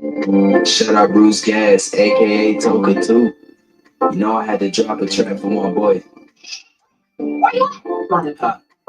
Shout out Bruce Gas, aka Toka too. You know I had to drop a track for my boy.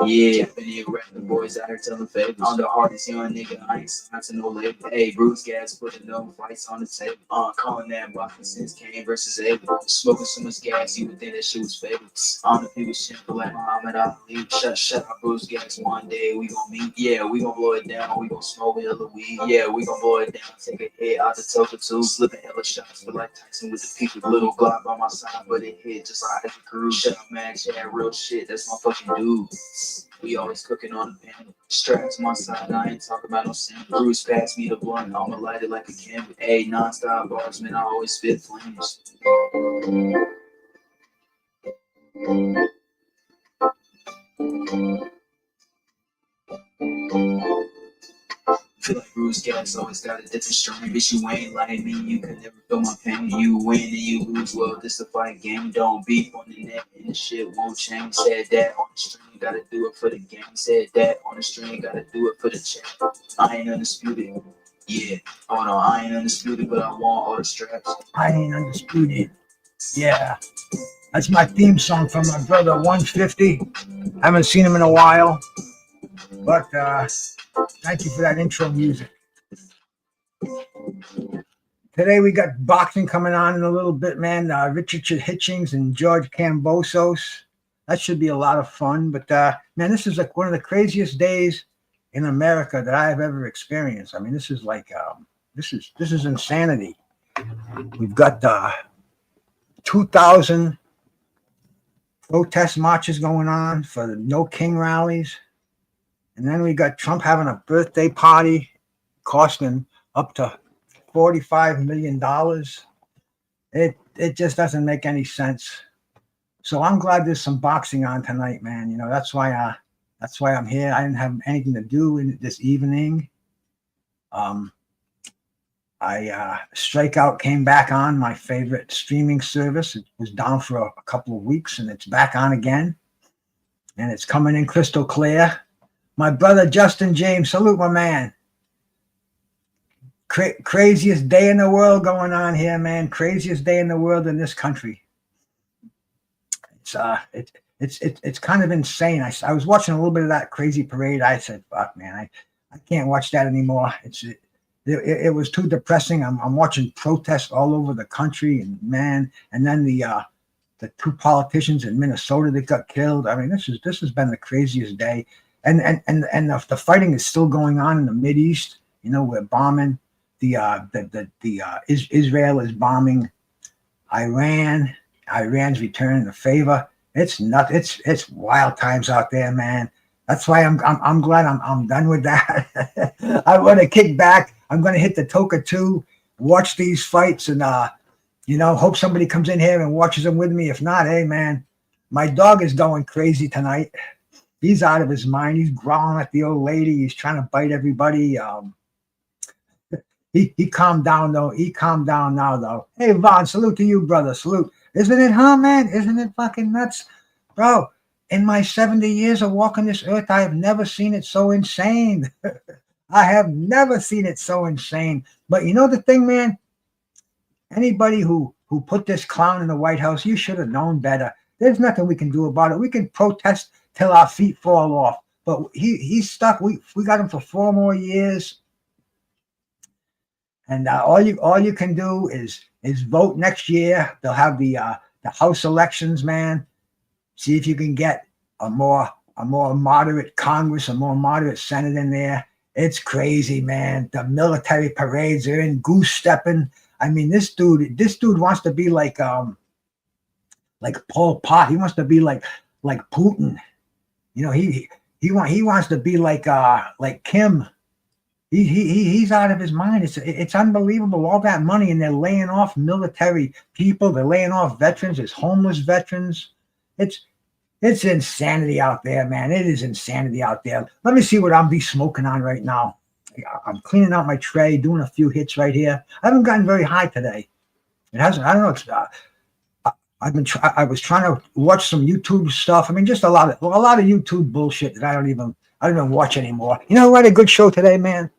Yeah, been here rapping boys out here telling favors. I'm the hardest young nigga, I ain't signed to no label. Hey, Bruce Gas putting no fights on the table. Calling that boxing since Kane versus Abel. Smoking so much gas, you would think that shit was fatal. On the people shit like Muhammad Ali. Shut up, Bruce Gas. One day we gon' meet. Yeah, we gon' blow it down. We gon' smoke hella weed. Yeah, we gon' blow it down. Take a hit out the Toka too. Slipping hella shots, but like Tyson with the people. Little Glock by my side, but it hit just like the crew. Shut up, man. Chat real shit. That's my fucking dude. We always cooking on the pan. Strapped to my side, I ain't talking about no sin. Bruce passed me the blunt, I'ma light it like a candle. Ayy, non-stop bars, man, I always spit flames. Feel like Bruce Gas always got a different strain. Bitch, you ain't like me, you can never feel my pain. You win and you lose, well, this a fight game. Don't beef on the net and the shit won't change. Said that on the string, gotta do it for the game. Said that on the string, gotta do it for the check. I ain't undisputed. Yeah, hold on, I ain't undisputed, but I want all the straps. I ain't undisputed. Yeah. That's my theme song from my brother 150. Haven't seen him in a while. But thank you for that intro music. Today we got boxing coming on in a little bit, man. Richard Hitchins and George Kambosos. That should be a lot of fun. But man, this is like one of the craziest days in America that I have ever experienced. I mean, this is like this is insanity. We've got 2,000 protest marches going on for the No King rallies. And then we got Trump having a birthday party costing up to $45 million. It just doesn't make any sense. So I'm glad there's some boxing on tonight, man. You know, that's why I'm here. I didn't have anything to do in this evening. Strikeout came back on, my favorite streaming service. It was down for a couple of weeks, and it's back on again. And it's coming in crystal clear. My brother Justin James, salute my man. Craziest day in the world going on here, man. Craziest day in the world in this country. It's kind of insane. I was watching a little bit of that crazy parade. I said, "Fuck, man, I can't watch that anymore." It was too depressing. I'm watching protests all over the country, and man, and then the two politicians in Minnesota that got killed. I mean, this has been the craziest day. And the fighting is still going on in the Mideast. You know, we're bombing Israel is bombing Iran. Iran's returning the favor. It's nuts. It's wild times out there, man. That's why I'm glad I'm done with that. I want to kick back. I'm going to hit the Toka 2, watch these fights, and hope somebody comes in here and watches them with me. If not, hey man, my dog is going crazy tonight. He's out of his mind. He's growling at the old lady. He's trying to bite everybody. He calmed down though. He calmed down now though. Hey Vaughn, salute to you, brother. Salute. Isn't it, huh, man? Isn't it fucking nuts, bro? In my 70 years of walking this earth, I have never seen it so insane. I have never seen it so insane. But you know the thing, man? Anybody who put this clown in the White House, you should have known better. There's nothing we can do about it. We can protest till our feet fall off. But he's stuck. We got him for 4 more years. And all you can do is vote next year. They'll have the House elections, man. See if you can get a more moderate Congress, a more moderate Senate in there. It's crazy, man. The military parades are in goose stepping. I mean, this dude wants to be like Pol Pot. He wants to be like Putin. You know, he wants to be like Kim. He's out of his mind. It's unbelievable. All that money, and they're laying off military people. They're laying off veterans. There's homeless veterans. It's insanity out there, man. It is insanity out there. Let me see what I'm smoking on right now. I'm cleaning out my tray, doing a few hits right here. I haven't gotten very high today. It hasn't. I don't know. I was trying to watch some YouTube stuff. I mean, just a lot of YouTube bullshit that I don't even watch anymore. You know, we had a good show today, man.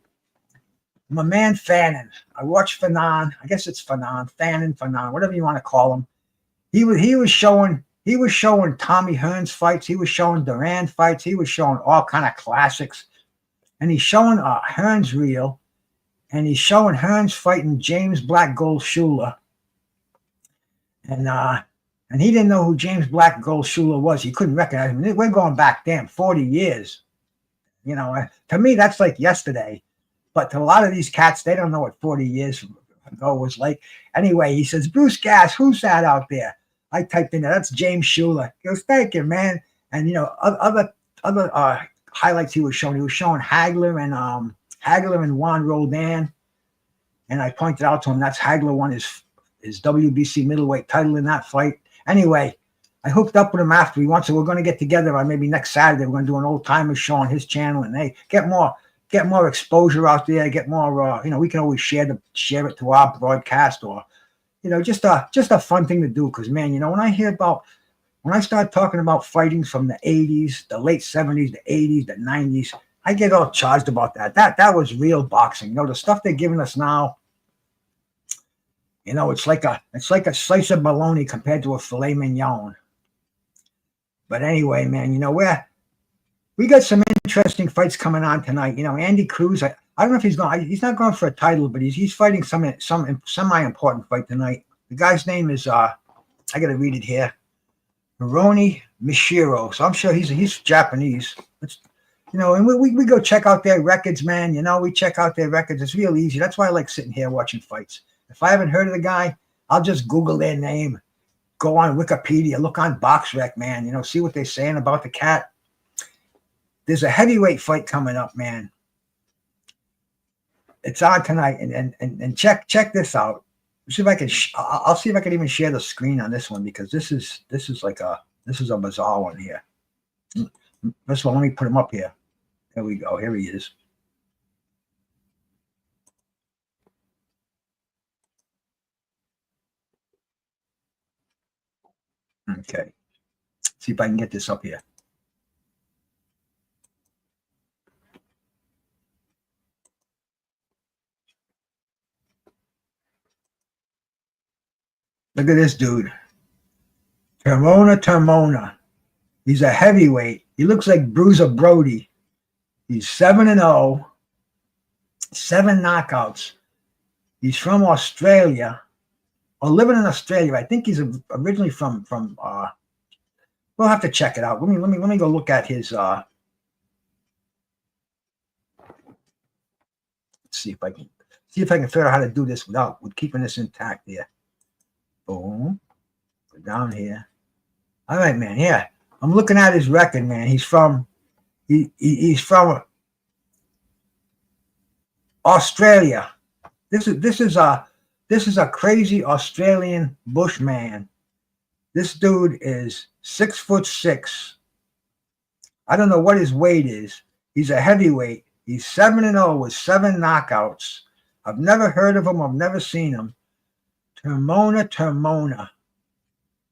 my man Fannin. I watched Fanon. I guess it's Fanon, Fanon, whatever you want to call him. He was showing Tommy Hearns fights. He was showing Duran fights. He was showing all kind of classics, and he's showing Hearns reel, and he's showing Hearns fighting James Black Gold Schuler, and he didn't know who James Black Gold Schuler was. He couldn't recognize him. We're going back, 40 years. You know, to me that's like yesterday, but to a lot of these cats, they don't know what 40 years ago was like. Anyway, he says, Bruce Gass, who's that out there? I typed in there, that's James Schuler. He goes, thank you, man. And you know, other highlights he was showing Hagler and Juan Roldan. And I pointed out to him that's Hagler won his WBC middleweight title in that fight. Anyway, I hooked up with him after he won, so we're going to get together on maybe next Saturday. We're going to do an old timer show on his channel, and hey, get more exposure out there, get more. You know, we can always share it to our broadcast, or you know, just a fun thing to do. Because man, you know, when I start talking about fighting from the 80s, the late 70s, the 80s, the 90s, I get all charged about that. That was real boxing. You know, the stuff they're giving us now. You know, it's like a slice of bologna compared to a filet mignon. But anyway, man, you know, we got some interesting fights coming on tonight. You know, Andy Cruz, I don't know if he's not going for a title, but he's fighting some semi-important fight tonight. The guy's name is I got to read it here, Hironi Mishiro. So I'm sure he's Japanese. You know, and we go check out their records, man. You know, we check out their records. It's real easy. That's why I like sitting here watching fights. If I haven't heard of the guy, I'll just Google their name, go on Wikipedia, look on BoxRec, man. You know, see what they're saying about the cat. There's a heavyweight fight coming up, man. It's on tonight, and check this out. See if I can. I'll see if I can even share the screen on this one, because this is a bizarre one here. First of all, let me put him up here. There we go. Here he is. Okay. See if I can get this up here. Look at this dude. Termona. He's a heavyweight. He looks like Bruiser Brody. He's 7-0, 7 knockouts. He's from Australia, or living in Australia. I think he's originally from we'll have to check it out. Let me go look at his let's see if I can figure out how to do this with keeping this intact here. Boom. Go down here. All right, man. Yeah. I'm looking at his record, man. He's from Australia. This is a crazy Australian bushman. This dude is 6'6". I don't know what his weight is. He's a heavyweight. He's 7-0 with 7 knockouts. I've never heard of him. I've never seen him. Termona.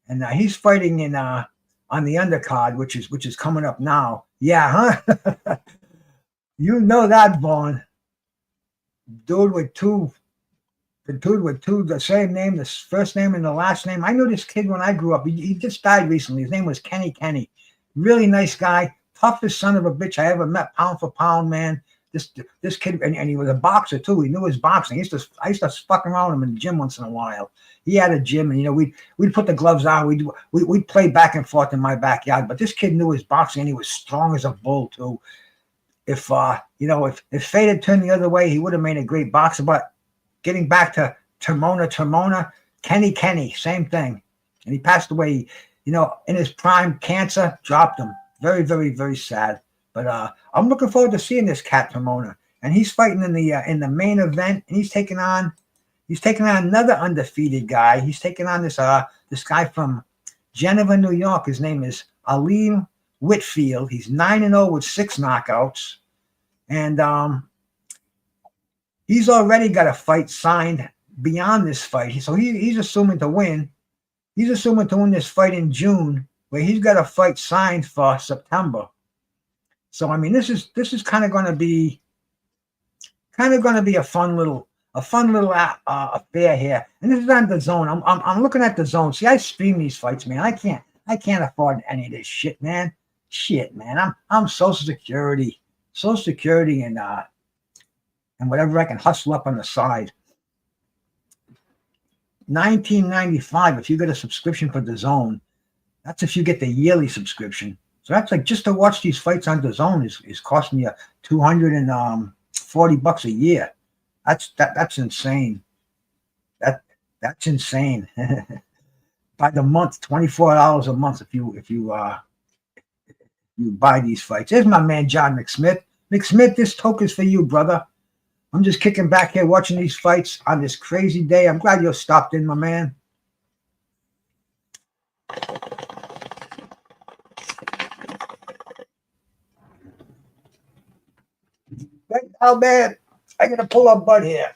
And he's fighting in on the undercard, which is coming up now. Yeah, huh? You know that, Vaughn. Dude with the same name, the first name and the last name. I knew this kid when I grew up. He just died recently. His name was Kenny. Really nice guy. Toughest son of a bitch I ever met, pound for pound, man. This kid, and he was a boxer too. He knew his boxing. I used to fuck around with him in the gym once in a while. He had a gym, and you know, we'd put the gloves on. We'd play back and forth in my backyard. But this kid knew his boxing, and he was strong as a bull too. If fate had turned the other way, he would have made a great boxer. But getting back to Termona, Kenny, same thing. And he passed away, you know, in his prime. Cancer dropped him. Very, very, very sad. But I'm looking forward to seeing this cat Termona. And he's fighting in the main event, and he's taking on another undefeated guy. He's taking on this guy from Geneva, New York. His name is Aleem Whitfield. He's 9-0 with 6 knockouts. And he's already got a fight signed beyond this fight. So he's assuming to win. He's assuming to win this fight in June, where he's got a fight signed for September. So I mean, this is kind of going to be kind of going to be a fun little affair here. And this is on the Zone. I'm looking at the Zone. See, I stream these fights, man. I can't afford any of this shit, man. Shit, man. I'm Social Security, and whatever I can hustle up on the side. $19.95 if you get a subscription for the Zone. That's if you get the yearly subscription. So that's like just to watch these fights on the Zone is costing you $240 a year. That's insane. That's insane. By the month, $24 a month if you buy these fights. There's my man John McSmith. McSmith, this token's for you, brother. I'm just kicking back here watching these fights on this crazy day. I'm glad you stopped in, my man. Right now, man, I got to pull up Bud here.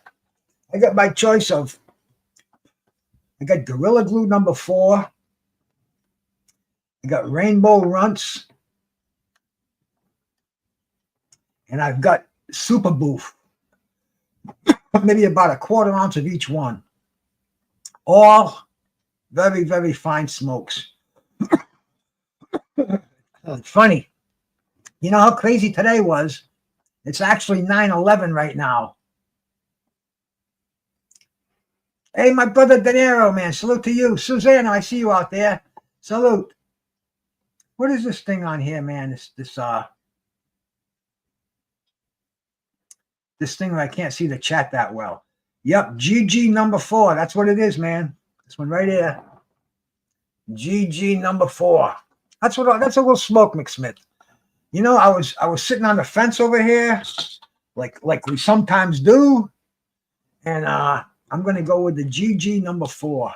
I got my choice of, I got Gorilla Glue number 4. I got Rainbow Runts. And I've got Super Boof. Maybe about a quarter ounce of each one. All very, very fine smokes. It's funny. You know how crazy today was? It's actually 9/11 right now. Hey, my brother De Niro, man. Salute to you. Susanna, I see you out there. Salute. What is this thing on here, man? This thing where I can't see the chat that well. Yep, GG number 4. That's what it is, man. This one right here. GG number 4. That's a little smoke, McSmith. You know, I was sitting on the fence over here, like we sometimes do, and I'm gonna go with the GG number 4.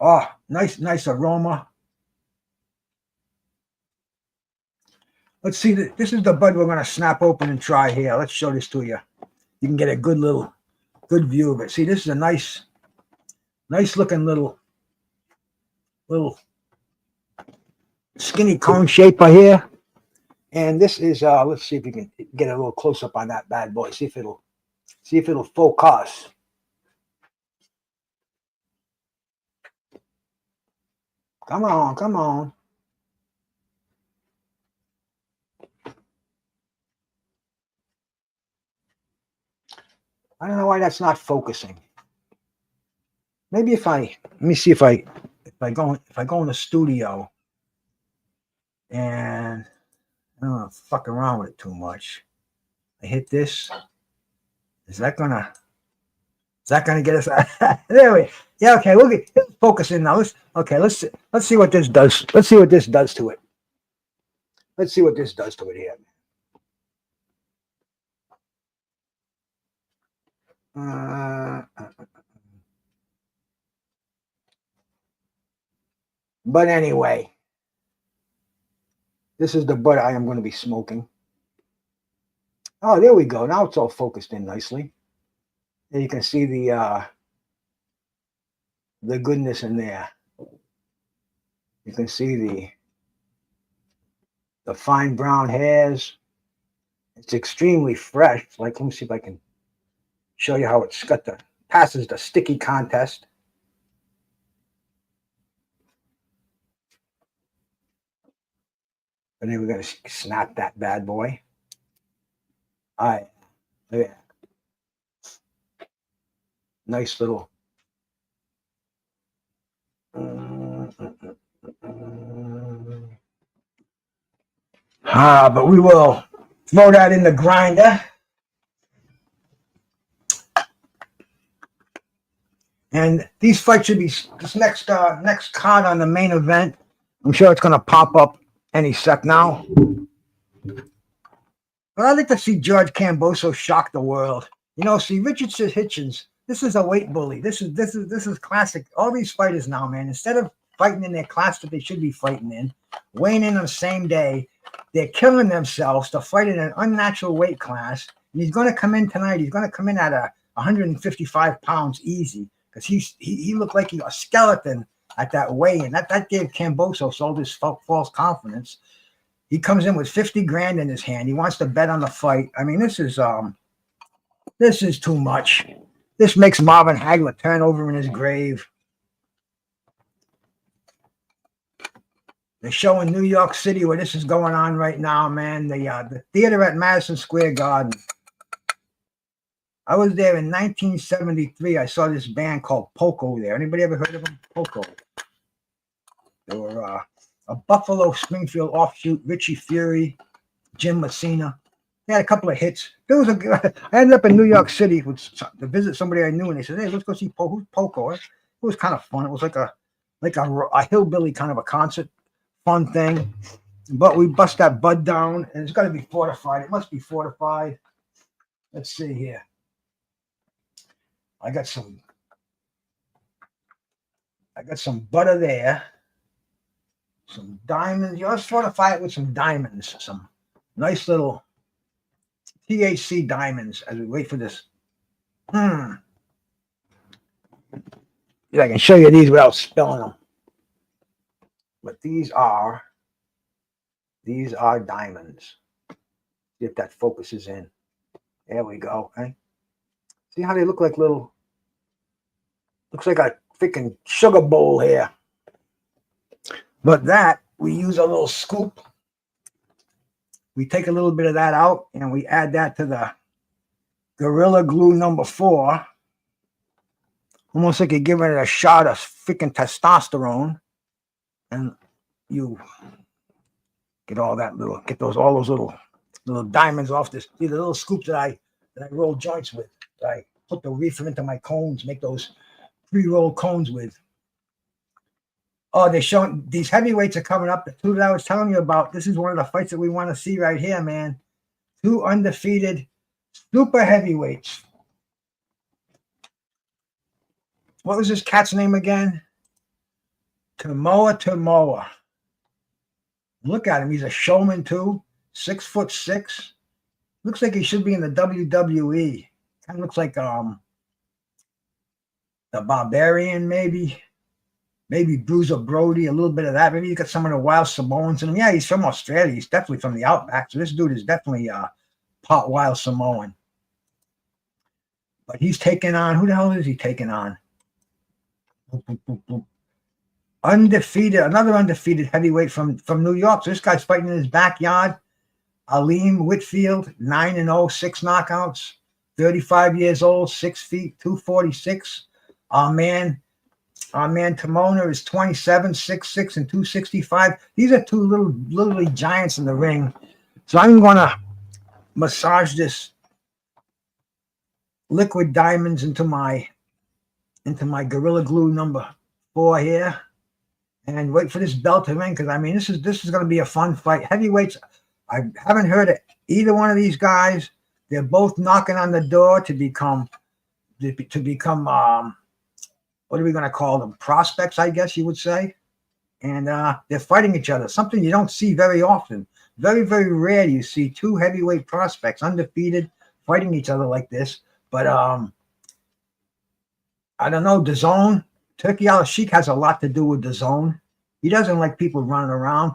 Oh, nice aroma. Let's see. This is the bud we're gonna snap open and try here. Let's show this to you. You can get a good view of it. See, this is a nice looking little skinny cone shaper here. And this is let's see if we can get a little close up on that bad boy. See if it'll focus. Come on. I don't know why that's not focusing. Maybe let me see if I go in the studio and I don't want to fuck around with it too much. I hit this. Is that gonna get us? There we. Yeah. Okay. Let's focus in now. Let's see what this does. Let's see what this does to it. Let's see what this does to it here. But anyway, this is the bud I am going to be smoking. Oh, there we go. Now it's all focused in nicely. And you can see the goodness in there. You can see the fine brown hairs. It's extremely fresh. Like, let me see if I can show you how it's got passes the sticky contest. And then we're going to snap that bad boy. All right. Yeah. Nice little. But we will throw that in the grinder. And these fights should be this next card on the main event. I'm sure it's going to pop up any sec now. But I'd like to see George Kambosos shock the world. You know, see, Richard says Hitchins. This is a weight bully. This is classic. All these fighters now, man, instead of fighting in their class that they should be fighting in, weighing in on the same day, they're killing themselves to fight in an unnatural weight class. And he's going to come in tonight. He's going to come in at 155 pounds easy because he looked like a skeleton at that weigh-in. That gave Kambosos all this false confidence. He comes in with 50 grand in his hand. He wants to bet on the fight. I mean, this is too much. This makes Marvin Hagler turn over in his grave. The show in New York City where this is going on right now, man. The theater at Madison Square Garden. I was there in 1973. I saw this band called Poco there. Anybody ever heard of them? Poco. They were a Buffalo Springfield offshoot. Richie Fury, Jim Messina. They had a couple of hits. I ended up in New York City to visit somebody I knew, and they said, "Hey, let's go see who's Poco." It was kind of fun. It was like a hillbilly kind of a concert, fun thing. But we bust that bud down, and it's got to be fortified. It must be fortified. Let's see here. I got some butter there. Some diamonds. You always fortify it with some diamonds. Some nice little THC diamonds as we wait for this. Yeah, I can show you these without spilling them. But these are diamonds. See if that focuses in. There we go. Okay. See how they look like little. Looks like a freaking sugar bowl here. But that we use a little scoop. We take a little bit of that out and we add that to the Gorilla Glue number 4. Almost like you're giving it a shot of freaking testosterone. And you get all those little diamonds off this. See the little scoops that I roll joints with. I put the reefer into my cones, make those pre-roll cones with. Oh, they're showing these heavyweights are coming up. The two that I was telling you about. This is one of the fights that we want to see right here, man. 2 undefeated super heavyweights. What was this cat's name again? Tomoa. Look at him. He's a showman too. 6'6". Looks like he should be in the WWE. Kind of looks like the Barbarian, maybe Bruiser Brody, a little bit of that. Maybe you got some of the wild Samoans in him. Yeah, he's from Australia. He's definitely from the Outback. So this dude is definitely part wild Samoan. But he's taking on, who the hell is he taking on? Undefeated, another undefeated heavyweight from New York. So this guy's fighting in his backyard. Aleem Whitfield, 9-0, 6 knockouts, 35 years old, 6 feet, 246. Our man Timona is 27, 6'6", and 265. These are two little giants in the ring. So I'm going to massage this liquid diamonds into my Gorilla Glue number 4 here, and wait for this belt to ring, because I mean this is going to be a fun fight. Heavyweights, I haven't heard of either one of these guys. They're both knocking on the door to become what are we going to call them? Prospects, I guess you would say. And they're fighting each other, something you don't see very often. Very, very rare you see 2 heavyweight prospects, undefeated, fighting each other like this. But I don't know, DAZN, Turkey Al Sheikh has a lot to do with DAZN. He doesn't like people running around.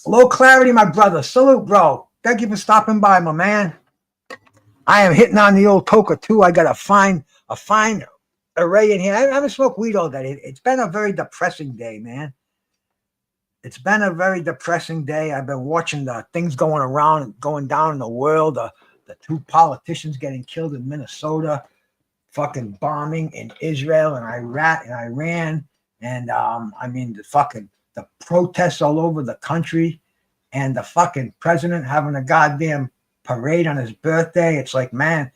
Low Clarity, my brother. Salute, bro. Thank you for stopping by, my man. I am hitting on the old Toka too. I got a fine array in here. I haven't smoked weed all day. It's been a very depressing day, man. It's been a very depressing day. I've been watching the things going down in the world. The 2 politicians getting killed in Minnesota, fucking bombing in Israel and Iran, and I mean the protests all over the country, and the fucking president having a goddamn parade on his birthday. It's like, man,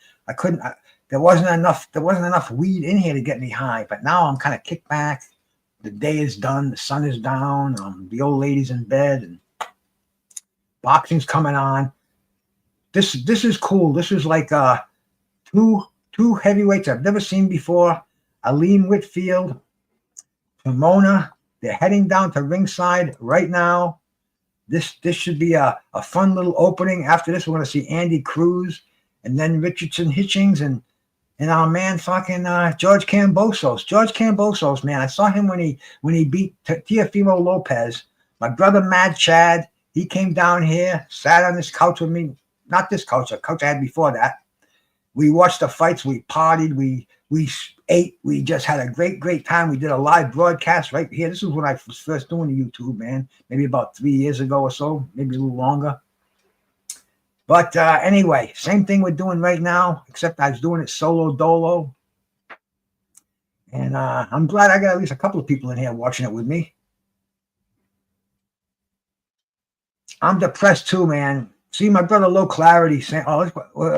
there wasn't enough weed in here to get me high, but now I'm kind of kicked back. The day is done, the sun is down, the old lady's in bed, and boxing's coming on. This is cool. This is like two heavyweights I've never seen before. Aleem Whitfield, Timona. They're heading down to ringside right now. This should be a fun little opening. After this, we're going to see Andy Cruz, and then Richardson, Hitchins, and our man fucking George Kambosos. George Kambosos, man, I saw him when he beat Teofimo Lopez. My brother Mad Chad, He came down here, sat on this couch with me. Not this couch, a couch I had before that. We watched the fights. We partied. We ate. We just had a great time. We did a live broadcast right here. This is when I was first doing the YouTube, man. Maybe about 3 years ago or so, maybe a little longer. But anyway, same thing we're doing right now, except I was doing it solo dolo. And I'm glad I got at least a couple of people in here watching it with me. I'm depressed too, man. See, my brother Low Clarity saying, oh,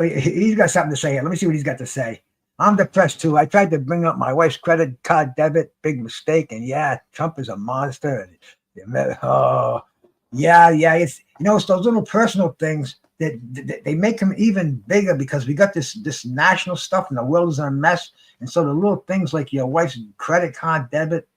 he's got something to say here. Let me see what he's got to say. I'm depressed too. I tried to bring up my wife's credit card debit, big mistake. And yeah, Trump is a monster. Oh, yeah. It's, it's those little personal things that they make him even bigger because we got this national stuff and the world is in a mess. And so the little things like your wife's credit card debit,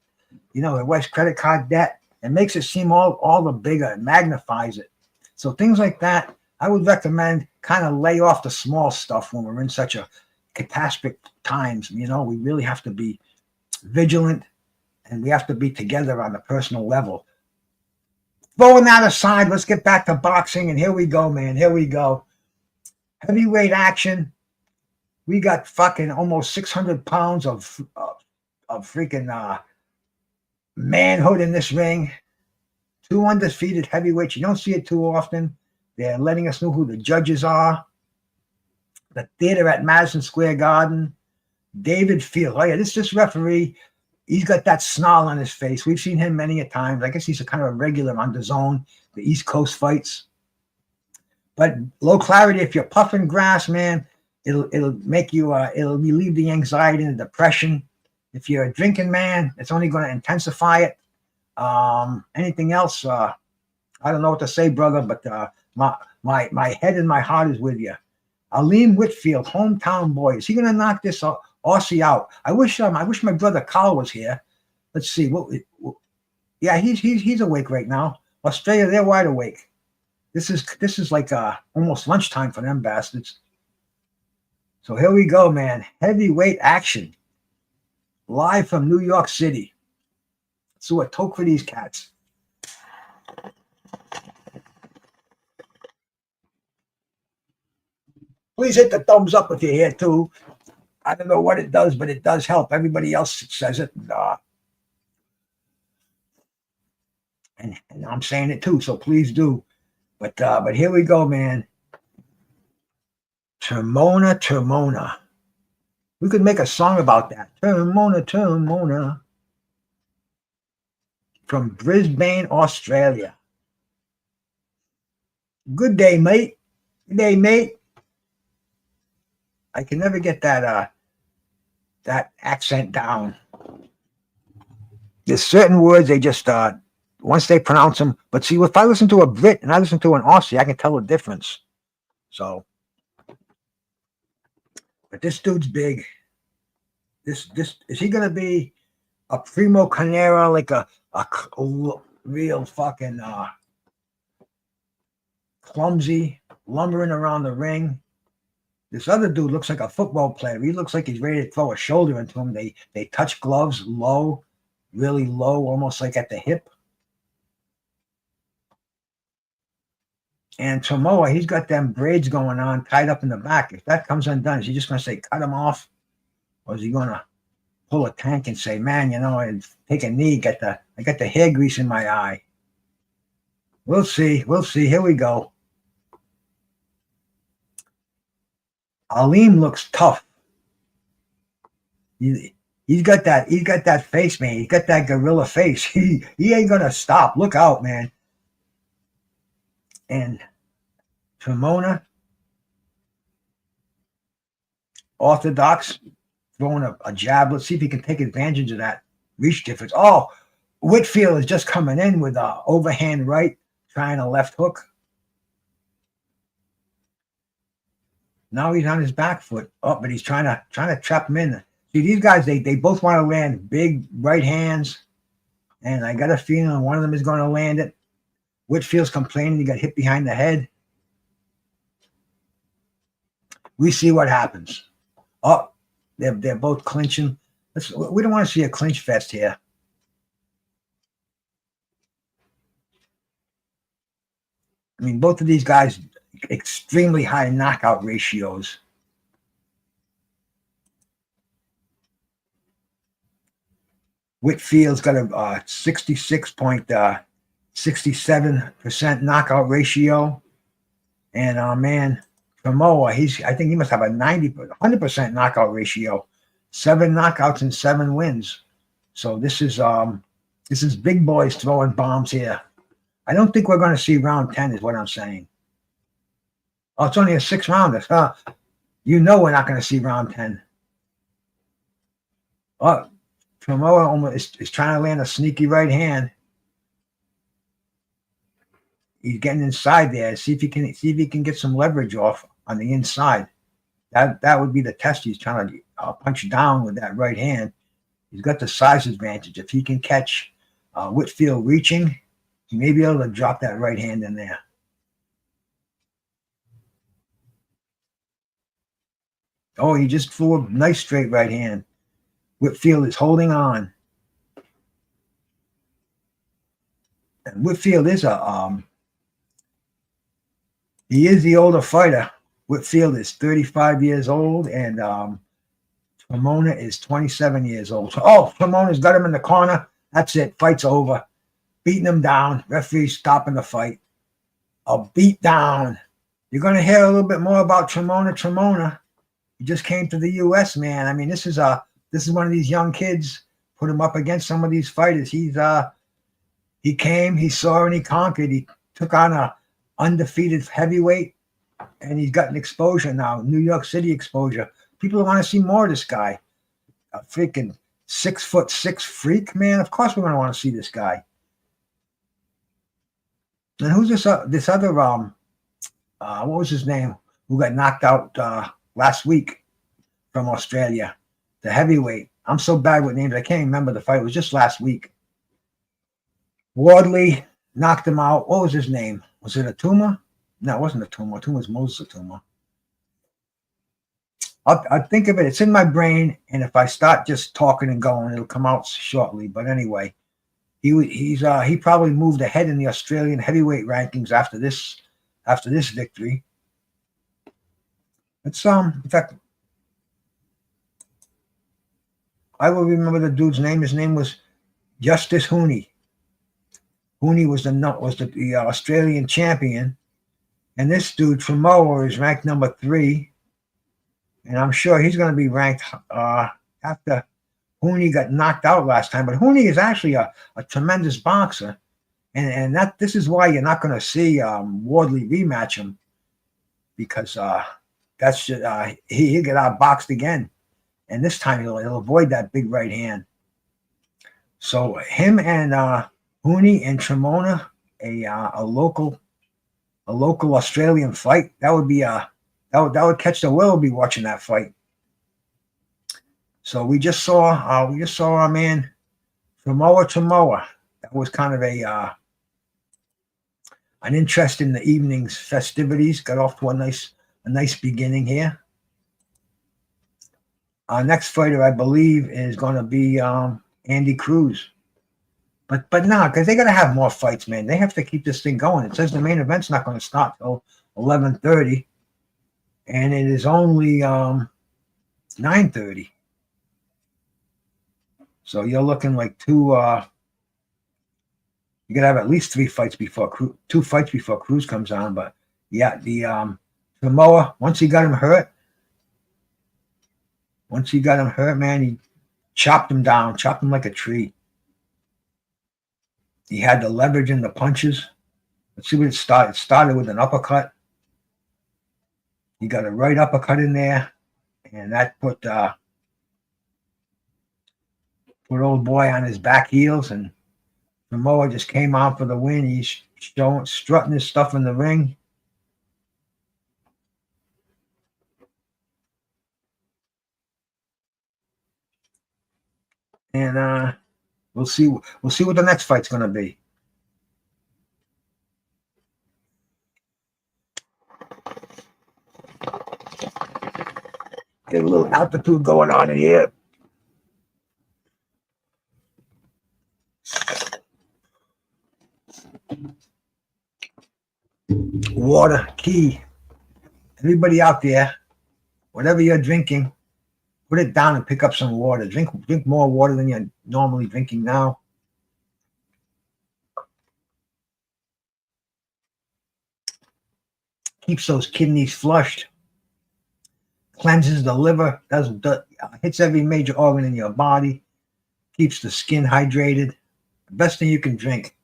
your wife's credit card debt, it makes it seem all the bigger. It magnifies it. So things like that, I would recommend kind of lay off the small stuff when we're in such a catastrophic times. We really have to be vigilant and we have to be together on a personal level. Throwing that aside, let's get back to boxing. And here we go, man. Here we go. Heavyweight action. We got fucking almost 600 pounds of freaking manhood in this ring. 2 undefeated heavyweights. You don't see it too often. They're letting us know who the judges are. The theater at Madison Square Garden. David Field. Oh yeah, this referee, he's got that snarl on his face. We've seen him many a times. I guess he's a kind of a regular on the zone, the East Coast fights. But Low Clarity, if you're puffing grass, man, it'll make you it'll relieve the anxiety and the depression. If you're a drinking man, it's only going to intensify it. Anything else? I don't know what to say, brother, but my head and my heart is with you. Aleem Whitfield, hometown boy. Is he going to knock this Aussie out? I wish my brother Carl was here. Let's see. Yeah, he's awake right now. Australia, they're wide awake. This is like almost lunchtime for them bastards. So here we go, man. Heavyweight action. Live from New York City. So a toke for these cats. Please hit the thumbs up if you're here too. I don't know what it does, but it does help. Everybody else says it. And I'm saying it too, so please do. But here we go, man. Termona. We could make a song about that. Termona. From Brisbane, Australia. Good day, mate. Good day, mate. I can never get that accent down. There's certain words they just once they pronounce them. But see, if I listen to a Brit and I listen to an Aussie, I can tell the difference. So, but this dude's big. This is he gonna be a primo carnera, like a real fucking clumsy, lumbering around the ring? This other dude looks like a football player. He looks like he's ready to throw a shoulder into him. They touch gloves low, really low, almost like at the hip. And Tomoa, he's got them braids going on, tied up in the back. If that comes undone, is he just going to say, cut him off? Or is he going to pull a tank and say, man, and take a knee, I got the hair grease in my eye? We'll see. Here we go. Aleem looks tough. He's got that face, man. He's got that gorilla face. He ain't gonna stop. Look out, man. And Tremona, orthodox, throwing a jab. Let's see if he can take advantage of that reach difference. Oh, Whitfield is just coming in with a overhand right, trying a left hook. Now he's on his back foot. Oh, but he's trying to trap him in. See, these guys, they both want to land big right hands. And I got a feeling one of them is going to land it. Whitfield's complaining he got hit behind the head. We see what happens. Oh, they're both clinching. We don't want to see a clinch fest here. I mean, both of these guys, extremely high knockout ratios. Whitfield's got a 66.67% knockout ratio. And man, Samoa, I think he must have a 100% knockout ratio. 7 knockouts and 7 wins. So this is big boys throwing bombs here. I don't think we're going to see round 10 is what I'm saying. Oh, it's only a 6-rounder. You know we're not going to see round 10. Oh, Samoa almost is trying to land a sneaky right hand. He's getting inside there. See if he can get some leverage off on the inside. That would be the test. He's trying to punch down with that right hand. He's got the size advantage. If he can catch Whitfield reaching, he may be able to drop that right hand in there. Oh, he just threw a nice straight right hand. Whitfield is holding on. And Whitfield is he is the older fighter. Whitfield is 35 years old, and Tremona is 27 years old. So, Tremona's got him in the corner. That's it. Fight's over. Beating him down. Referee stopping the fight. A beat down. You're going to hear a little bit more about Tremona. He just came to the U.S., man. I mean, this is one of these young kids. Put him up against some of these fighters. He came, he saw, and he conquered. He took on a undefeated heavyweight, and he's gotten exposure now, New York City exposure. People want to see more of this guy. A freaking 6'6" freak, man. Of course we're going to want to see this guy. And who's this other, what was his name, who got knocked out last week from Australia? The heavyweight. I'm so bad with names, I can't remember the fight. It was just last week. Wardley knocked him out. What was his name? Was it Atuma? No, it wasn't Atuma. Atuma's Moses Atuma. I'll think of it. It's in my brain, and if I start just talking and going, it'll come out shortly. But anyway, he probably moved ahead in the Australian heavyweight rankings after this victory. It's in fact, I will remember the dude's name. His name was Justice Hooney. Hooney was the Australian champion, and this dude Samoa is ranked number 3, and I'm sure he's going to be ranked after Hooney got knocked out last time. But Hooney is actually a tremendous boxer, and this is why you're not going to see Wardley rematch him, because that's just he'll get outboxed again, and this time he'll avoid that big right hand. So him and Hooney and Tremona, a local Australian fight. That would be that would catch the Willoughby watching that fight. So we just saw our man Tremoa. That was kind of an interest in the evening's festivities. Got off to a nice beginning here. Our next fighter, I believe, is going to be Andy Cruz. But no, because they got to have more fights, man. They have to keep this thing going. It says the main event's not going to start till 11:30, and it is only 9:30. So you're looking like you got to have at least 2 fights before Cruz comes on. But yeah, the Samoa, once he got him hurt, man, he chopped him down, chopped him like a tree. He had the leverage in the punches. Let's see what it started. It started with an uppercut. He got a right uppercut in there, and that put old boy on his back heels, and Samoa just came out for the win. He's strutting his stuff in the ring. And we'll see what the next fight's going to be. Get a little altitude going on in here. water key. Everybody out there, whatever you're drinking, put it down and pick up some water. Drink more water than you're normally drinking now. Keeps those kidneys flushed. Cleanses the liver. Hits every major organ in your body. Keeps the skin hydrated. The best thing you can drink.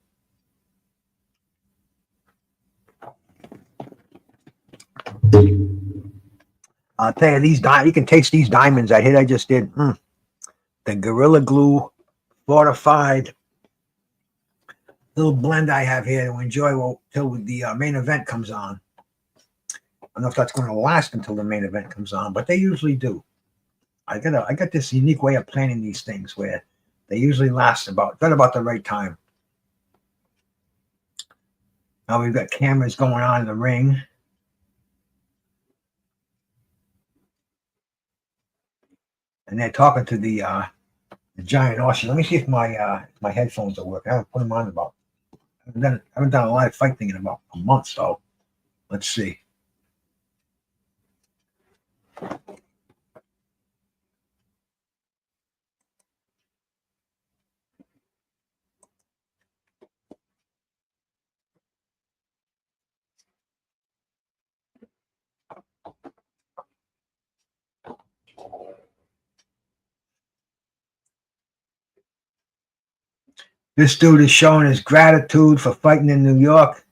I'll tell you, you can taste these diamonds I just did. The Gorilla Glue fortified little blend I have here to enjoy till the main event comes on. I don't know if that's going to last until the main event comes on, but they usually do. I got this unique way of planning these things where they usually last about the right time. Now we've got cameras going on in the ring. And they're talking to the giant Aussie. Let me see if my headphones will work. I haven't put them on about. I haven't done a live fight thing in about a month, so let's see. This dude is showing his gratitude for fighting in New York.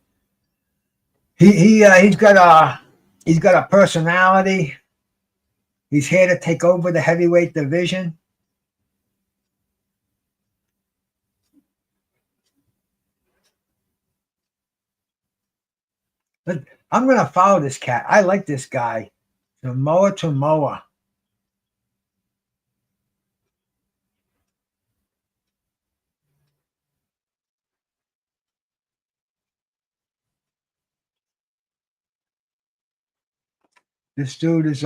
He's got a personality. He's here to take over the heavyweight division. But I'm going to follow this cat. I like this guy. Tomoa. This dude is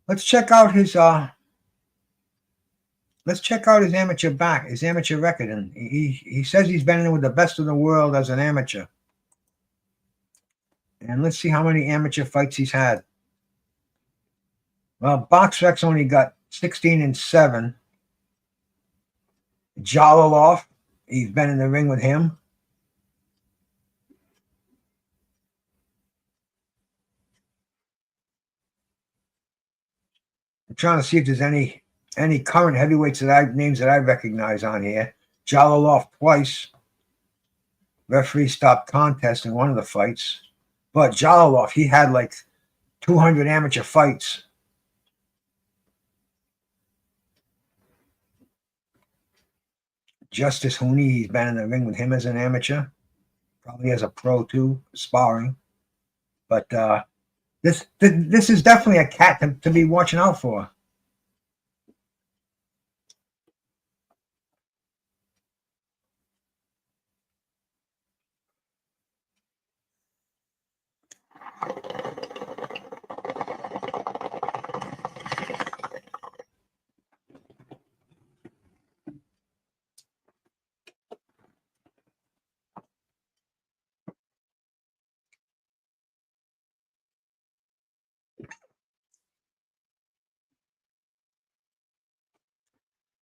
let's check out his amateur record, and he says he's been in with the best of the world as an amateur. And let's see how many amateur fights he's had. Well, BoxRec's only got 16-7. Jalilov, he's been in the ring with him. I'm trying to see if there's any current heavyweights names that I recognize on here. Jalilov twice. Referee stopped contest in one of the fights. But Jalilov, he had like 200 amateur fights. Justice Hooney, he's been in the ring with him as an amateur. Probably as a pro too, sparring. But this is definitely a cat to be watching out for.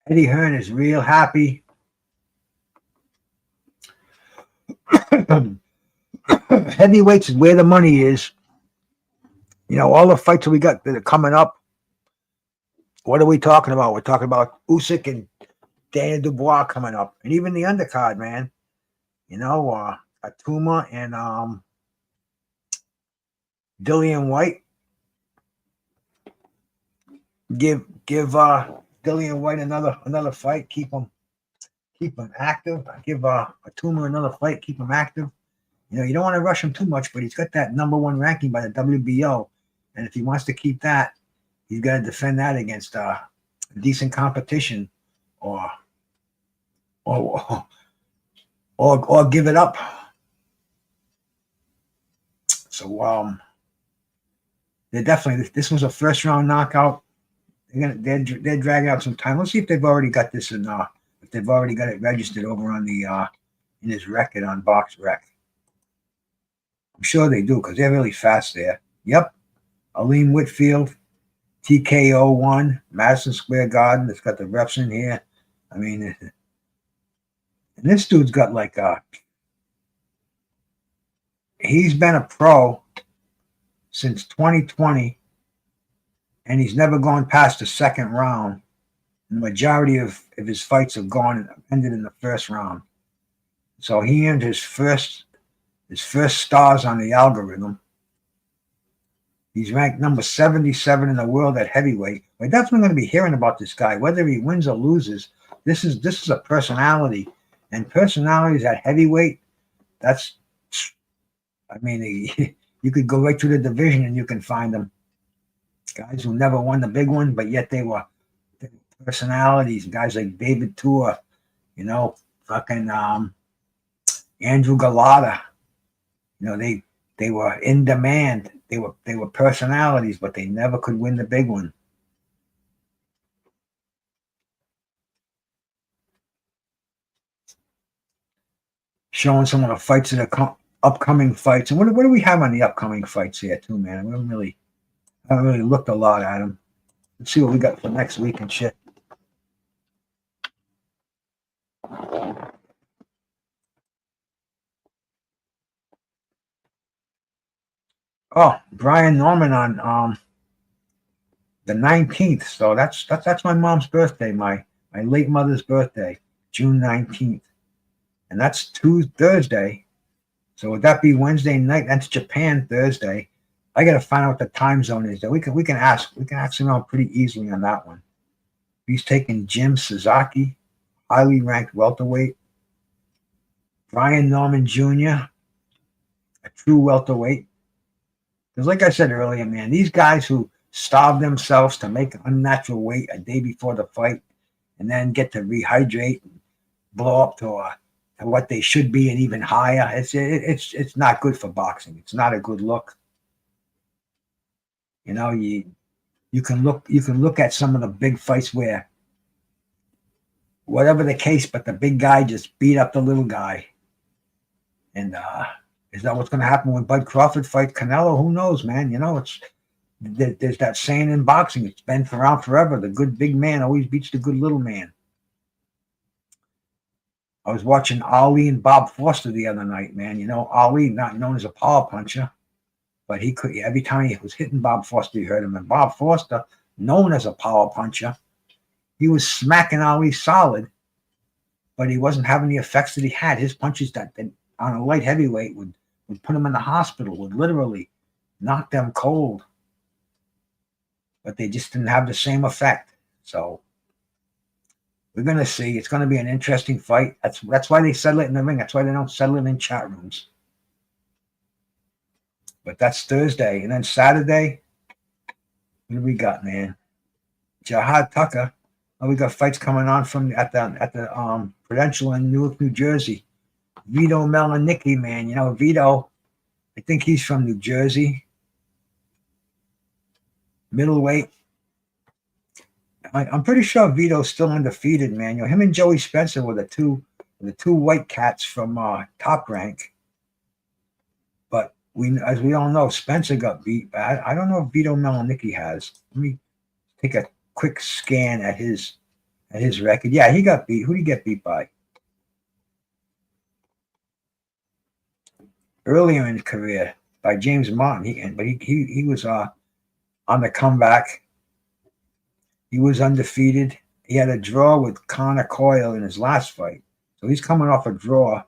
Eddie Hearn is real happy. Heavyweights is where the money is. You know, all the fights that we got that are coming up. What are we talking about? We're talking about Usyk and Dana Dubois coming up, and even the undercard, man. You know, Atuma and Dillian White. Give Dillian White another fight. Keep him active. Give Atuma another fight. Keep him active. You know, you don't want to rush him too much, but he's got that #1 ranking by the WBO, and if he wants to keep that, he's got to defend that against decent competition, or give it up. So they're definitely. This was a first round knockout. They're dragging out some time. Let's see if they've already got this if they've already got it registered over on the in his record on BoxRec. I'm sure they do because they're really fast there. Yep. Aleem Whitfield, TKO 1, Madison Square Garden. It's got the reps in here. I mean, and this dude's got like he's been a pro since 2020, and he's never gone past the second round. The majority of his fights have ended in the first round. So he earned his first stars on the algorithm. He's ranked number 77 in the world at heavyweight. We're definitely going to be hearing about this guy, whether he wins or loses. This is a personality, and personalities at heavyweight. That's, I mean, you could go right through the division and you can find them. Guys who never won the big one, but yet they were personalities. Guys like David Tour, fucking Andrew Galata. They were in demand. They were personalities, but they never could win the big one. Showing some of the fights that are upcoming fights. And what do we have on the upcoming fights here too, man? I haven't really looked a lot at them. Let's see what we got for next week and shit. Oh, Brian Norman on the 19th. So that's my mom's birthday, my late mother's birthday, June 19th. And that's Thursday. So would that be Wednesday night? That's Japan Thursday. I gotta find out what the time zone is. We can ask him out pretty easily on that one. He's taking Jim Sasaki, highly ranked welterweight. Brian Norman Jr., a true welterweight. Because like I said earlier, man, these guys who starve themselves to make unnatural weight a day before the fight and then get to rehydrate and blow up to what they should be and even higher, it's not good for boxing. It's not a good look. You can look at some of the big fights where whatever the case, but the big guy just beat up the little guy. And is that what's going to happen when Bud Crawford fights Canelo? Who knows, man? There's that saying in boxing. It's been around forever. The good big man always beats the good little man. I was watching Ali and Bob Foster the other night, man. Ali, not known as a power puncher, but he could, every time he was hitting Bob Foster, you heard him. And Bob Foster, known as a power puncher, he was smacking Ali solid, but he wasn't having the effects that he had. His punches that on a light heavyweight would put him in the hospital, would literally knock them cold. But they just didn't have the same effect. So we're going to see. It's going to be an interesting fight. That's why they settle it in the ring. That's why they don't settle it in chat rooms. But that's Thursday. And then Saturday, what do we got, man? Jihad Tucker. Oh, we got fights coming on at the Prudential in Newark, New Jersey. Vito Melanicki, man. Vito, I think he's from New Jersey. Middleweight. I'm pretty sure Vito's still undefeated, man. Him and Joey Spencer were the two white cats from Top Rank. But as we all know, Spencer got beat. But I don't know if Vito Melanicki has. Let me take a quick scan at his record. Yeah, he got beat. Who did he get beat by? Earlier in his career, by James Martin. But he was on the comeback. He was undefeated. He had a draw with Connor Coyle in his last fight. So he's coming off a draw.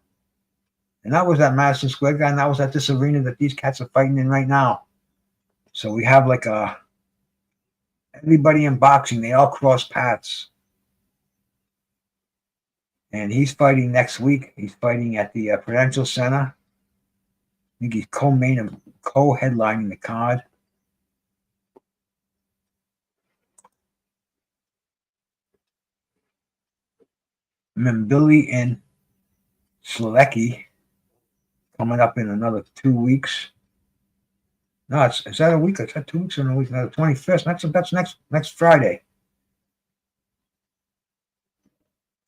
And that was at Madison Square Garden. That was at this arena that these cats are fighting in right now. So we have everybody in boxing, they all cross paths. And he's fighting next week. He's fighting at the Prudential Center. I think he's co-headlining the card. Mbili and Slecki coming up in another 2 weeks. No, is that a week? Is that 2 weeks or a week? No, the 21st. That's next Friday.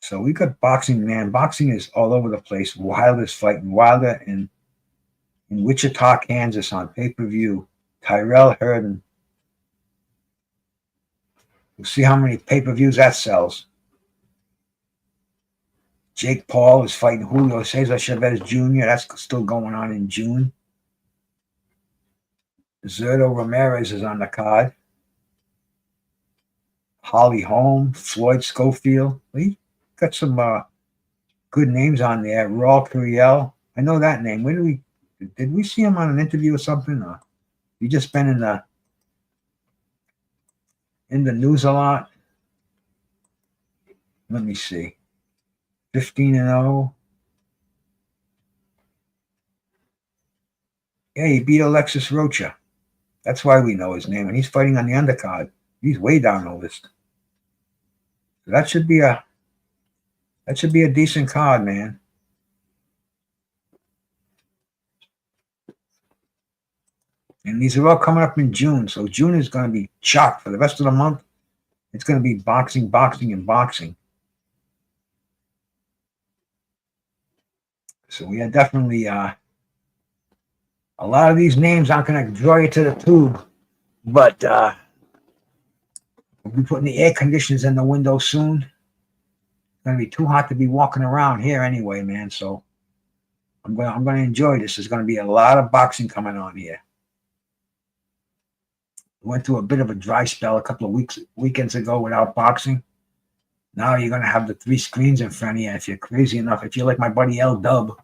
So we got boxing, man. Boxing is all over the place. Wilder's fighting. Wilder and in Wichita, Kansas on pay-per-view. Tyrell Herndon. We'll see how many pay-per-views that sells. Jake Paul is fighting Julio Cesar Chavez Jr. That's still going on in June. Zerto Ramirez is on the card. Holly Holm, Floyd Schofield. We got some good names on there. Raul Curiel. I know that name. Where did we see him on an interview or something? Or he just been in the news a lot. Let me see. 15-0. Yeah, he beat Alexis Rocha. That's why we know his name. And he's fighting on the undercard. He's way down the list. So that should be a decent card, man. And these are all coming up in June. So June is going to be chock for the rest of the month. It's going to be boxing, boxing, and boxing. So we are definitely a lot of these names aren't going to draw you to the tube, but we'll be putting the air conditioners in the window soon. It's going to be too hot to be walking around here anyway, man. So I'm going to enjoy this. There's going to be a lot of boxing coming on here. We went through a bit of a dry spell a couple of weekends ago without boxing. Now you're going to have the 3 screens in front of you. If you're crazy enough, if you're like my buddy L Dub.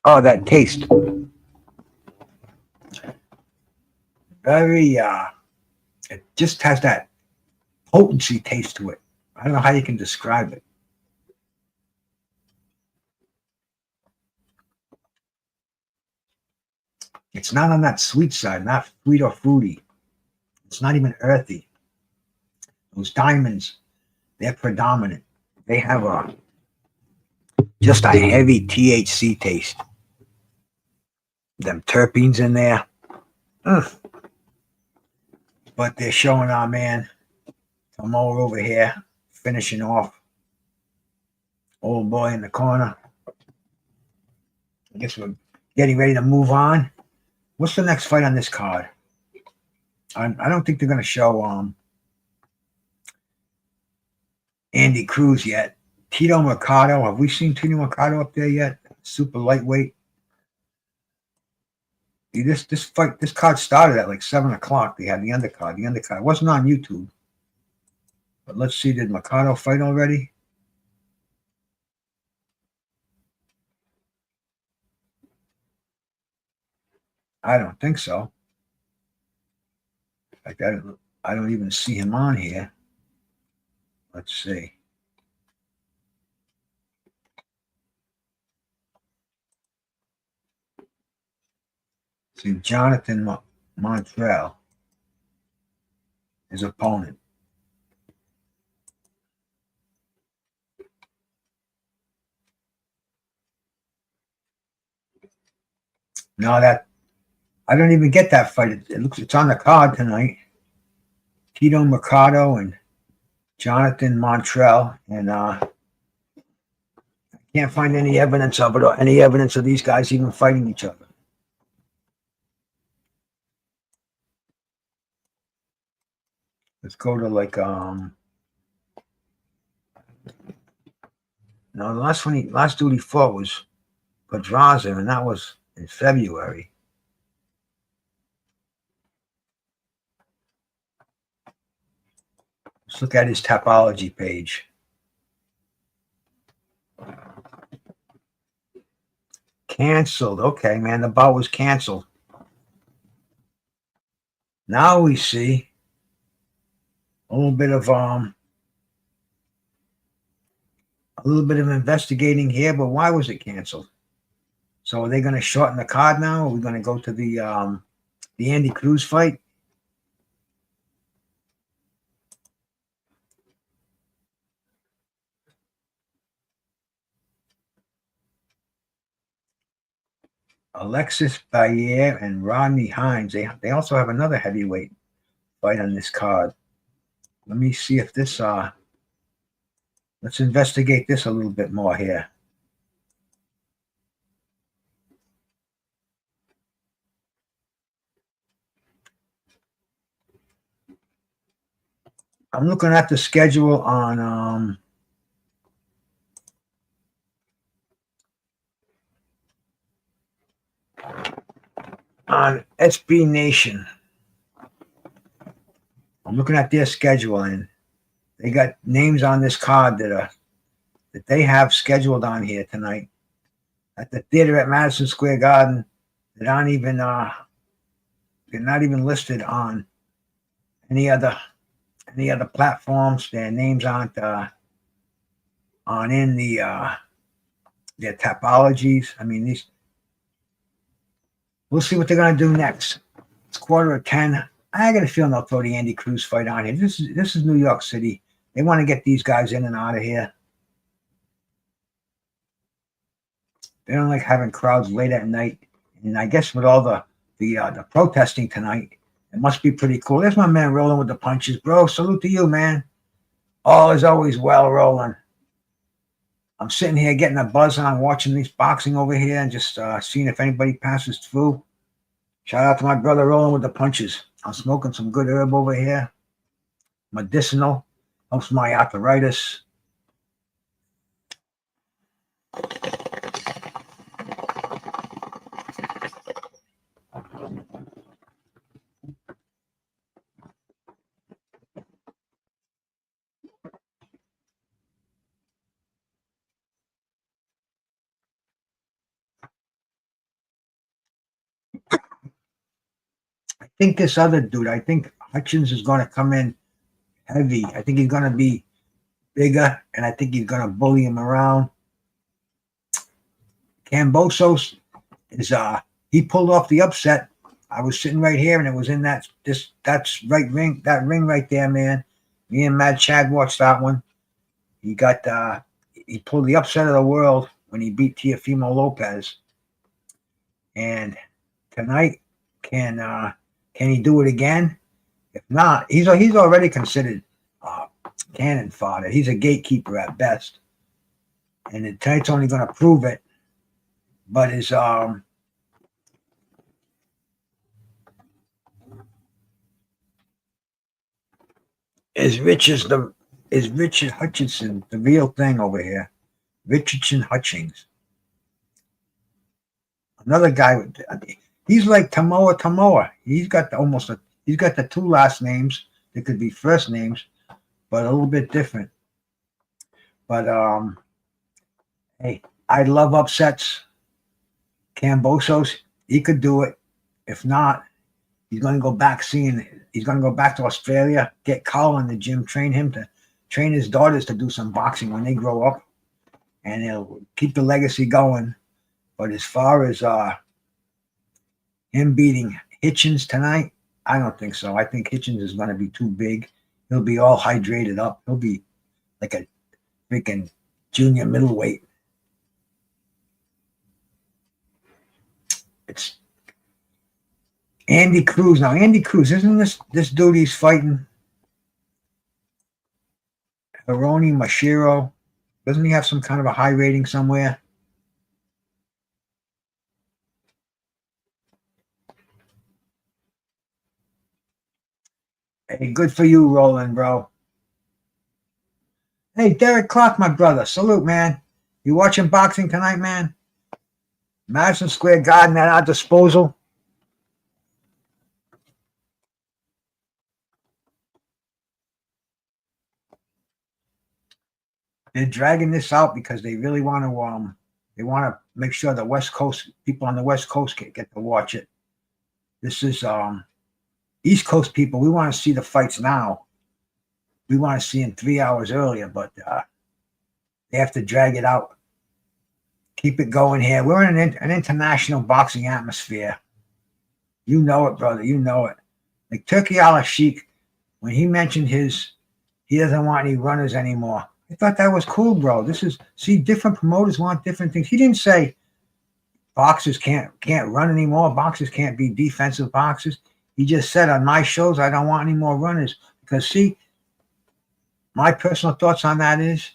Oh, that taste. Very, it just has that potency taste to it. I don't know how you can describe it. It's not on that sweet side, not sweet or fruity. It's not even earthy. Those diamonds, they're predominant. They have just a heavy THC taste. Them terpenes in there. But they're showing our man Tomo over here, finishing off old boy in the corner. I guess we're getting ready to move on. What's the next fight on this card? I don't think they're going to show Andy Cruz yet. Tito Mercado. Have we seen Tito Mercado up there yet? Super lightweight. This card started at like 7 o'clock. They had the undercard. The undercard wasn't on YouTube. But let's see, did Mercado fight already? I don't think so. Like I don't even see him on here. Let's see. See, Jonathan Montrell, his opponent. No, I don't even get that fight. It's on the card tonight. Tito Mercado and Jonathan Montrell, and I can't find any evidence of it or any evidence of these guys even fighting each other. Let's go to like no, the last dude he fought was Pedraza, and that was in February. Let's look at his Tapology page. Canceled. Okay, man, the bout was canceled. Now we see a little bit of investigating here, but why was it canceled? So are they going to shorten the card now? Are we going to go to the Andy Cruz fight? Alexis Bayer and Rodney Hines. They also have another heavyweight fight on this card. Let me see if this let's investigate this a little bit more here. I'm looking at the schedule on SB Nation. I'm looking at their schedule, and they got names on this card that they have scheduled on here tonight at the theater at Madison Square Garden. That aren't even they're not even listed on any other platforms. Their names aren't on in their topologies. I mean, these. We'll see what they're gonna do next. It's 9:45. I got a feeling they'll throw the Andy Cruz fight on here. This is New York City. They want to get these guys in and out of here. They don't like having crowds late at night. And I guess with all the protesting tonight, it must be pretty cool. There's my man rolling with the punches, bro. Salute to you, man. All is always well, Roland. I'm sitting here getting a buzz on, watching this boxing over here, and just seeing if anybody passes through. Shout out to my brother rolling with the punches. I'm smoking some good herb over here. Medicinal. Helps my arthritis. I think this other dude, I think Hitchins is going to come in heavy. I think he's going to be bigger, and I think he's going to bully him around. Kambosos is he pulled off the upset. I was sitting right here, and it was in that ring right there, man. Me and Mad Chad watched that one. He pulled the upset of the world when he beat Teofimo Lopez. And tonight, can he do it again? If not, he's already considered cannon fodder. He's a gatekeeper at best, and tonight's only going to prove it. But his Richard Hutchinson, the real thing over here. Richardson Hutchings. Another guy he's like Tamoa. He's got the two last names. They could be first names, but a little bit different. But hey, I love upsets. Kambosos, he could do it. If not, he's going to go back to Australia, get Carl in the gym, train his daughters to do some boxing when they grow up, and he'll keep the legacy going. But as far as him beating Hitchins tonight, I don't think so. I think Hitchins is going to be too big. He'll be all hydrated up. He'll be like a freaking junior middleweight. It's Andy Cruz. Now, Andy Cruz, isn't this dude he's fighting? Hironi Mashiro. Doesn't he have some kind of a high rating somewhere? Hey, good for you, Roland, bro. Hey, Derek Clark, my brother. Salute, man. You watching boxing tonight, man? Madison Square Garden at our disposal. They're dragging this out because they really want to make sure the West Coast people on the West Coast get to watch it. This is East Coast people. We want to see the fights now. We want to see them 3 hours earlier, but they have to drag it out. Keep it going here. We're in an international boxing atmosphere. You know it, brother. You know it. Like Turkey Al-Sheikh, when he mentioned he doesn't want any runners anymore. I thought that was cool, bro. Different promoters want different things. He didn't say boxers can't run anymore. Boxers can't be defensive boxers. He just said on my shows, I don't want any more runners because see, my personal thoughts on that is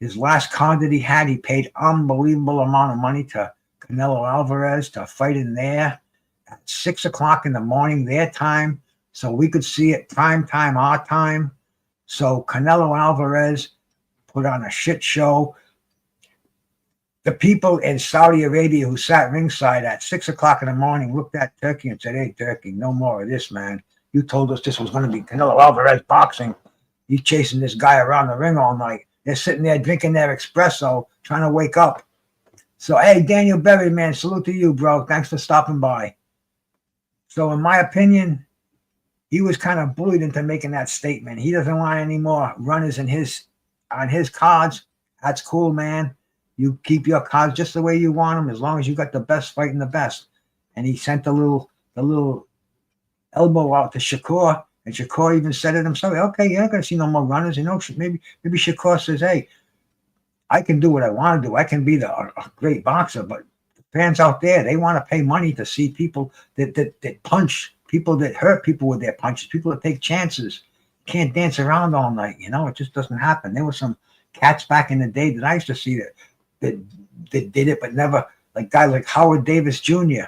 his last card that he had, he paid unbelievable amount of money to Canelo Alvarez to fight in there at 6 o'clock in the morning, their time, so we could see it prime time, our time. So Canelo Alvarez put on a shit show. The people in Saudi Arabia who sat ringside at 6 o'clock in the morning looked at Turkey and said, "Hey, Turkey, no more of this, man. You told us this was going to be Canelo Alvarez boxing. You chasing this guy around the ring all night." They're sitting there drinking their espresso, trying to wake up. So, hey, Daniel Berry, man, salute to you, bro. Thanks for stopping by. So, in my opinion, he was kind of bullied into making that statement. He doesn't want any more runners on his cards. That's cool, man. You keep your cards just the way you want them, as long as you got the best fighting the best. And he sent the little elbow out to Shakur, and Shakur even said it himself. Okay, you're not going to see no more runners. You know, maybe Shakur says, "Hey, I can do what I want to do. I can be a great boxer, but the fans out there, they want to pay money to see people that punch, people that hurt people with their punches, people that take chances. Can't dance around all night. You know, it just doesn't happen." There were some cats back in the day that I used to see that did it, but never, like guys like Howard Davis Jr.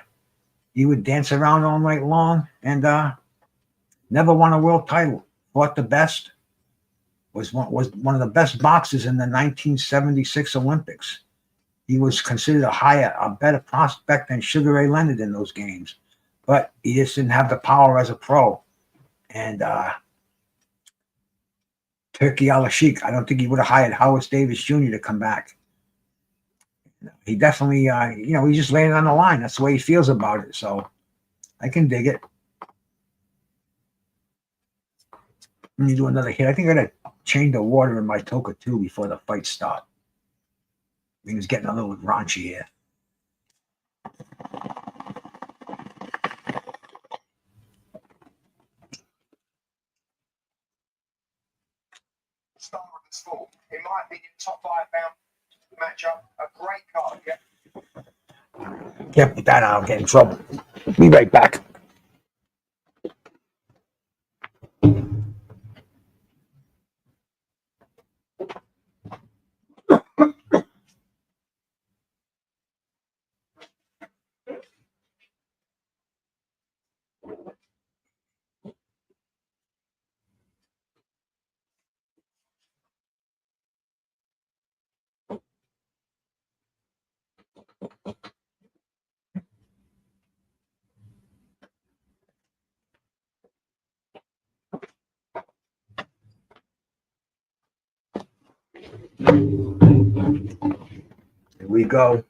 He would dance around all night long and never won a world title. Fought the best. Was one of the best boxers in the 1976 Olympics. He was considered a better prospect than Sugar Ray Leonard in those games, but he just didn't have the power as a pro. And Turkey Al-Sheikh, I don't think he would have hired Howard Davis Jr. to come back. He definitely, he just laying it on the line. That's the way he feels about it. So I can dig it. Let me do another hit. I think I got to change the water in my toka too before the fight starts. He was getting a little raunchy here. Start with the sport. In my opinion, top 5 pound matchup, a great card. Yeah. Can't put that out, I'll get in trouble. Be right back. Here we go.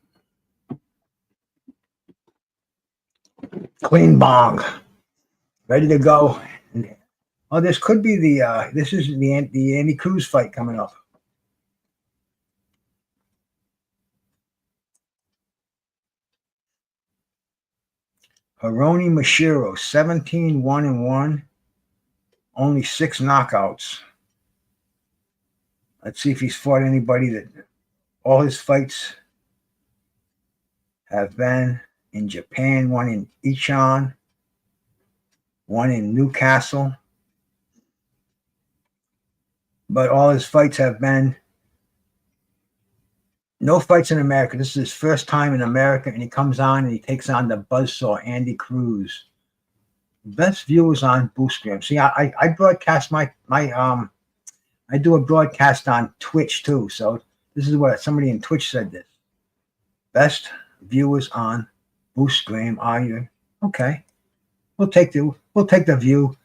Clean bong. Ready to go. Oh, this could be this is the Andy Cruz fight coming up. Hironi Mashiro, 17-1-1, only 6 knockouts. Let's see if he's fought anybody that all his fights have been in Japan, one in Ichon, one in Newcastle. But all his fights have been no fights in America. This is his first time in America, and he comes on and he takes on the buzzsaw, Andy Cruz. Best viewers on Boostgram. See, I broadcast I do a broadcast on Twitch too. So this is what somebody in Twitch said this. Best viewers on Boostgram are you? Okay. We'll take the view.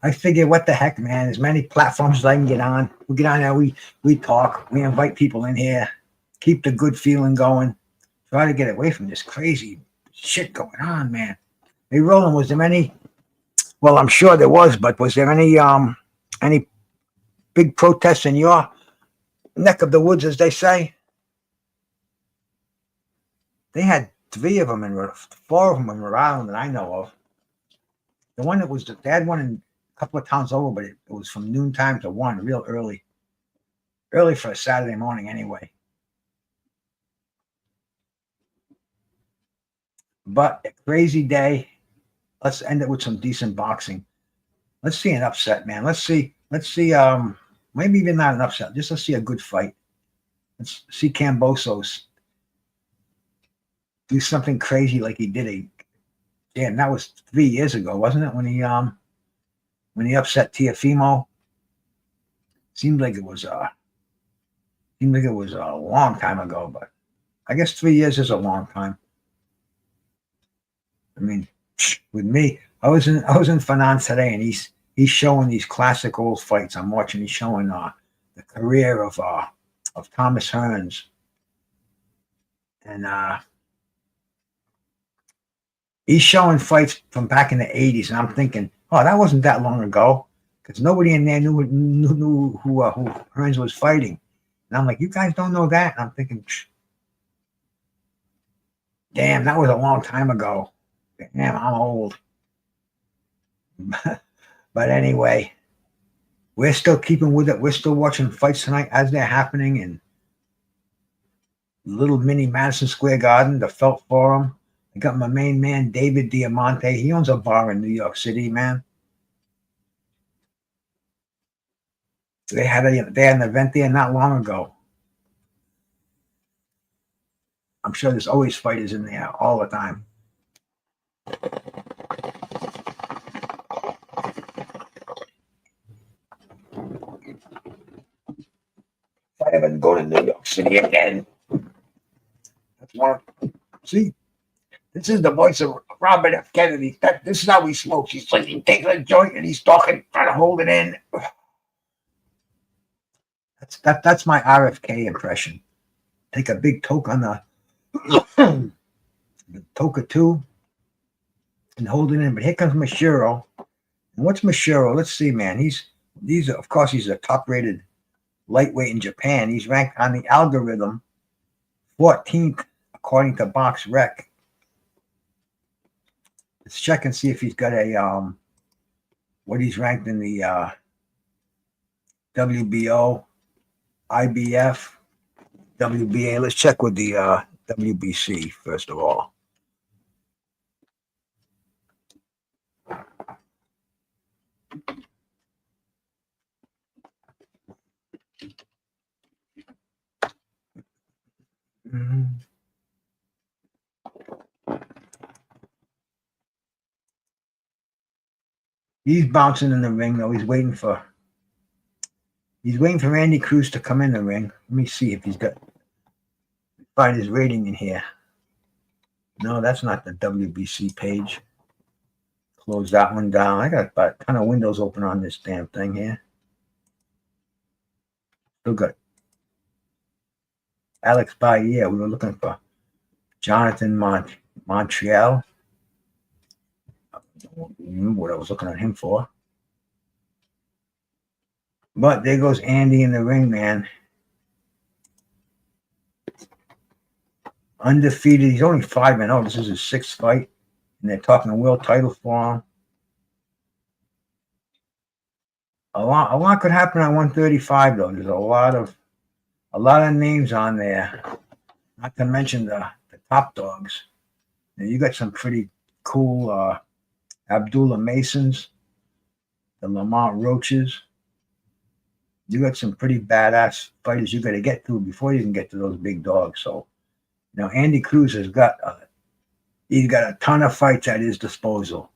I figure what the heck, man. As many platforms as I can get on. We'll get on there, we talk, we invite people in here, keep the good feeling going. Try to get away from this crazy shit going on, man. Hey Roland, was there any, well, I'm sure there was, but was there any big protests in your neck of the woods, as they say? They had 4 of them in Rhode Island that I know of. The one that was, they had one in a couple of towns over, but it was from noontime to 1, real early. Early for a Saturday morning anyway. But a crazy day. Let's end it with some decent boxing. Let's see an upset, man. Let's see. Maybe even not an upset. Just let's see a good fight. Let's see Kambosos do something crazy like he did damn, that was 3 years ago, wasn't it? When he upset Tiafimo. Seemed like it was a long time ago, but I guess 3 years is a long time. I mean, with me, I was in finance today, and he's showing these classic old fights. I'm watching. He's showing the career of Thomas Hearns, and he's showing fights from back in the '80s, and I'm thinking, oh, that wasn't that long ago, because nobody in there knew who Hearns was fighting, and I'm like, you guys don't know that, and I'm thinking, damn, that was a long time ago. Damn, I'm old. But anyway, we're still keeping with it. We're still watching fights tonight as they're happening in little mini Madison Square Garden, the Felt Forum. I got my main man, David Diamante. He owns a bar in New York City, man. They had an event there not long ago. I'm sure there's always fighters in there all the time. If I ever go to New York City again, that's one. See, this is the voice of Robert F. Kennedy. This is how he smokes. He's like, he takes a joint and he's talking, trying to hold it in. That's my RFK impression. Take a big toke on the Toka 2 and hold it in. But here comes Mashiro. And what's Mashiro? Let's see, man. Of course, he's a top rated lightweight in Japan. He's ranked on the algorithm 14th according to Box Rec. Let's check and see if he's got what he's ranked in the WBO, IBF, WBA. Let's check with the WBC first of all. Mm-hmm. He's bouncing in the ring though. He's waiting for Randy Cruz to come in the ring. Let me see if find his rating in here. No, that's not the WBC page. Close that one down. I got about a ton of windows open on this damn thing here. Still got Alex Bailly. We were looking for Jonathan Montreal. I don't remember what I was looking at him for. But there goes Andy in the ring, man. Undefeated. He's only 5-0. This is his 6th fight. And they're talking a world title for him. A lot could happen at 135 though. There's a lot of names on there. Not to mention the top dogs. Now, you got some pretty cool Abdullah Masons, the Lamont Roaches. You got some pretty badass fighters you got to get through before you can get to those big dogs. So, Andy Cruz has got he's got a ton of fights at his disposal.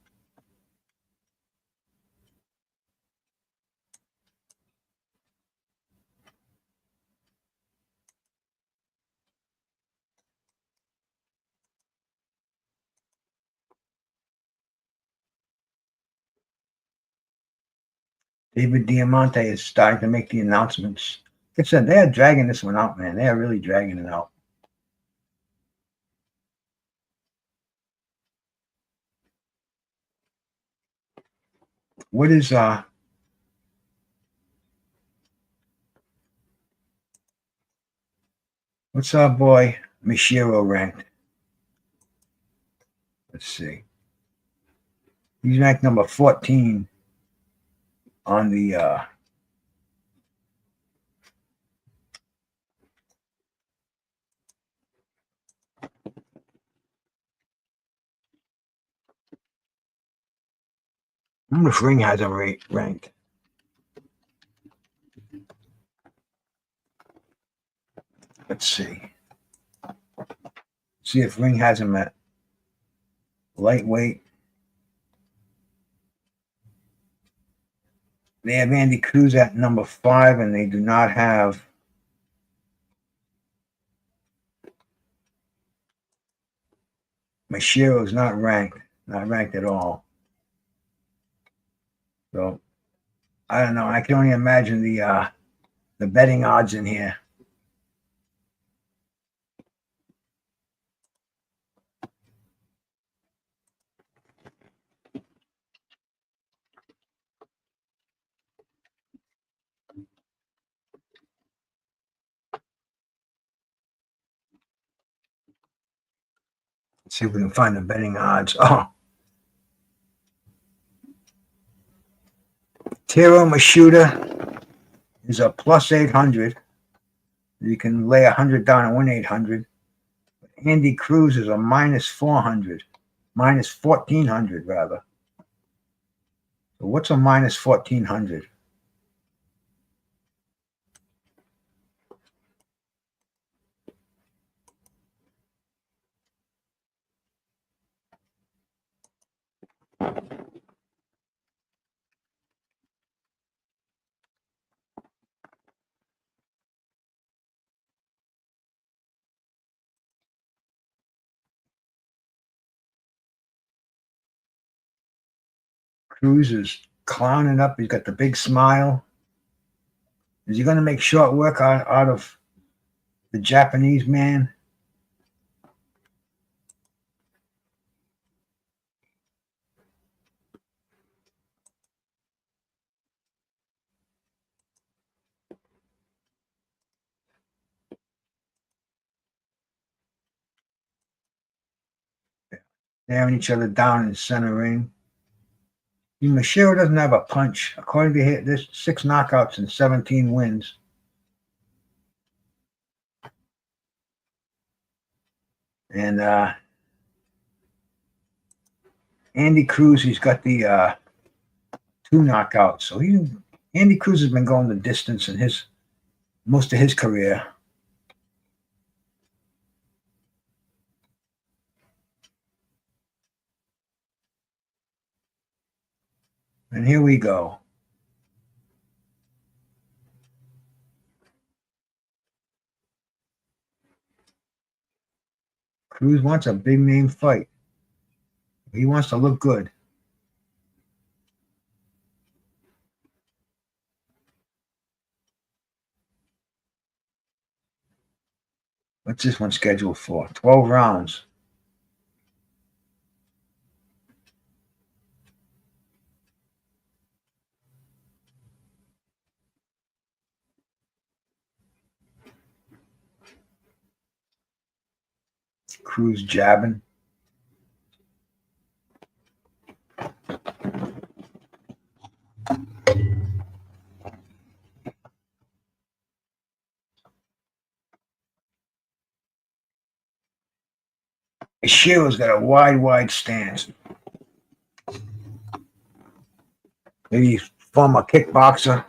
David Diamante is starting to make the announcements. Like I said, they're dragging this one out, man. They're really dragging it out. What is what's our boy Mishiro ranked? Let's see. He's ranked number 14 on the I wonder if Ring has him ranked. Let's see. See if Ring has him at lightweight. They have Andy Cruz at number 5, and they do not have Mashiro is not ranked at all. So I don't know. I can only imagine the betting odds in here. Let's see if we can find the betting odds. Oh, Tiro Mashuda is a plus 800. You can lay 100 down and win 800. Andy Cruz is a minus 400, minus 1400 rather. So what's a minus 1400? Cruz is clowning up. He's got the big smile. Is he going to make short work out of the Japanese man? Staring each other down in the center ring. Mashiro doesn't have a punch. According to him, there's 6 knockouts and 17 wins. And Andy Cruz, he's got the 2 knockouts. So Andy Cruz has been going the distance in most of his career. And here we go. Cruz wants a big name fight. He wants to look good. What's this one scheduled for? 12 rounds. Cruz jabbing. Shiro's got a wide stance. Maybe he's former kickboxer.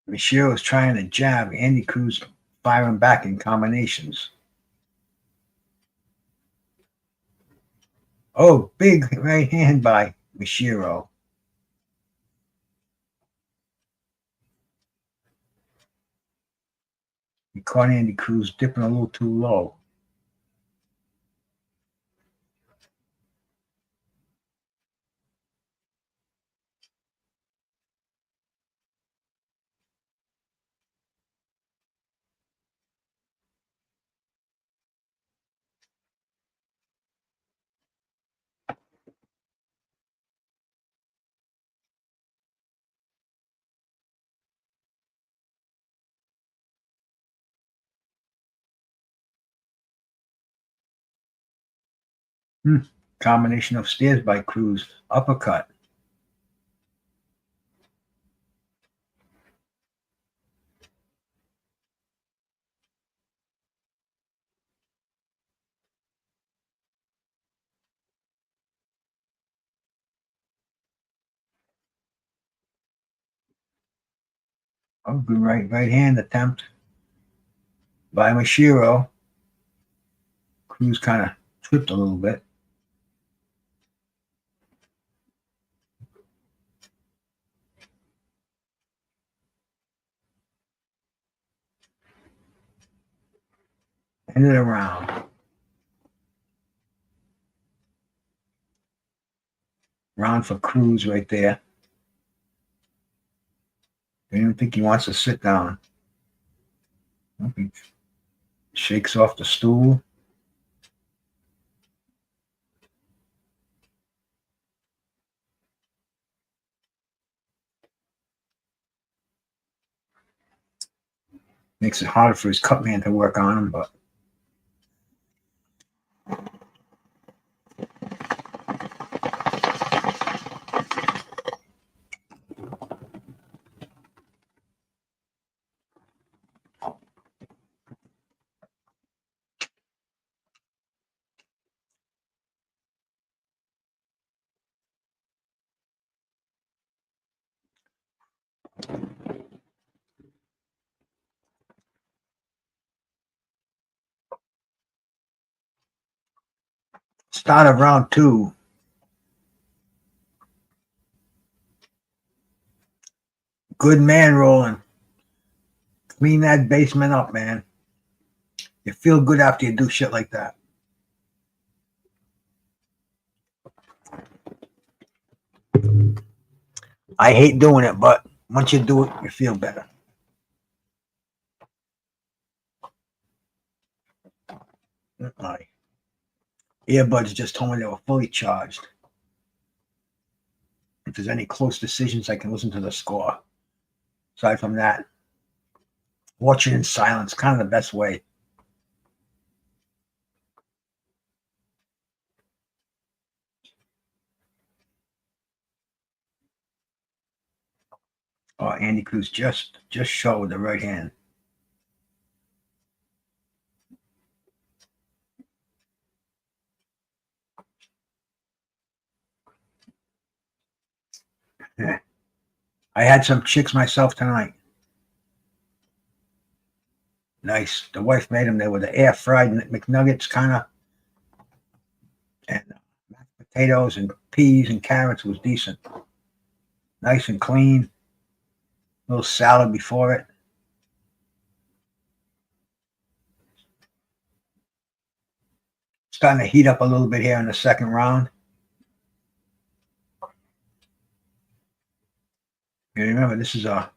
Michelle is trying to jab. Andy Cruz firing back in combinations. Oh, big right hand by Mishiro. He caught Andy Cruz dipping a little too low. Combination of stairs by Cruz. Uppercut. Oh, good right hand attempt by Mashiro. Cruz kind of tripped a little bit. Ended the round. Round for Cruz right there. I don't think he wants to sit down. He shakes off the stool. Makes it harder for his cut man to work on him, but start of round 2. Good man rolling. Clean that basement up, man. You feel good after you do shit like that. I hate doing it, but once you do it, you feel better. My earbuds just told me they were fully charged. If there's any close decisions, I can listen to the score. Aside from that, watching in silence, kind of the best way. Oh, Andy Cruz just showed the right hand. Yeah. I had some chicks myself tonight. Nice. The wife made them. They were the air fried McNuggets, kind of, and mashed potatoes and peas and carrots was decent. Nice and clean. A little salad before it. Starting to heat up a little bit here in the second round. You remember, this is a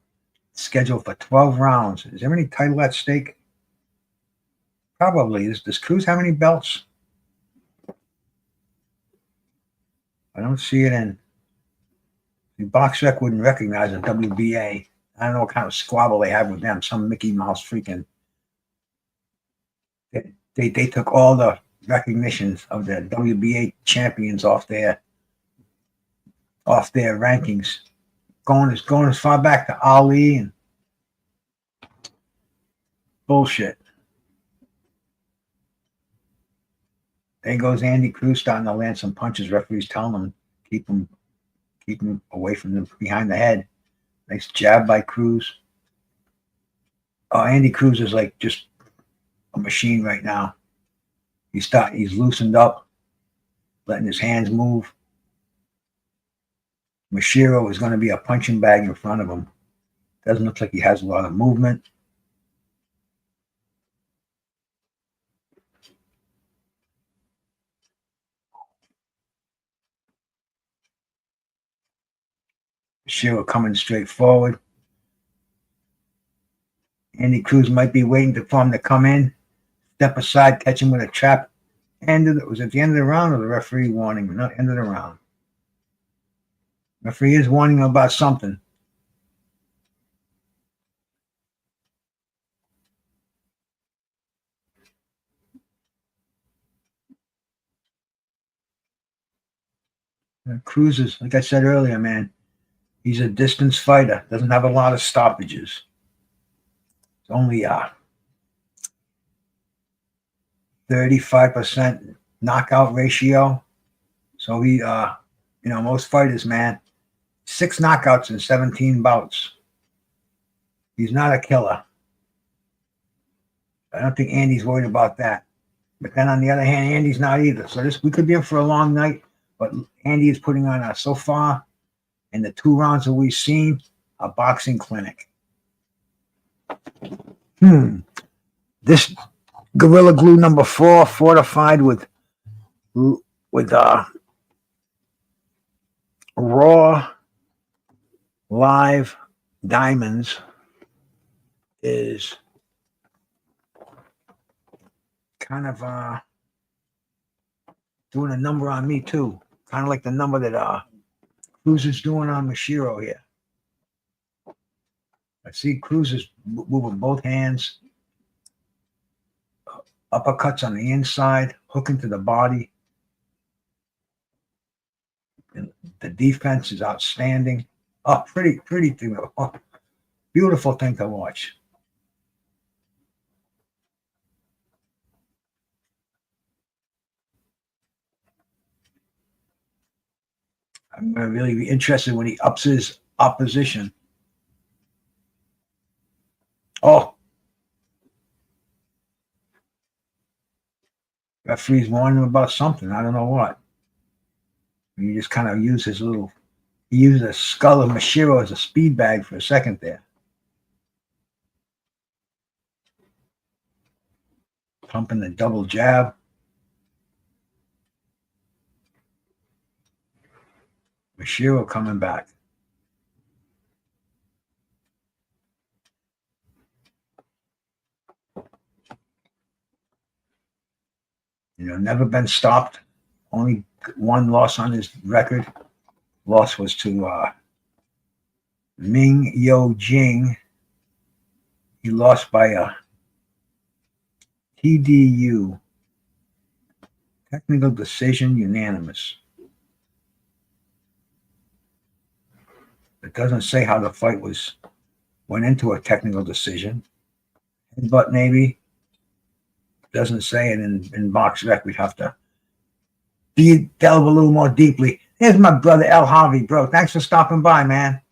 schedule for 12 rounds. Is there any title at stake? Probably. Does Cruz have any belts? I don't see it in. The BoxRec wouldn't recognize a WBA. I don't know what kind of squabble they have with them. Some Mickey Mouse freaking. They took all the recognitions of the WBA champions off their rankings, going as far back to Ali and bullshit. There goes Andy Cruz starting to land some punches. Referees telling him keep him away from them behind the head. Nice jab by Cruz. Oh, Andy Cruz is like just a machine right now. He's loosened up, letting his hands move. Mashiro is going to be a punching bag in front of him. Doesn't look like he has a lot of movement. Mashiro coming straight forward. Andy Cruz might be waiting for him to come in, step aside, catch him with a trap. And it was at the end of the round, or the referee warning him? Not end of the round. Referee is warning him about something. Cruz is, like I said earlier, man, he's a distance fighter. Doesn't have a lot of stoppages. It's only 35% knockout ratio. So he, most fighters, man, 6 knockouts in 17 bouts. He's not a killer. I don't think Andy's worried about that. But then on the other hand, Andy's not either. So we could be in for a long night. But Andy is putting on so far, in the 2 rounds that we've seen, a boxing clinic. This Gorilla Glue number 4, fortified with raw live diamonds, is kind of doing a number on me too. Kind of like the number that Cruz is doing on Mashiro here. I see Cruz is moving both hands. Uppercuts on the inside, hooking to the body. And the defense is outstanding. Oh, pretty thing. Oh, beautiful thing to watch. I'm going to really be interested when he ups his opposition. Oh, referee's warning him about something. I don't know what. He just kind of used he used the skull of Mashiro as a speed bag for a second there. Pumping the double jab. Mashiro coming back. Never been stopped. Only 1 loss on his record. Loss was to Ming Yo Jing. He lost by a TDU. Technical decision, unanimous. It doesn't say how the fight went into a technical decision. But maybe. Doesn't say it in box rec. We'd have to delve a little more deeply. Here's my brother El Harvey, bro. Thanks for stopping by, man.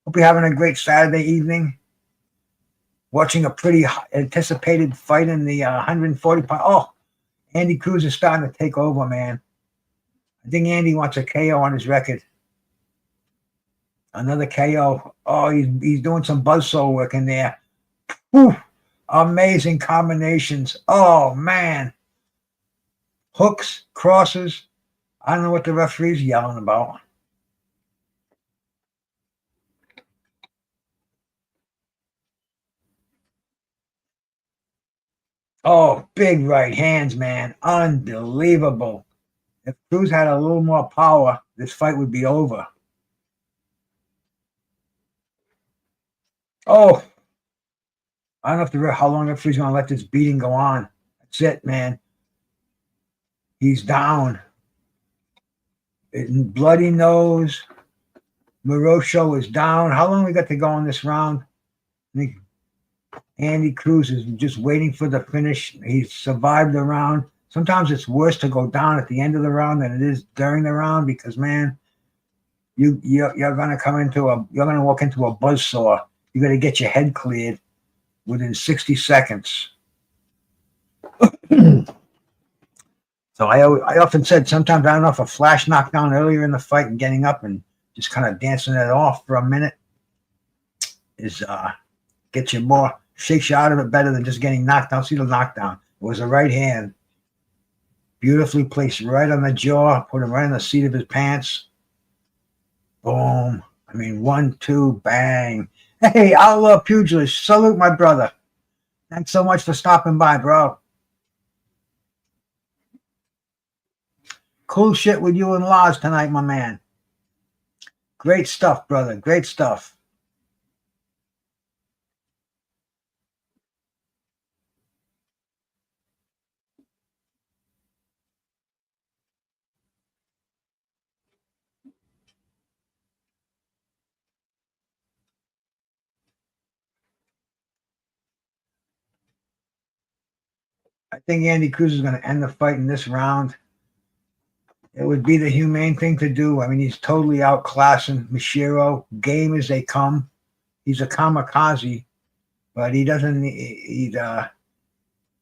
Hope you're having a great Saturday evening. Watching a pretty anticipated fight in the 140 pound. Oh, Andy Cruz is starting to take over, man. I think Andy wants a KO on his record. Another KO. Oh, he's doing some buzzsaw work in there. Whew. Amazing combinations. Oh, man. Hooks, crosses. I don't know what the referee's yelling about. Oh, big right hands, man. Unbelievable. If Cruz had a little more power, this fight would be over. Oh, I don't know how long the referee's going to let this beating go on. That's it, man. He's down. Bloody nose. Morocho is down. How long we got to go in this round? I think Andy Cruz is just waiting for the finish. He's survived the round. Sometimes it's worse to go down at the end of the round than it is during the round because, man, you're going to walk into a buzzsaw. You got to get your head cleared within 60 seconds. So I often said sometimes I don't know if a flash knockdown earlier in the fight and getting up and just kind of dancing it off for a minute is gets you more, shakes you out of it better than just getting knocked down. See the knockdown. It was a right hand. Beautifully placed right on the jaw, put him right on the seat of his pants. Boom. 1, 2, bang. Hey, Outlaw Pugilist, salute my brother. Thanks so much for stopping by, bro. Cool shit with you and Lars tonight, my man. Great stuff, brother. Great stuff. I think Andy Cruz is going to end the fight in this round. It would be the humane thing to do. I mean, he's totally outclassing Mashiro, game as they come. He's a kamikaze, but he doesn't. These are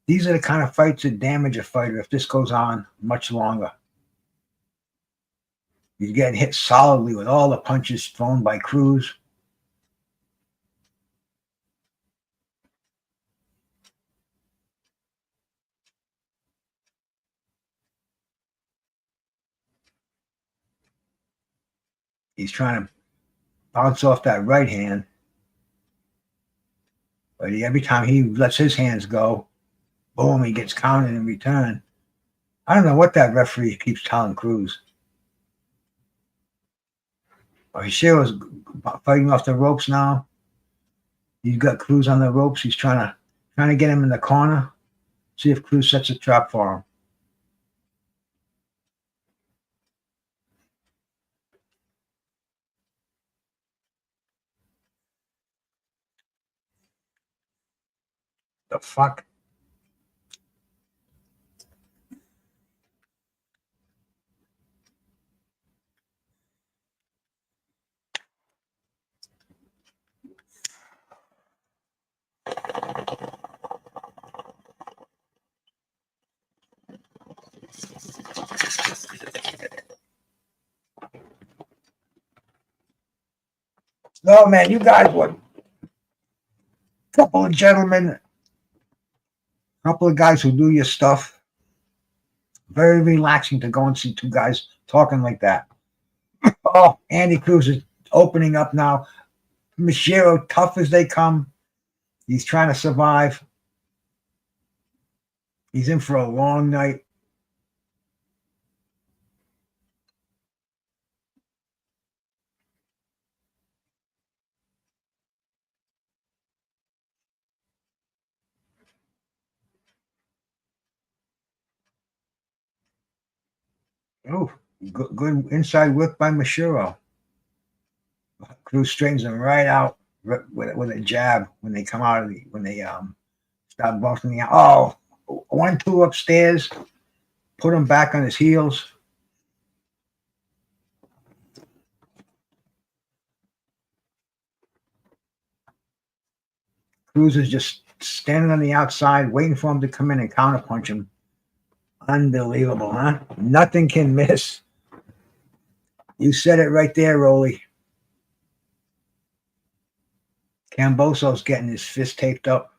the kind of fights that damage a fighter if this goes on much longer. He's getting hit solidly with all the punches thrown by Cruz. He's trying to bounce off that right hand. But every time he lets his hands go, boom, he gets counted in return. I don't know what that referee keeps telling Cruz. Hishiro's fighting off the ropes now. He's got Cruz on the ropes. He's trying to get him in the corner. See if Cruz sets a trap for him. The fuck? No, man, you guys were a couple of gentlemen, a couple of guys who do your stuff. Very relaxing to go and see two guys talking like that. Oh, Andy Cruz is opening up now. Mashiro, tough as they come. He's trying to survive. He's in for a long night. Oh, good inside whip by Mashiro. Cruz straightens him right out with a jab when they come out of when they stop busting the out. Oh, 1-2 upstairs. Put him back on his heels. Cruz is just standing on the outside, waiting for him to come in and counterpunch him. Unbelievable, huh? Nothing can miss. You said it right there, Rolly. Kambosos getting his fist taped up.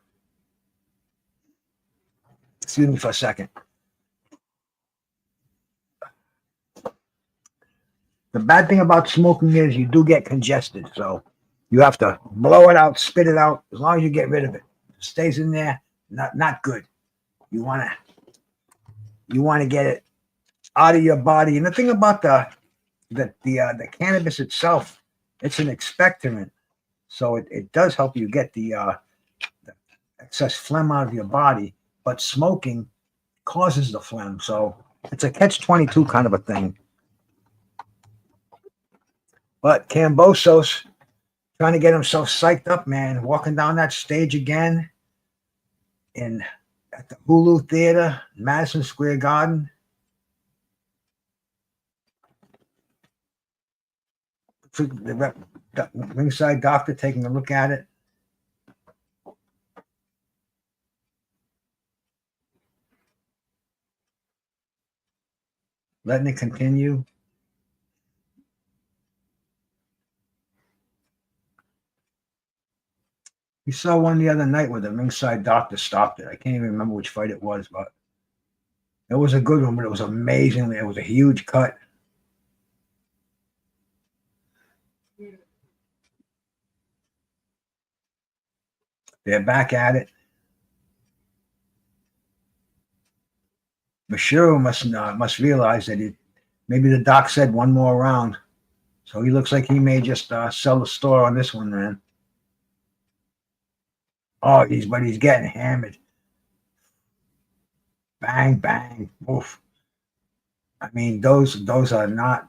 Excuse me for a second. The bad thing about smoking is you do get congested, so you have to blow it out, spit it out. As long as you get rid of it, it stays in there. Not good. You want to get it out of your body. And the thing about the cannabis itself, it's an expectorant, so it does help you get the excess phlegm out of your body. But smoking causes the phlegm, so it's a catch-22 kind of a thing. But Kambosos trying to get himself psyched up, man, walking down that stage again at the Hulu Theater, Madison Square Garden. The ringside doctor taking a look at it. Letting it continue. We saw one the other night where the ringside doctor stopped it. I can't even remember which fight it was, but it was a good one, but it was amazing. It was a huge cut. They're back at it. Mashiro must realize that maybe the doc said one more round. So he looks like he may just sell the store on this one, man. Oh, he's getting hammered. Bang, bang, oof. I mean, those are not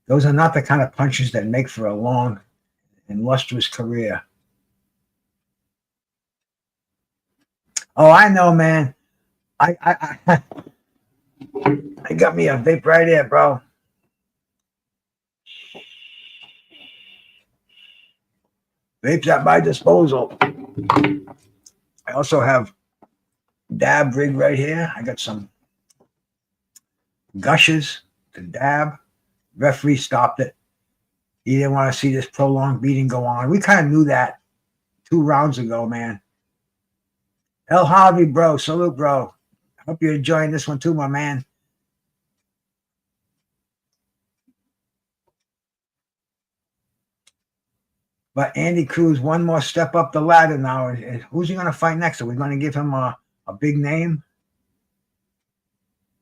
the kind of punches that make for a long and lustrous career. Oh, I know, man. I got me a vape right here, bro. Vapes at my disposal. I also have dab rig right here. I got some gushes to dab. Referee stopped it. He didn't want to see this prolonged beating go on. We kind of knew that 2 rounds ago, man. El Harvey, bro. Salute, bro. Hope you're enjoying this one too, my man. But Andy Cruz, one more step up the ladder now. Who's he going to fight next? Are we going to give him a big name?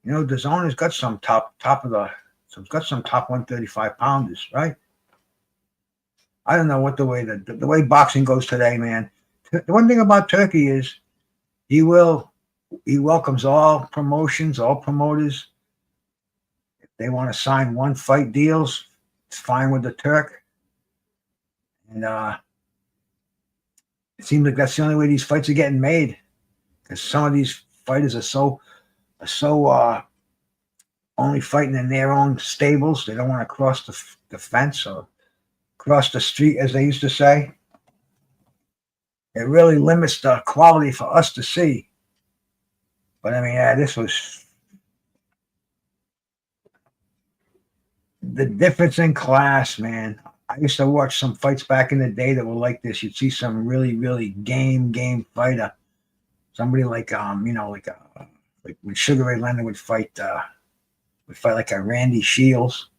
You know, DAZN has got some top of the, so it's got some top 135 pounders, right? I don't know what the way boxing goes today, man. The one thing about Turkey is he welcomes all promotions, all promoters. If they want to sign one fight deals, it's fine with the Turk. And it seems like that's the only way these fights are getting made, because some of these fighters are so only fighting in their own stables. They don't want to cross the fence or cross the street, as they used to say. It really limits the quality for us to see. But I mean, this was the difference in class, man. I used to watch some fights back in the day that were like this. You'd see some really, really game fighter. Somebody like like when Sugar Ray Leonard would fight like a Randy Shields.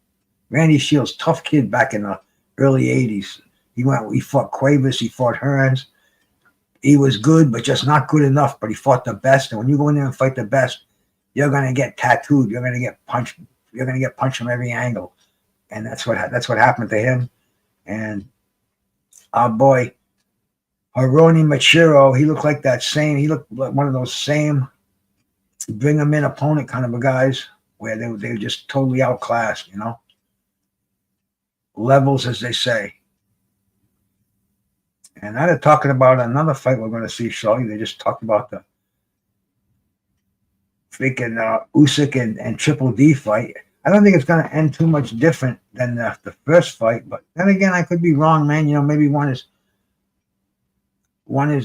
Randy Shields, tough kid back in the early 80s. He fought Cuevas, he fought Hearns. He was good, but just not good enough. But he fought the best. And when you go in there and fight the best, you're gonna get tattooed. You're gonna get punched. You're gonna get punched from every angle. And that's what happened to him. And our boy Haroni Machiro, he looked like that same. He looked like one of those same bring him in opponent kind of a guys where they were just totally outclassed, you know. Levels, as they say. And now they're talking about another fight we're going to see shortly. They just talked about the freaking Usyk and Triple D fight. I don't think it's going to end too much different than the first fight, but then again, I could be wrong, man. You know, maybe one is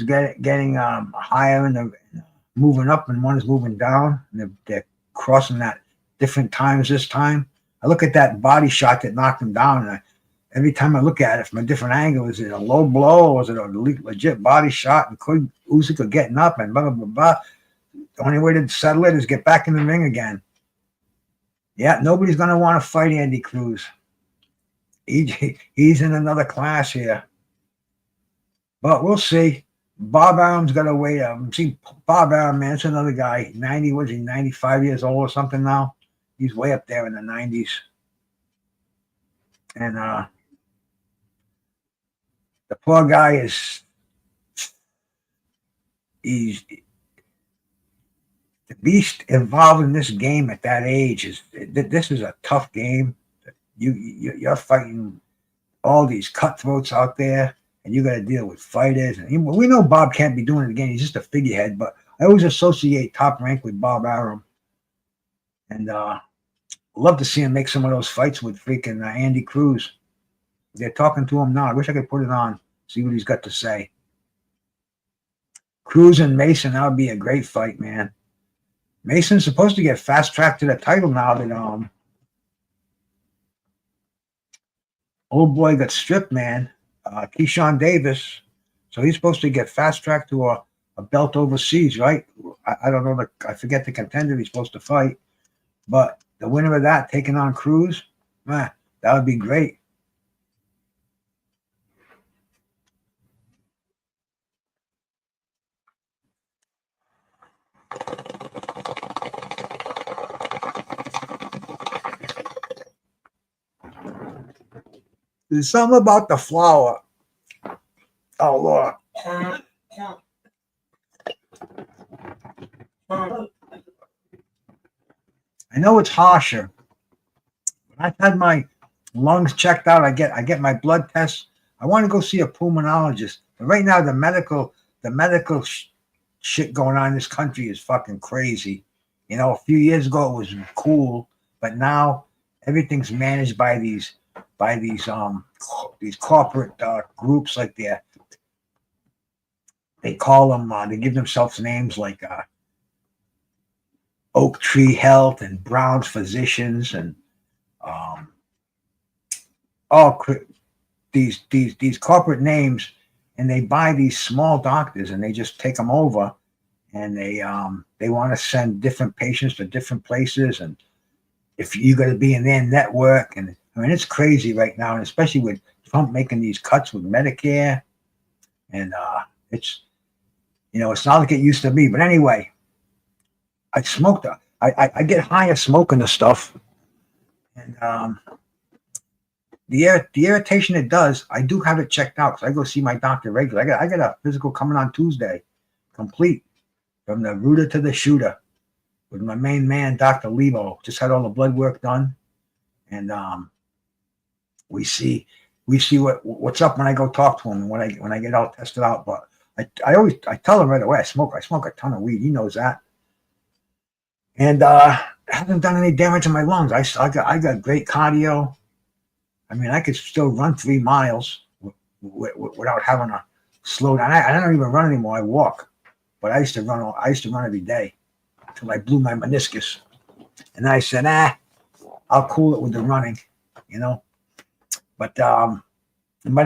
getting higher and moving up, and one is moving down. And they're crossing that different times this time. I look at that body shot that knocked him down, and every time I look at it from a different angle, is it a low blow or was it a legit body shot? And could Usyk getting up and blah, blah, blah, blah. The only way to settle it is get back in the ring again. Yeah, nobody's going to want to fight Andy Cruz. He's in another class here. But we'll see. Bob Arum's got to wait. See, Bob Arum, man, it's another guy. 95 years old or something now? He's way up there in the 90s. And the poor guy he's the beast involved in this game at that age. This is a tough game. You're fighting all these cutthroats out there, and you got to deal with fighters. And we know Bob can't be doing it again. He's just a figurehead, but I always associate Top Rank with Bob Arum. And love to see him make some of those fights with freaking Andy Cruz. They're talking to him now. I wish I could put it on, see what he's got to say. Cruz and Mason, that would be a great fight, man. Mason's supposed to get fast-tracked to the title now that old boy got stripped, man. Keyshawn Davis. So he's supposed to get fast-tracked to a belt overseas, right? I don't know. I forget the contender he's supposed to fight. But the winner of that taking on Cruz, man, that would be great. There's something about the flour. Oh, Lord. I know it's harsher. When I've had my lungs checked out, I get my blood tests. I want to go see a pulmonologist. But right now, the medical shit going on in this country is fucking crazy. You know, a few years ago it was cool, but now everything's managed by these corporate groups, like they call them, they give themselves names like Oak Tree Health and Brown's Physicians and all these corporate names, and they buy these small doctors and they just take them over, and they want to send different patients to different places, and if you got to be in their network, and I mean it's crazy right now, and especially with Trump making these cuts with Medicare, and it's, you know, it's not like it used to be. But anyway, I smoked. I get high of smoking the stuff, and the irritation it does, I do have it checked out because I go see my doctor regularly. I got a physical coming on Tuesday, complete from the rooter to the shooter, with my main man, Dr. Lebo. Just had all the blood work done, and we see what's up when I go talk to him and when I get all tested out. But I tell him right away I smoke a ton of weed. He knows that, and it hasn't done any damage to my lungs. I got great cardio. I mean, I could still run 3 miles without having to slow down. I don't even run anymore. I walk, but I used to run every day until I blew my meniscus, and I said, I'll cool it with the running, you know. But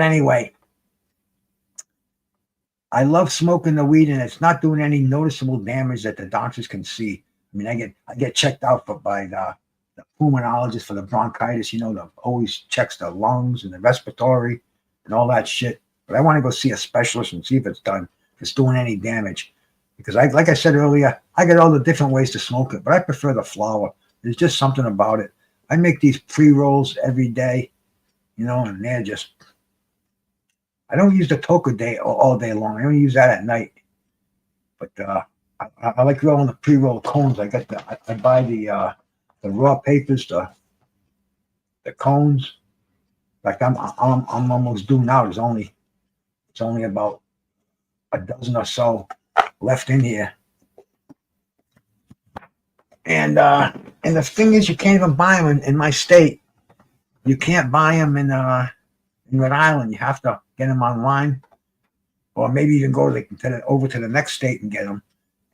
anyway, I love smoking the weed, and it's not doing any noticeable damage that the doctors can see. I mean, I get checked out by the pulmonologist for the bronchitis, you know, that always checks the lungs and the respiratory and all that shit. But I want to go see a specialist and see if it's doing any damage. Because like I said earlier, I got all the different ways to smoke it, but I prefer the flower. There's just something about it. I make these pre-rolls every day, you know, and they're just, I don't use the toca day all day long. I only use that at night. But I like rolling the pre-roll cones. I buy the raw papers, the cones. In fact, I'm almost due now. It's only about a dozen or so left in here. And the thing is, you can't even buy them in my state. You can't buy them in Rhode Island. You have to get them online, or maybe you can go over to the next state and get them.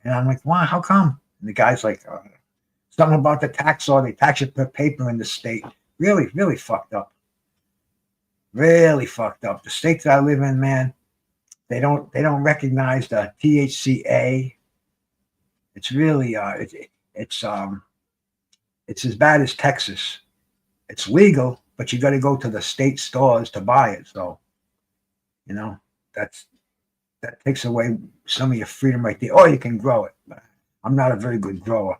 And I'm like, wow, how come? And the guy's like, something about the tax law. They tax you per paper in the state. Really, really fucked up. Really fucked up. The state that I live in, man, they don't recognize the THCA. It's really it's as bad as Texas. It's legal, but you got to go to the state stores to buy it. So, you know, that takes away some of your freedom right there. Or you can grow it. But I'm not a very good grower.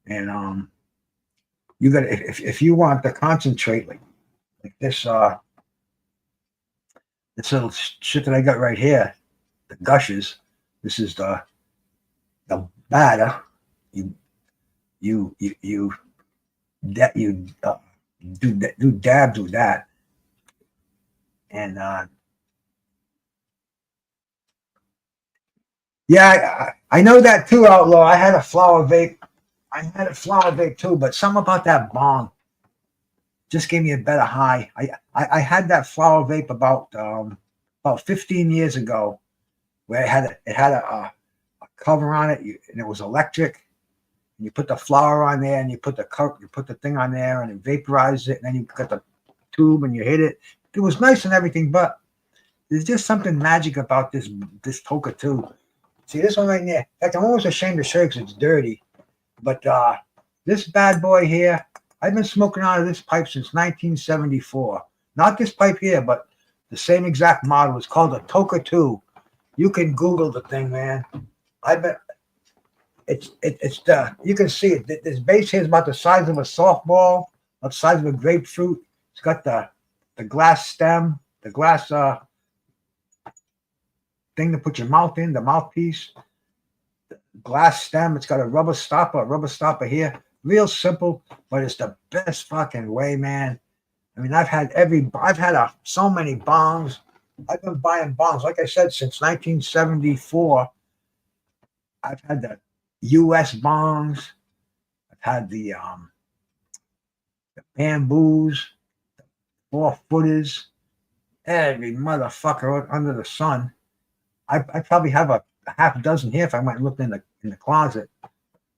And you got if you want to concentrate like this this little shit that I got right here, the gushes. This is the batter. You do dabs with that, and yeah, I know that too, Outlaw. I had a flower vape too, but something about that bong just gave me a better high. I had that flower vape about 15 years ago, where it had a cover on it, and it was electric. And you put the flower on there, and you put the thing on there, and it vaporizes it, and then you got the tube and you hit it. It was nice and everything, but there's just something magic about this toca too. See this one right there? In fact, I'm almost ashamed to show you because it's dirty. But this bad boy here, I've been smoking out of this pipe since 1974. Not this pipe here, but the same exact model. It's called a Toca 2. You can Google the thing, man. You can see it. This base here is about the size of a softball, about the size of a grapefruit. It's got the glass stem, the glass thing to put your mouth in, the mouthpiece. Glass stem. It's got a rubber stopper here. Real simple, but it's the best fucking way, man. I mean, I've had so many bongs. I've been buying bongs, like I said, since 1974, I've had the U.S. bongs. I've had the bamboos, 4-footers, every motherfucker under the sun. I probably have a half a dozen here if I went and looked in the closet.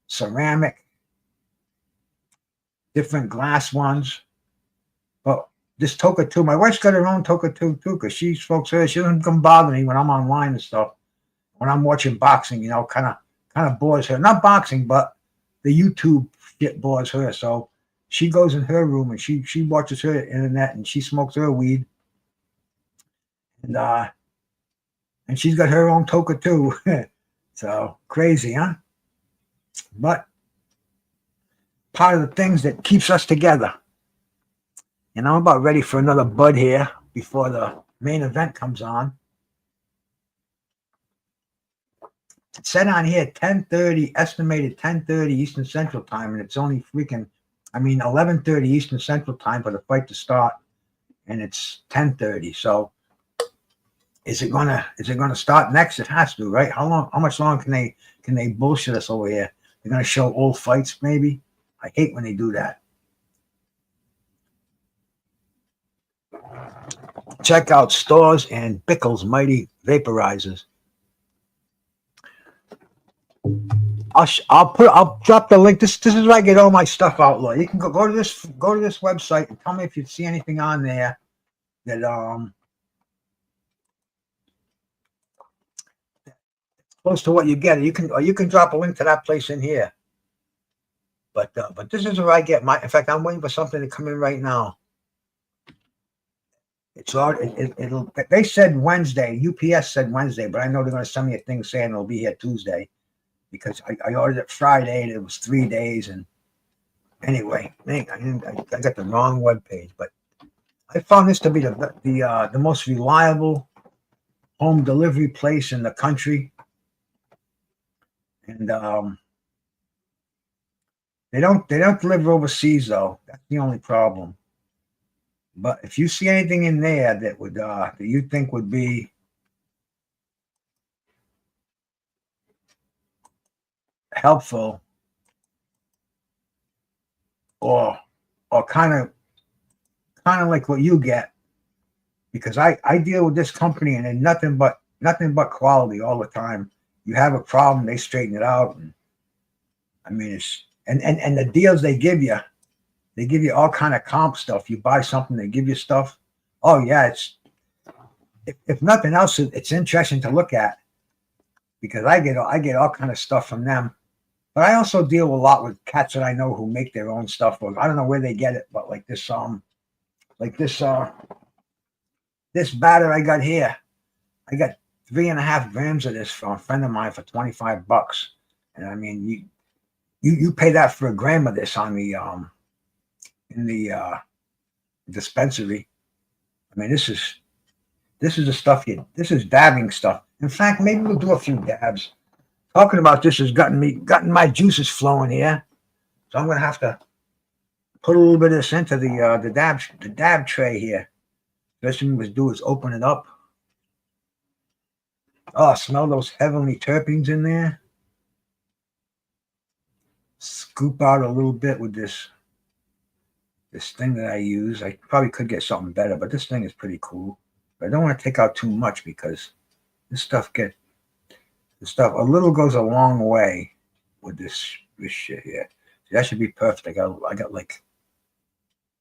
Ceramic, different glass ones. But this Toka 2, my wife's got her own Toka 2 too, because she smokes her. She doesn't come bother me when I'm online and stuff. When I'm watching boxing, kind of bores her. Not boxing, but the YouTube shit bores her. So she goes in her room and she watches her internet and she smokes her weed. And she's got her own Toka too. So crazy, huh? But part of the things that keeps us together. And I'm about ready for another bud here before the main event comes on. It said on here 10:30, estimated 10:30 Eastern Central Time, and it's only 11:30 Eastern Central Time for the fight to start, and it's 10:30. So is it gonna start next? It has to, right? How much longer can they bullshit us over here? They're gonna show old fights, maybe. I hate when they do that. Check out Stores and Bickle's Mighty Vaporizers. I'll drop the link. This is where I get all my stuff out, Lloyd. You can go to this website and tell me if you see anything on there that close to what you get. You can drop a link to that place in here. But this is where I get my. In fact, I'm waiting for something to come in right now. It's all it'll. They said Wednesday. UPS said Wednesday, but I know they're going to send me a thing saying it'll be here Tuesday, because I ordered it Friday and it was 3 days. And anyway, I got the wrong web page, but I found this to be the most reliable home delivery place in the country. And they don't deliver overseas though. That's the only problem. But if you see anything in there that you think would be helpful or kind of like what you get, because I deal with this company and it's nothing but quality all the time. You have a problem, they straighten it out. And I mean, it's and the deals they give you all kind of comp stuff. You buy something, they give you stuff. Oh yeah, it's if nothing else, it's interesting to look at, because I get all kind of stuff from them. But I also deal a lot with cats that I know who make their own stuff. I don't know where they get it, but this batter I got here, I got 3.5 grams of this from a friend of mine for $25. And I mean, you pay that for a gram of this on the in the dispensary. I mean, this is the stuff this is dabbing stuff. In fact, maybe we'll do a few dabs. Talking about this has gotten my juices flowing here. So I'm gonna have to put a little bit of this into the dab tray here. First thing we do is open it up. Oh, smell those heavenly terpenes in there. Scoop out a little bit with this thing that I use. I probably could get something better, but this thing is pretty cool. But I don't want to take out too much, because this stuff a little goes a long way with this shit here. So that should be perfect. I got like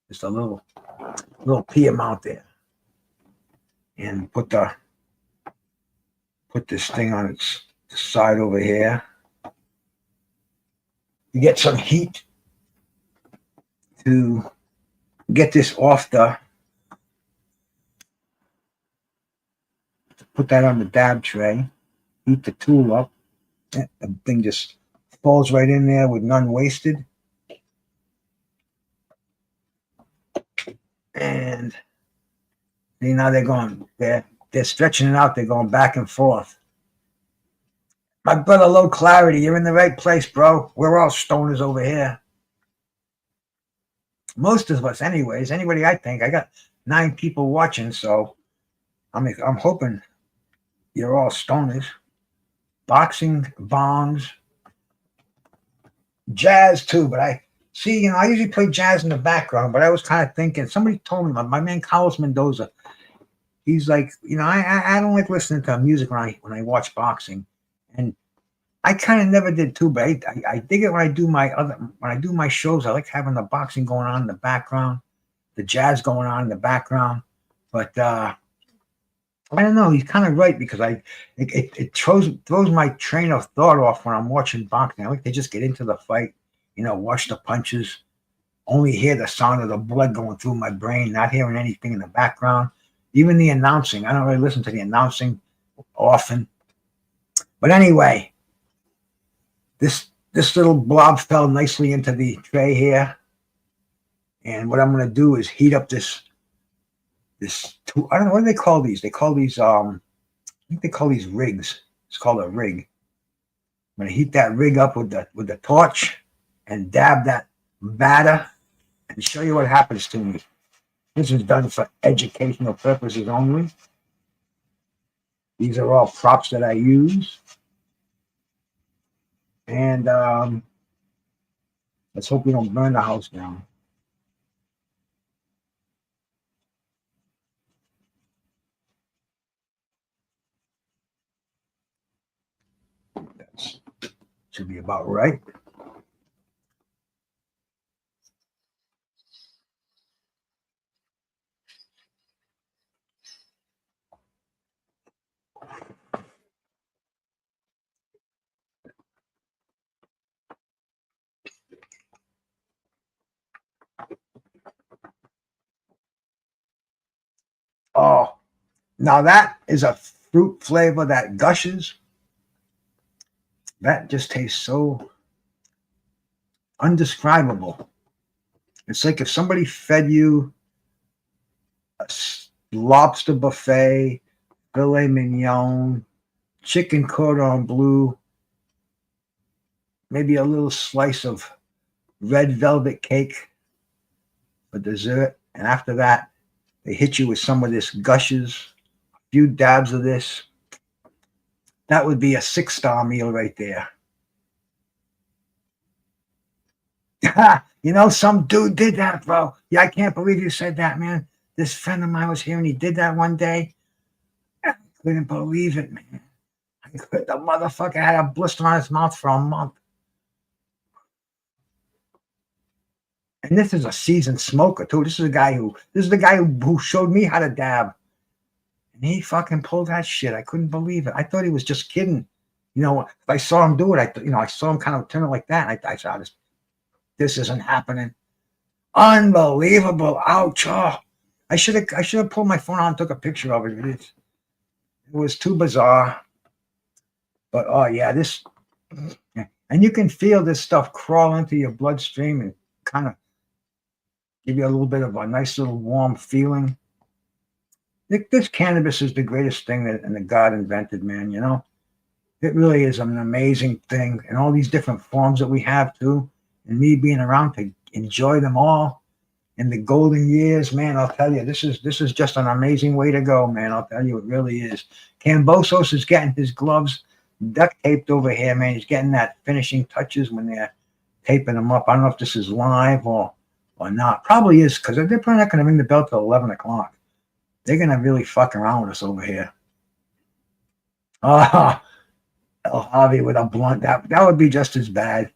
just a little pea amount there, and put this thing on its side over here. You get some heat to get this off put that on the dab tray. Heat the tool up. The thing just falls right in there with none wasted. And see, now they're stretching it out. They're going back and forth. My brother, Low Clarity, you're in the right place, bro. We're all stoners over here. Most of us, anyways. Anybody, I think. I got 9 people watching, so I'm hoping you're all stoners. boxing, bongs, jazz too. But I see, I usually play jazz in the background. But I was kind of thinking. Somebody told me, my man Carlos Mendoza. He's like, I don't like listening to music when I watch boxing, and I kind of never did too. But I dig it when I do my shows. I like having the boxing going on in the background, the jazz going on in the background. But I don't know. He's kind of right because it throws my train of thought off when I'm watching boxing. I like to just get into the fight, watch the punches, only hear the sound of the blood going through my brain, not hearing anything in the background. Even the announcing, I don't really listen to the announcing often. But anyway, this little blob fell nicely into the tray here, and what I'm going to do is heat up this. I don't know, what do they call these? They call these, I think they call these rigs. It's called a rig. I'm going to heat that rig up with the torch and dab that batter and show you what happens to me. This is done for educational purposes only. These are all props that I use. And let's hope we don't burn the house down. That should be about right. Oh, now that is a fruit flavor that gushes. That just tastes so undescribable. It's like if somebody fed you a lobster buffet, filet mignon, chicken cordon bleu, maybe a little slice of red velvet cake for dessert. And after that, they hit you with some of this gushes, a few dabs of this. That would be a 6-star meal right there. Some dude did that, bro. Yeah, I can't believe you said that, man. This friend of mine was here and he did that one day. I couldn't believe it, man. The motherfucker had a blister on his mouth for a month. And this is a seasoned smoker, too. This is the guy who showed me how to dab. And he fucking pulled that shit. I couldn't believe it. I thought he was just kidding. If I saw him do it, I saw him kind of turn it like that. And I saw this isn't happening. Unbelievable. Ouch. Oh, I should have pulled my phone out and took a picture of it. It was too bizarre. But oh yeah, and you can feel this stuff crawl into your bloodstream and kind of give you a little bit of a nice little warm feeling. This cannabis is the greatest thing that God invented, man. It really is an amazing thing, and all these different forms that we have too. And me being around to enjoy them all in the golden years, man, I'll tell you, this is just an amazing way to go, man. I'll tell you, it really is. Kambosos is getting his gloves duct taped over here, man. He's getting that finishing touches when they're taping them up. I don't know if this is live or not. Probably is, because they're probably not going to ring the bell till 11 o'clock. They're going to really fuck around with us over here. El Javi with a blunt. That would be just as bad.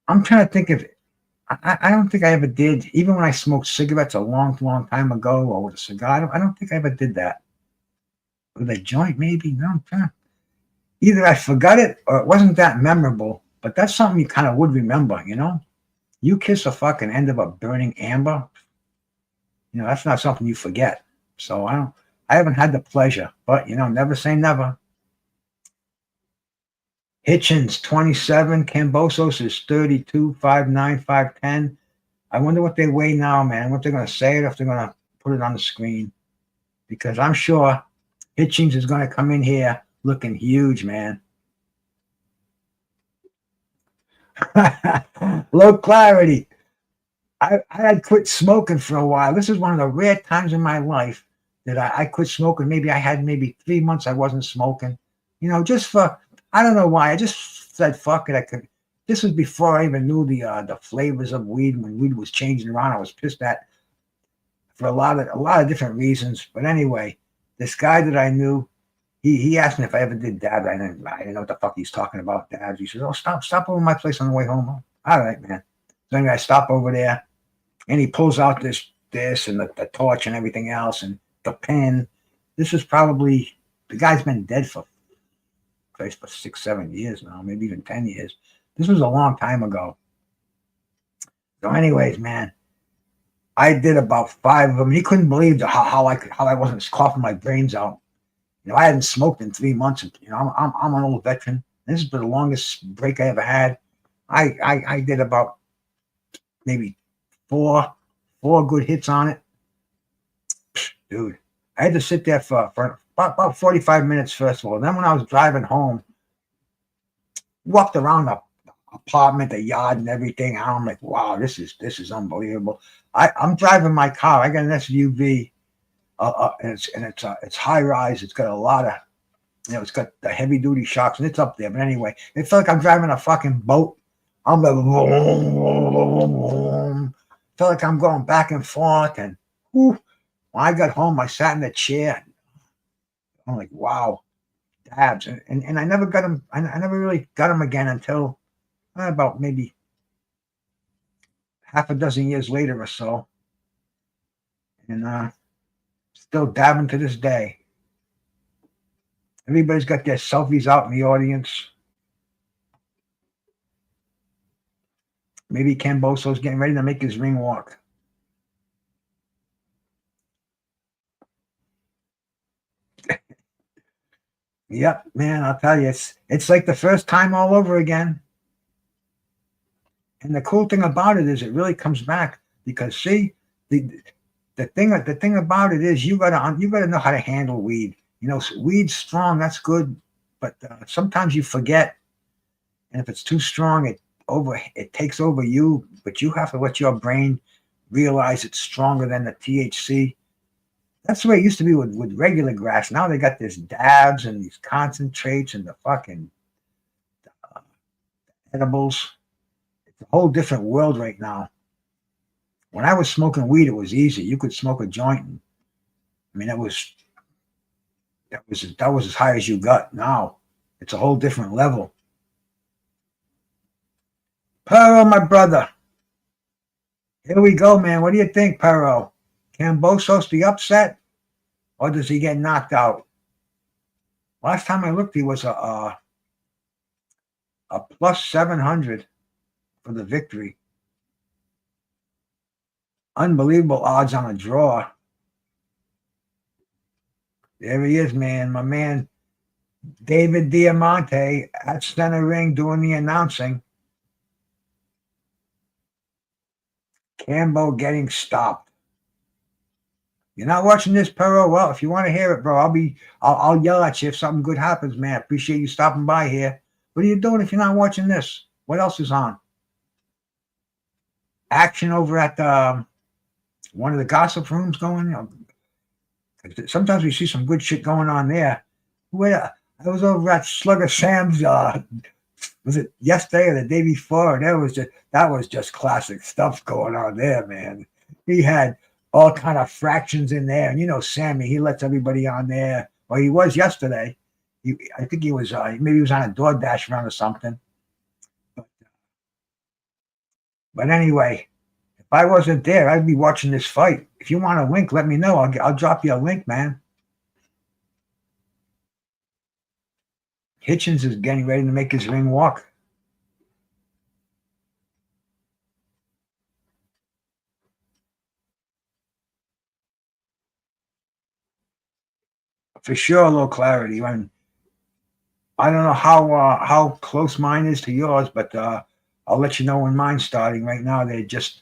I'm trying to think I don't think I ever did, even when I smoked cigarettes a long, long time ago, or with a cigar. I don't think I ever did that. With a joint, maybe. No, either I forgot it or it wasn't that memorable, but that's something you kind of would remember, You kiss a fucking end of a burning amber, that's not something you forget. So I haven't had the pleasure, but never say never. Hitchins 27, Kambosos is 32, 5'9", 5'10". I wonder what they weigh now, man. What they're gonna say it, if they're gonna put it on the screen. Because I'm sure Hitchins is gonna come in here looking huge, man. Low clarity. I had quit smoking for a while. This is one of the rare times in my life that I quit smoking. Maybe I had 3 months I wasn't smoking. just for, I don't know why. I just said, fuck it. This was before I even knew the flavors of weed. When weed was changing around, I was pissed at for a lot of different reasons. But anyway, this guy that I knew, he asked me if I ever did dabs. I didn't know what the fuck he's talking about, dabs. He said, "Oh, stop over my place on the way home." All right, man. So anyway, I stop over there, and he pulls out this and the torch and everything else and the pen. This is probably, the guy's been dead for 6, 7 years now, maybe even 10 years. This was a long time ago. So anyways, man, I did about 5 of them. He couldn't believe how I wasn't coughing my brains out. I hadn't smoked in 3 months. I'm an old veteran. This is the longest break I ever had. I did about maybe four good hits on it. Dude, I had to sit there for about 45 minutes first of all. Then when I was driving home, walked around the apartment, the yard, and everything. And I'm like, wow, this is unbelievable. I'm driving my car. I got an SUV, and it's high rise. It's got a lot of, it's got the heavy duty shocks, and it's up there. But anyway, it felt like I'm driving a fucking boat. I'm like, vroom, vroom, vroom. Felt like I'm going back and forth. And whew, when I got home, I sat in the chair. I'm like, wow, dabs. And I never got them. I never really got them again until about maybe half a dozen years later or so. And still dabbing to this day. Everybody's got their selfies out in the audience. Maybe Kambosos getting ready to make his ring walk. Yep, man, I'll tell you, it's like the first time all over again. And the cool thing about it is it really comes back because see, the thing about it is you gotta know how to handle weed. Weed's strong, that's good, but sometimes you forget, and if it's too strong, it takes over you. But you have to let your brain realize it's stronger than the THC. That's the way it used to be with regular grass. Now they got this dabs and these concentrates and the fucking edibles. It's a whole different world right now. When I was smoking weed, it was easy. You could smoke a joint. That was as high as you got. Now it's a whole different level. Pero, my brother, here we go, man. What do you think, Pero? Kambosos be upset, or does he get knocked out? Last time I looked, he was a plus 700 for the victory. Unbelievable odds on a draw. There he is, man. My man, David Diamante at center ring doing the announcing. Cambo getting stopped. You're not watching this, Pero? Well, if you want to hear it, bro, I'll yell at you if something good happens, man. I appreciate you stopping by here. What are you doing if you're not watching this? What else is on? Action over at one of the gossip rooms going. Sometimes we see some good shit going on there. I was over at Slugger Sam's. Was it yesterday or the day before? And that was just classic stuff going on there, man. He had all kind of fractions in there, and Sammy, he lets everybody on there. Well, he was yesterday. I think he was maybe he was on a DoorDash run or something. But anyway, if I wasn't there, I'd be watching this fight. If you want a link, let me know. I'll drop you a link, man. Hitchins is getting ready to make his ring walk. For sure, a little clarity. I don't know how close mine is to yours, but I'll let you know when mine's starting. Right now, they're just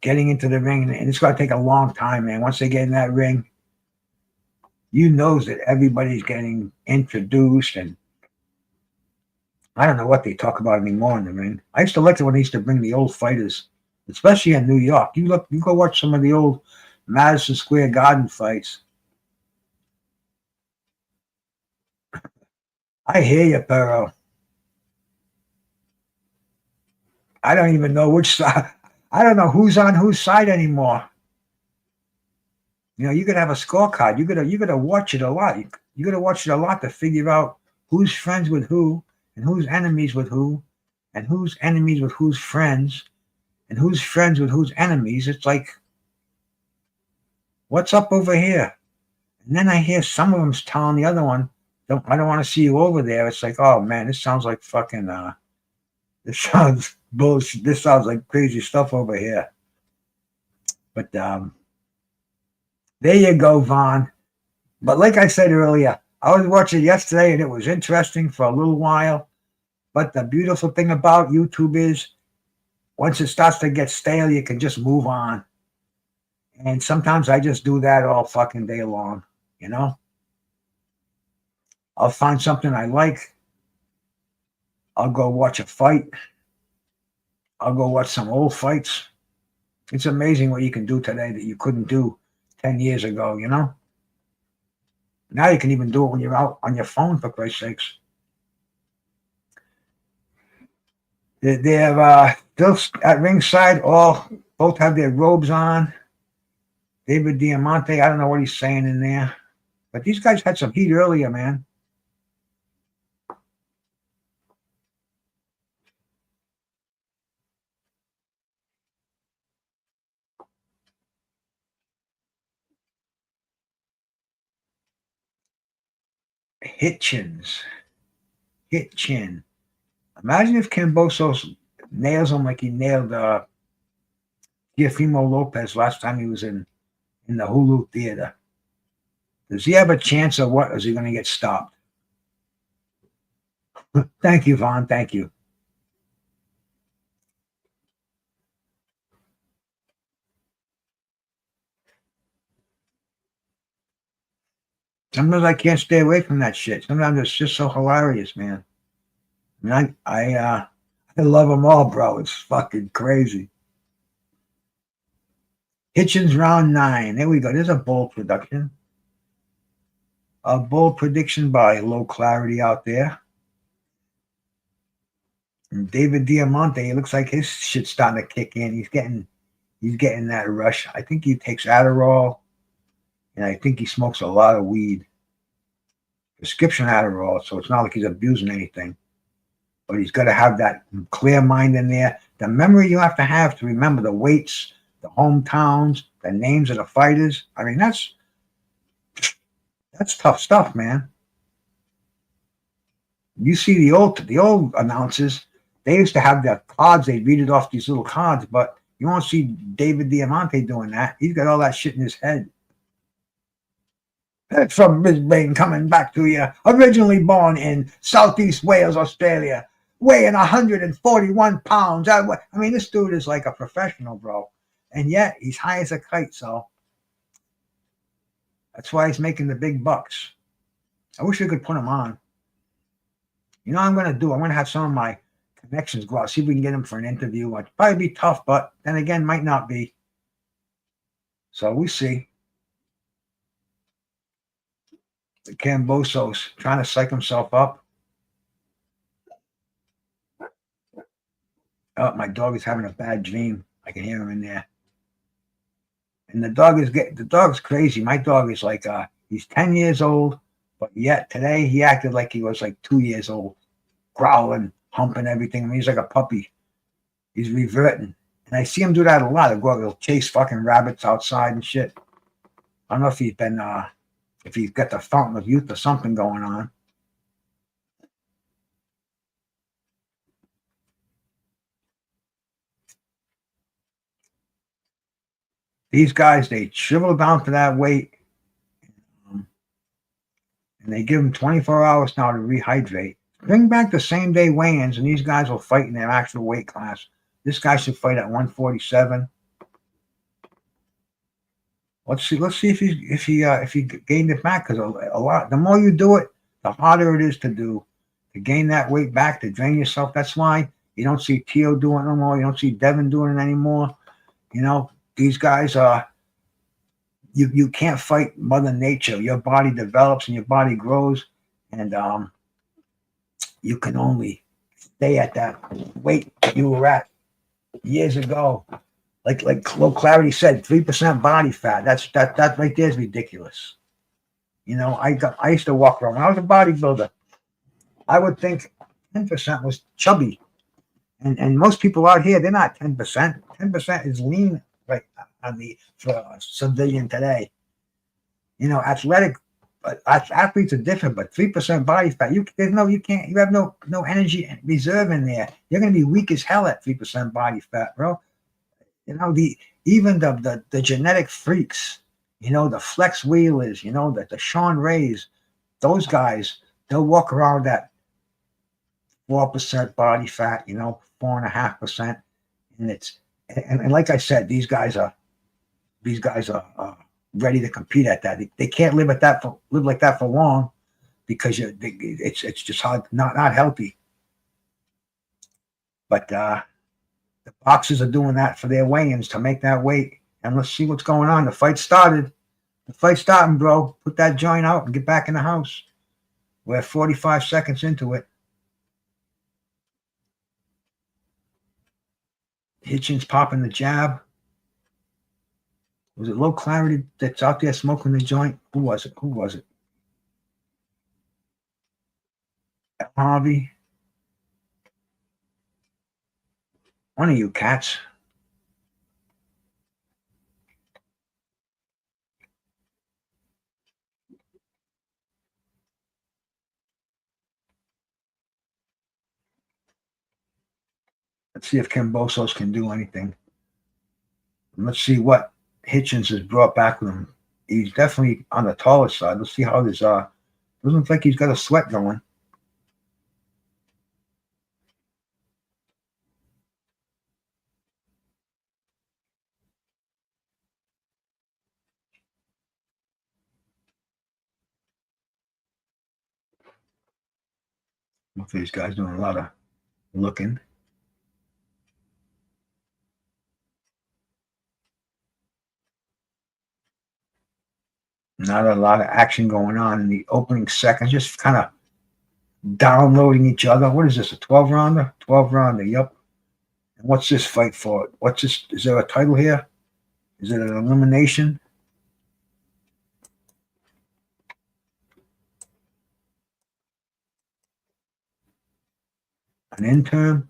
getting into the ring, and it's going to take a long time, man. Once they get in that ring, that everybody's getting introduced, and I don't know what they talk about anymore in the ring. I used to like it when they used to bring the old fighters, especially in New York. You go watch some of the old Madison Square Garden fights. I hear you, Pero. I don't even know which side. I don't know who's on whose side anymore. You know, you could have a scorecard. You gotta watch it a lot. You gotta watch it a lot to figure out who's friends with who and who's enemies with who and who's enemies with who's friends and who's friends with who's enemies. It's like, what's up over here? And then I hear some of them's telling the other one, I don't want to see you over there. It's like, oh man, this sounds like fucking this sounds bullshit. This sounds like crazy stuff over here. But there you go, Vaughn. But like I said earlier, I was watching yesterday and it was interesting for a little while. But the beautiful thing about YouTube is once it starts to get stale, you can just move on. And sometimes I just do that all fucking day long, you know? I'll find something I like. I'll go watch a fight. I'll go watch some old fights. It's amazing what you can do today that you couldn't do 10 years ago, you know? Now you can even do it when you're out on your phone, for Christ's sakes. They're still at ringside. Both have their robes on. David Diamante, I don't know what he's saying in there. But these guys had some heat earlier, man. Hitchins. Hitchin. Imagine if Kambosos nails him like he nailed Teofimo Lopez last time he was in the Hulu Theater. Does he have a chance of what? Is he going to get stopped? Thank you, Vaughn. Thank you. Sometimes I can't stay away from that shit. Sometimes it's just so hilarious, man. I mean, I love them all, bro. It's fucking crazy. Hitchins round 9. There we go. There's a bold production. A bold prediction by Low Clarity out there. And David Diamante, it looks like his shit's starting to kick in. He's getting that rush. I think he takes Adderall, and I think he smokes a lot of weed. Prescription Adderall, so it's not like he's abusing anything. But he's got to have that clear mind in there. The memory you have to remember the weights, the hometowns, the names of the fighters. I mean, that's tough stuff, man. You see the old announcers, they used to have their cards, they'd read it off these little cards, but you won't see David Diamante doing that. He's got all that shit in his head. That's from Brisbane coming back to you. Originally born in Southeast Wales, Australia, weighing 141 pounds. I mean, this dude is like a professional, bro. And yet, he's high as a kite, so that's why he's making the big bucks. I wish we could put him on. You know what I'm going to do? I'm going to have some of my connections go out, see if we can get him for an interview. It'd probably be tough, but then again, might not be. So we see. The Kambosos trying to psych himself up. Oh, my dog is having a bad dream. I can hear him in there. And the dog's crazy. My dog is like he's 10 years old, but yet today he acted like he was like 2 years old, growling, humping everything. I mean, he's like a puppy. He's reverting. And I see him do that a lot. He'll chase fucking rabbits outside and shit. I don't know if he's got the fountain of youth or something going on. These guys, they shrivel down to that weight, and they give them 24 hours now to rehydrate. Bring back the same day weigh-ins, and these guys will fight in their actual weight class. This guy should fight at 147. Let's see if he gained it back, because a lot. The more you do it, the harder it is to gain that weight back, to drain yourself. That's why you don't see Tio doing it no more. You don't see Devin doing it anymore. You know, these guys you can't fight Mother Nature. Your body develops and your body grows, and you can only stay at that weight you were at years ago. Like low clarity said, 3% body fat. That right there is ridiculous. You know, I used to walk around when I was a bodybuilder. I would think 10% was chubby, and most people out here they're not 10%. 10% is lean, right on the for a civilian today. You know, athletic athletes are different, but 3% body fat. You can't you have no energy reserve in there. You're gonna be weak as hell at 3% body fat, bro. You know, even the genetic freaks, you know, the Flex Wheelers, you know, the Sean Rays, those guys, they'll walk around at 4% body fat, you know, 4.5%. And and like I said, these guys are ready to compete at that. They can't live live like that for long because it's just hard, not healthy. But the boxers are doing that for their weigh-ins to make that weight. And let's see what's going on. The fight started. The fight's starting, bro. Put that joint out and get back in the house. We're 45 seconds into it. Hitchins popping the jab. Was it low clarity that's out there smoking the joint? Who was it? Who was it? Harvey. One of you cats. Let's see if Kambosos can do anything. And let's see what Hitchins has brought back with him. He's definitely on the taller side. Let's see how this doesn't look like he's got a sweat going. Look, these guys doing a lot of looking. Not a lot of action going on in the opening seconds. Just kind of downloading each other. What is this? A 12 rounder? 12 rounder. Yep. And what's this fight for? What's this? Is there a title here? Is it an elimination? An interim?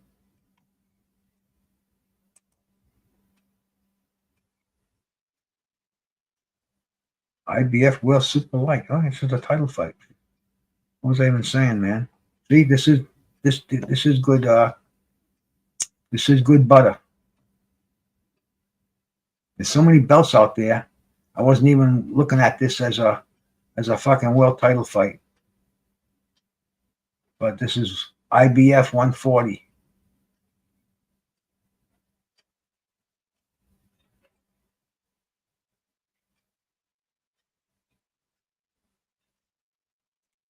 IBF World Super Light. Oh, this is a title fight. What was I even saying, man? See, this is good. This is good butter. There's so many belts out there. I wasn't even looking at this as a fucking world title fight. But this is IBF 140.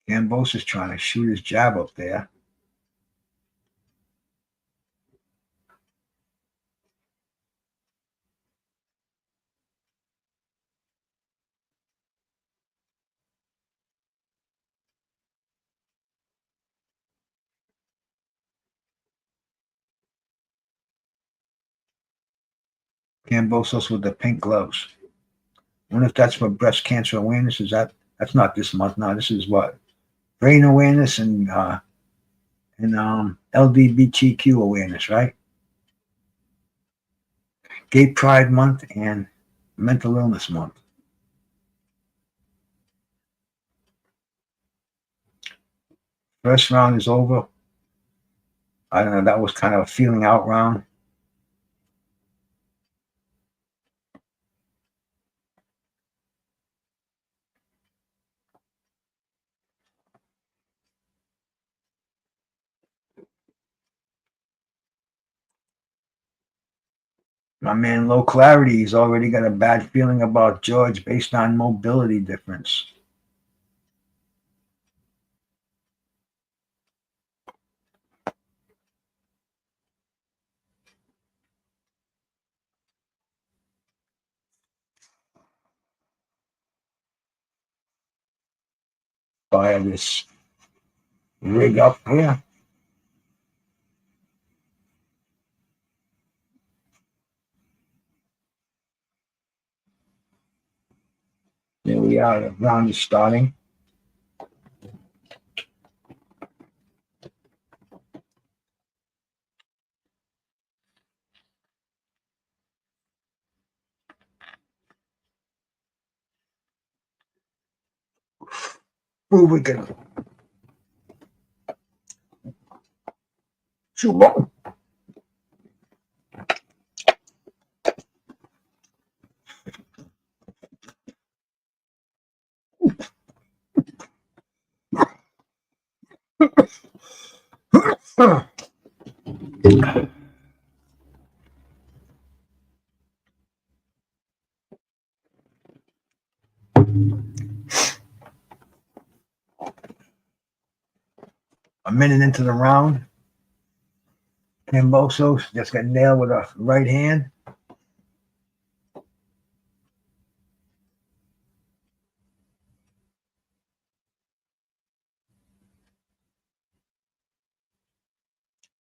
Kambosos is trying to shoot his jab up there. Kambosos with the pink gloves. I wonder if that's for breast cancer awareness. That's not this month? No, this is what? Brain awareness and LGBTQ awareness, right? Gay Pride Month and Mental Illness Month. First round is over. I don't know. That was kind of a feeling out round. My man, Low Clarity, he's already got a bad feeling about George based on mobility difference. Fire this rig up here. we are. The round is starting. Ooh, we can. Chulo. A minute into the round, Kambosos just got nailed with a right hand.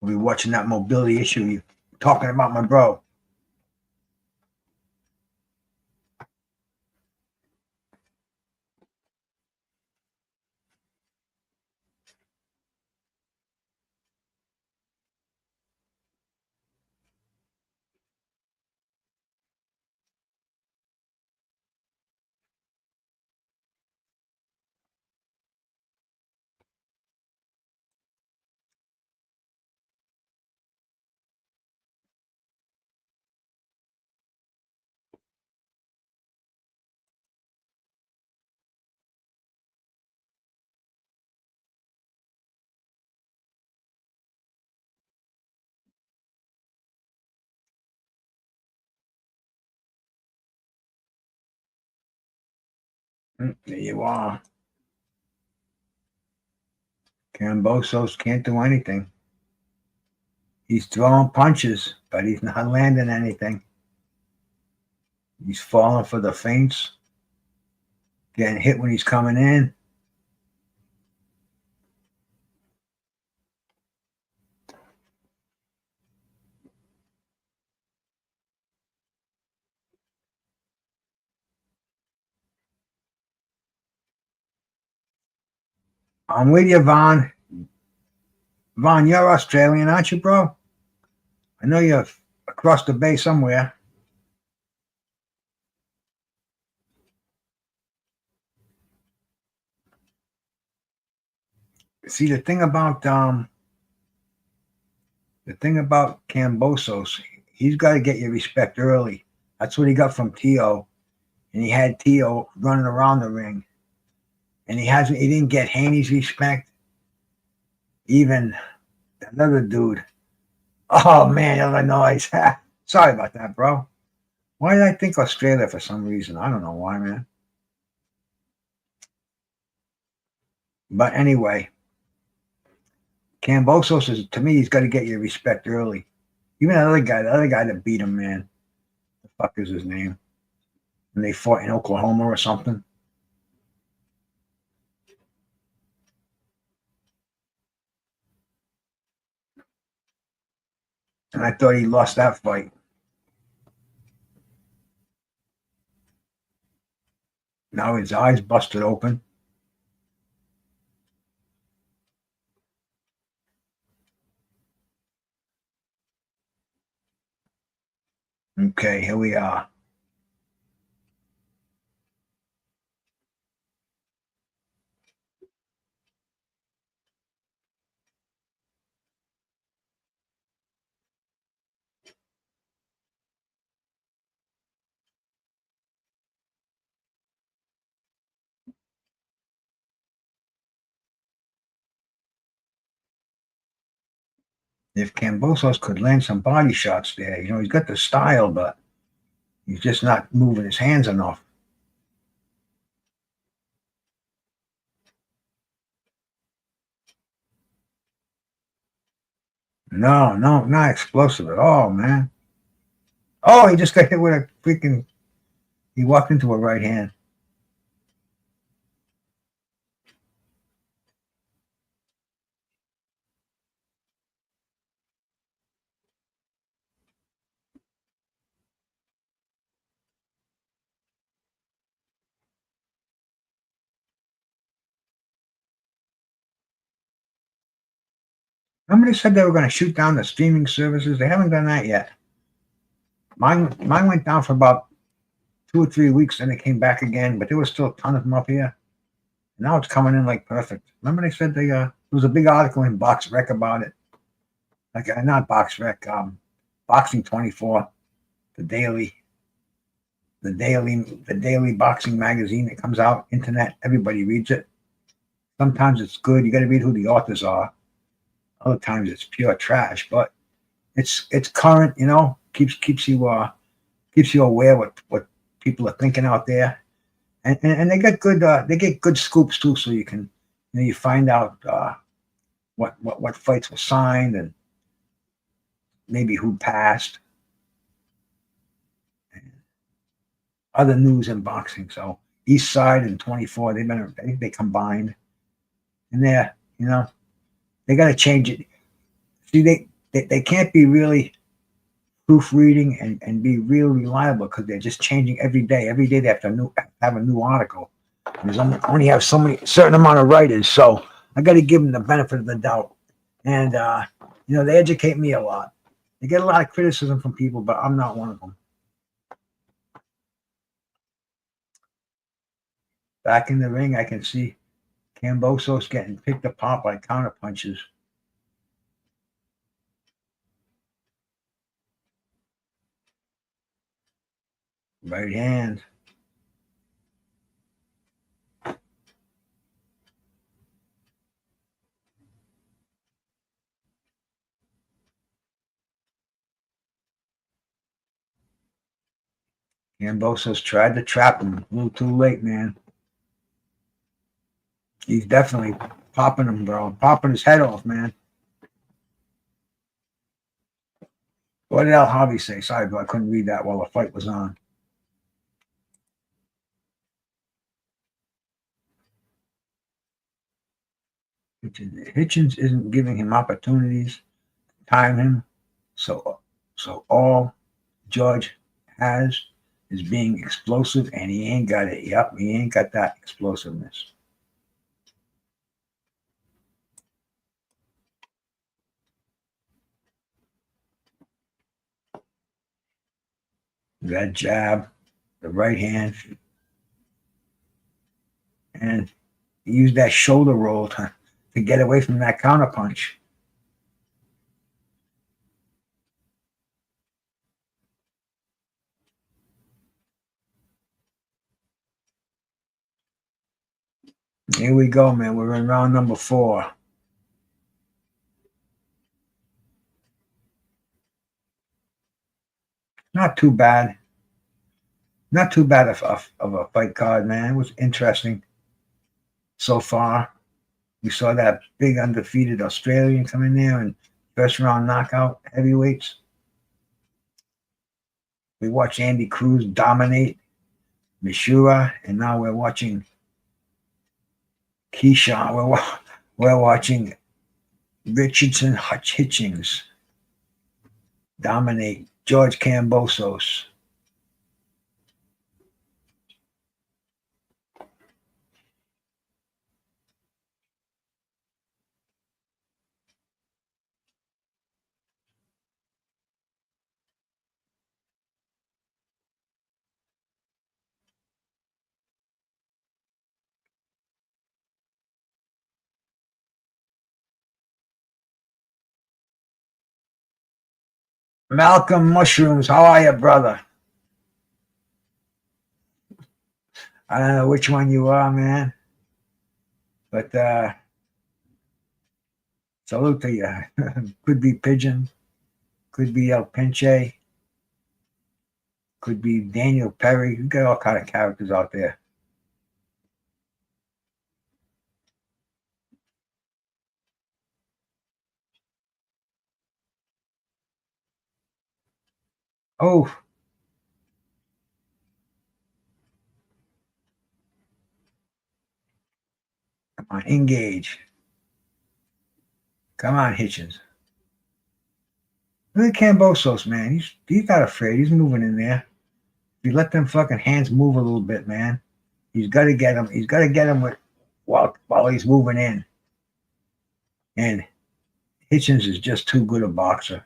We'll be watching that mobility issue you talking about, my bro. There you are. Kambosos can't do anything. He's throwing punches, but he's not landing anything. He's falling for the feints, getting hit when he's coming in. I'm with you, Vaughn. Vaughn, you're Australian, aren't you, bro? I know you're across the bay somewhere. See, the thing about Kambosos, he's got to get your respect early. That's what he got from Tio, and he had Tio running around the ring, and he didn't get Haney's respect. Even another dude. Oh man, Illinois. Sorry about that, bro. Why did I think Australia for some reason? I don't know why, man. But anyway, Kambosos is, to me, he's got to get your respect early. Even the other guy that beat him, man. The fuck is his name? And they fought in Oklahoma or something. And I thought he lost that fight. Now his eyes busted open. Okay, here we are. If Kambosos could land some body shots there, he's got the style, but he's just not moving his hands enough. No, not explosive at all, man. Oh, he just got hit with a freaking. He walked into a right hand. Remember they said they were going to shoot down the streaming services? They haven't done that yet. Mine went down for about 2 or 3 weeks, and it came back again, but there was still a ton of them up here. And now it's coming in like perfect. Remember they said there was a big article in Box Rec about it. Like not Box Rec, Boxing 24, the daily boxing magazine that comes out, internet, everybody reads it. Sometimes it's good. You got to read who the authors are. Other times it's pure trash, but it's current, keeps you aware what people are thinking out there. And they get good scoops too, so you can you find out what fights were signed and maybe who passed. Other news in boxing. So East Side and 24, they combined, and they got to change it. See, they can't be really proofreading and be real reliable because they're just changing every day. Every day they have to have a new article. There's only have so many certain amount of writers, so I got to give them the benefit of the doubt. And they educate me a lot. They get a lot of criticism from people, but I'm not one of them. Back in the ring, I can see Kambosos getting picked apart by counter punches. Right hand. Kambosos tried to trap him. A little too late, man. He's definitely popping him, bro. Popping his head off, man. What did Al Harvey say? Sorry, but I couldn't read that while the fight was on. Hitchins isn't giving him opportunities to time him. So all George has is being explosive, and he ain't got it. Yep, he ain't got that explosiveness. That jab, the right hand, and he used that shoulder roll to get away from that counterpunch. Here we go, man. We're in round number 4. Not too bad. Not too bad of a fight card, man. It was interesting so far. We saw that big undefeated Australian come in there and first round knockout heavyweights. We watched Andy Cruz dominate Mishura, and now we're watching Keyshawn. We're watching Richardson Hitchins dominate George Kambosos. Malcolm Mushrooms, how are you, brother? I don't know which one you are, man. But salute to you. Could be Pigeon. Could be El Pinche. Could be Daniel Perry. You got all kind of characters out there. Oh. Come on, engage. Come on, Hitchins. Look at Kambosos, man. He's not afraid. He's moving in there. If you let them fucking hands move a little bit, man, he's got to get him. He's got to get him while he's moving in. And Hitchins is just too good a boxer.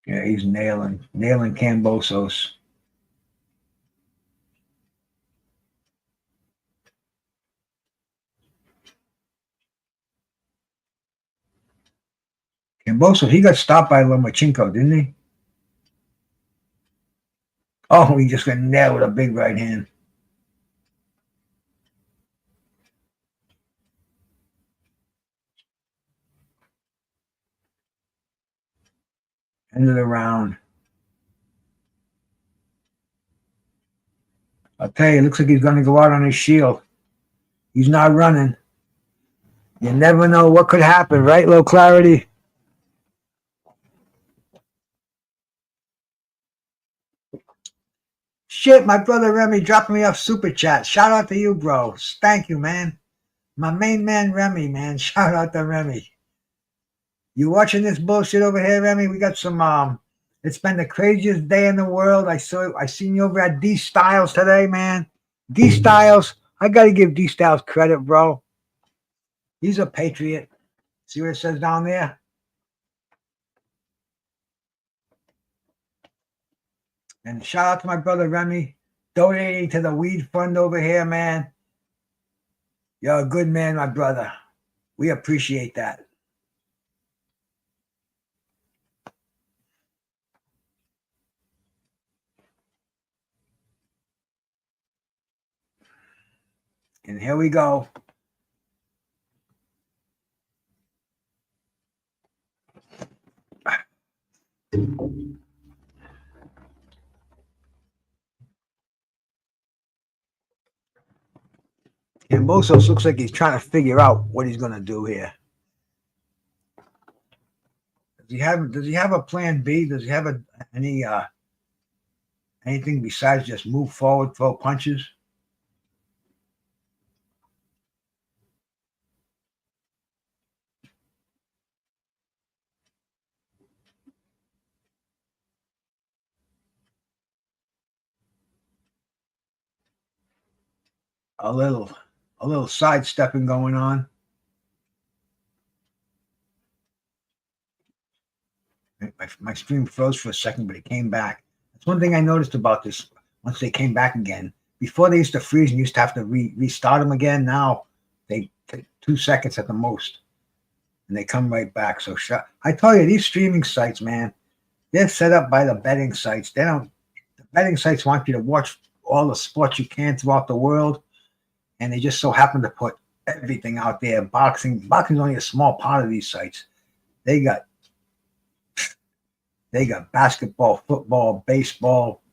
Yeah, he's nailing Kambosos. Kambosos, he got stopped by Lomachenko, didn't he? Oh, he just got nailed with a big right hand. End of the round. I'll tell you, it looks like he's going to go out on his shield. He's not running. You never know what could happen, right, Low Clarity? Shit, my brother Remy dropping me off super chat. Shout out to you, bro. Thank you, man. My main man, Remy, man. Shout out to Remy. You watching this bullshit over here, Remy? We got some. It's been the craziest day in the world. I seen you over at D Styles today, man. D Styles, I gotta give D Styles credit, bro. He's a patriot. See what it says down there? And shout out to my brother Remy, donating to the weed fund over here, man. You're a good man, my brother. We appreciate that. And here we go. Kambosos looks like he's trying to figure out what he's going to do here. Does he have a plan B? Does he have anything besides just move forward, throw punches? A little sidestepping going on. My stream froze for a second, but it came back. That's one thing I noticed about this. Once they came back again, before they used to freeze and used to have to restart them again. Now they take 2 seconds at the most, and they come right back. So I tell you, these streaming sites, man, they're set up by the betting sites. The betting sites want you to watch all the sports you can throughout the world, and they just so happen to put everything out there. Boxing's only a small part of these sites. They got basketball, football, baseball,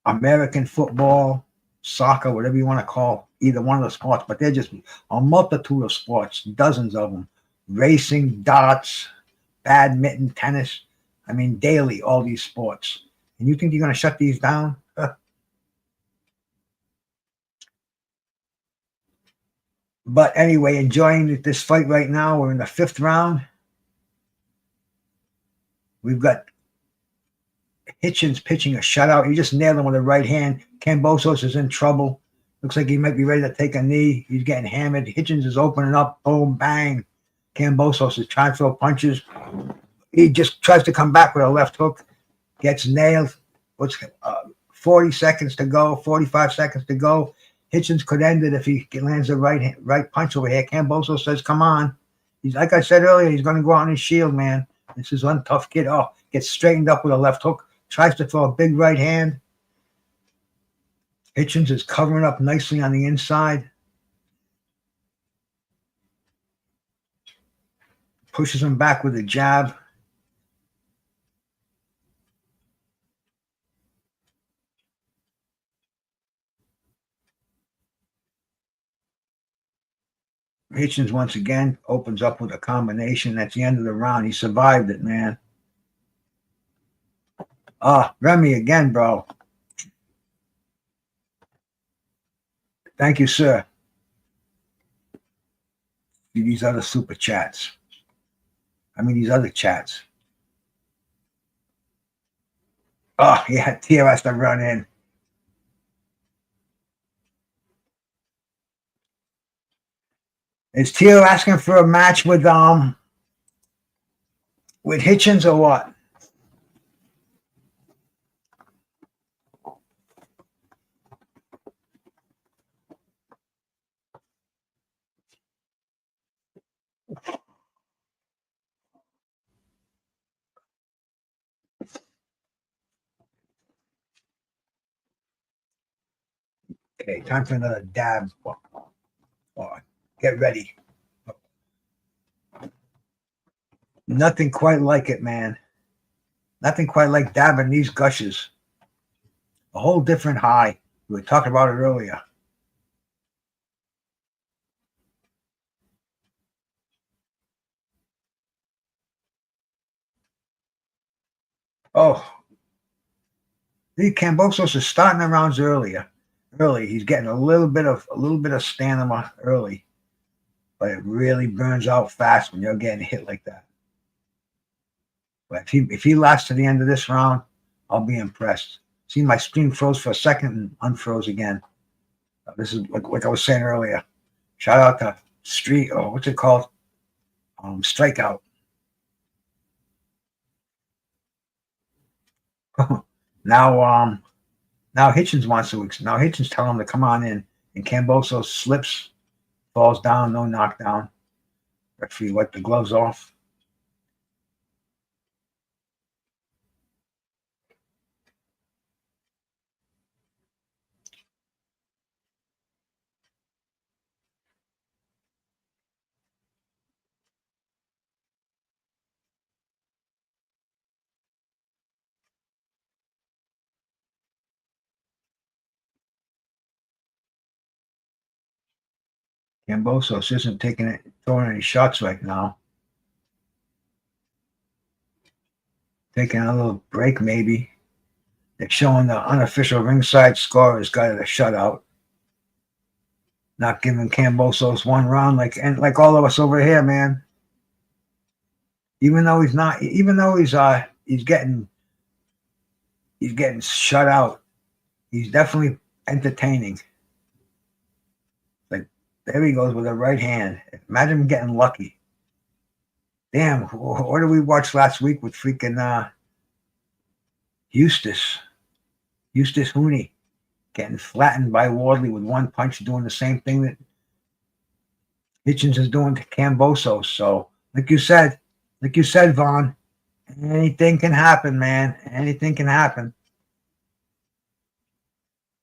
American football, soccer, whatever you want to call either one of the sports, but they're just a multitude of sports, dozens of them. Racing, darts, badminton, tennis. I mean, daily, all these sports. And you think you're going to shut these down? But anyway, enjoying this fight right now. We're in the 5th round. We've got Hitchins pitching a shutout. He just nailed him with a right hand. Kambosos is in trouble. Looks like he might be ready to take a knee. He's getting hammered. Hitchins is opening up. Boom, bang. Kambosos is trying to throw punches. He just tries to come back with a left hook. Gets nailed. 40 seconds to go, 45 seconds to go. Hitchins could end it if he lands the right punch over here. Kambosos says, come on. He's like I said earlier, he's going to go out on his shield, man. This is one tough kid. Oh, gets straightened up with a left hook. Tries to throw a big right hand. Hitchins is covering up nicely on the inside. Pushes him back with a jab. Hitchins once again opens up with a combination. That's the end of the round. He survived it, man. Remy again, bro. Thank you, sir. These other super chats. I mean, these other chats. Oh, yeah, Tio has to run in. Is Tio asking for a match with Hitchins or what? Okay, time for another dab. Oh, get ready. Nothing quite like it, man. Nothing quite like dabbing these gushes. A whole different high. We were talking about it earlier. Oh, the Kambosos is starting the rounds earlier. Early, he's getting a little bit of stamina early, but it really burns out fast when you're getting hit like that. But if he lasts to the end of this round, I'll be impressed. See, my screen froze for a second and unfroze again. This is like I was saying earlier. Shout out to Street, or what's it called? Strikeout. Now Hitchins wants to. Now Hitchins telling him to come on in, and Kambosos slips, falls down, no knockdown. Referee wiped the gloves off. Kambosos isn't throwing any shots right now. Taking a little break, maybe. They're showing the unofficial ringside score has got it a shutout. Not giving Kambosos one round like all of us over here, man. Even though he's getting shut out, he's definitely entertaining. Like, there he goes with a right hand. Imagine him getting lucky. Damn, what did we watch last week with freaking Eustace Hooney getting flattened by Wardley with one punch, doing the same thing that Hitchins is doing to Kambosos. So, like you said, Vaughn, anything can happen, man. Anything can happen.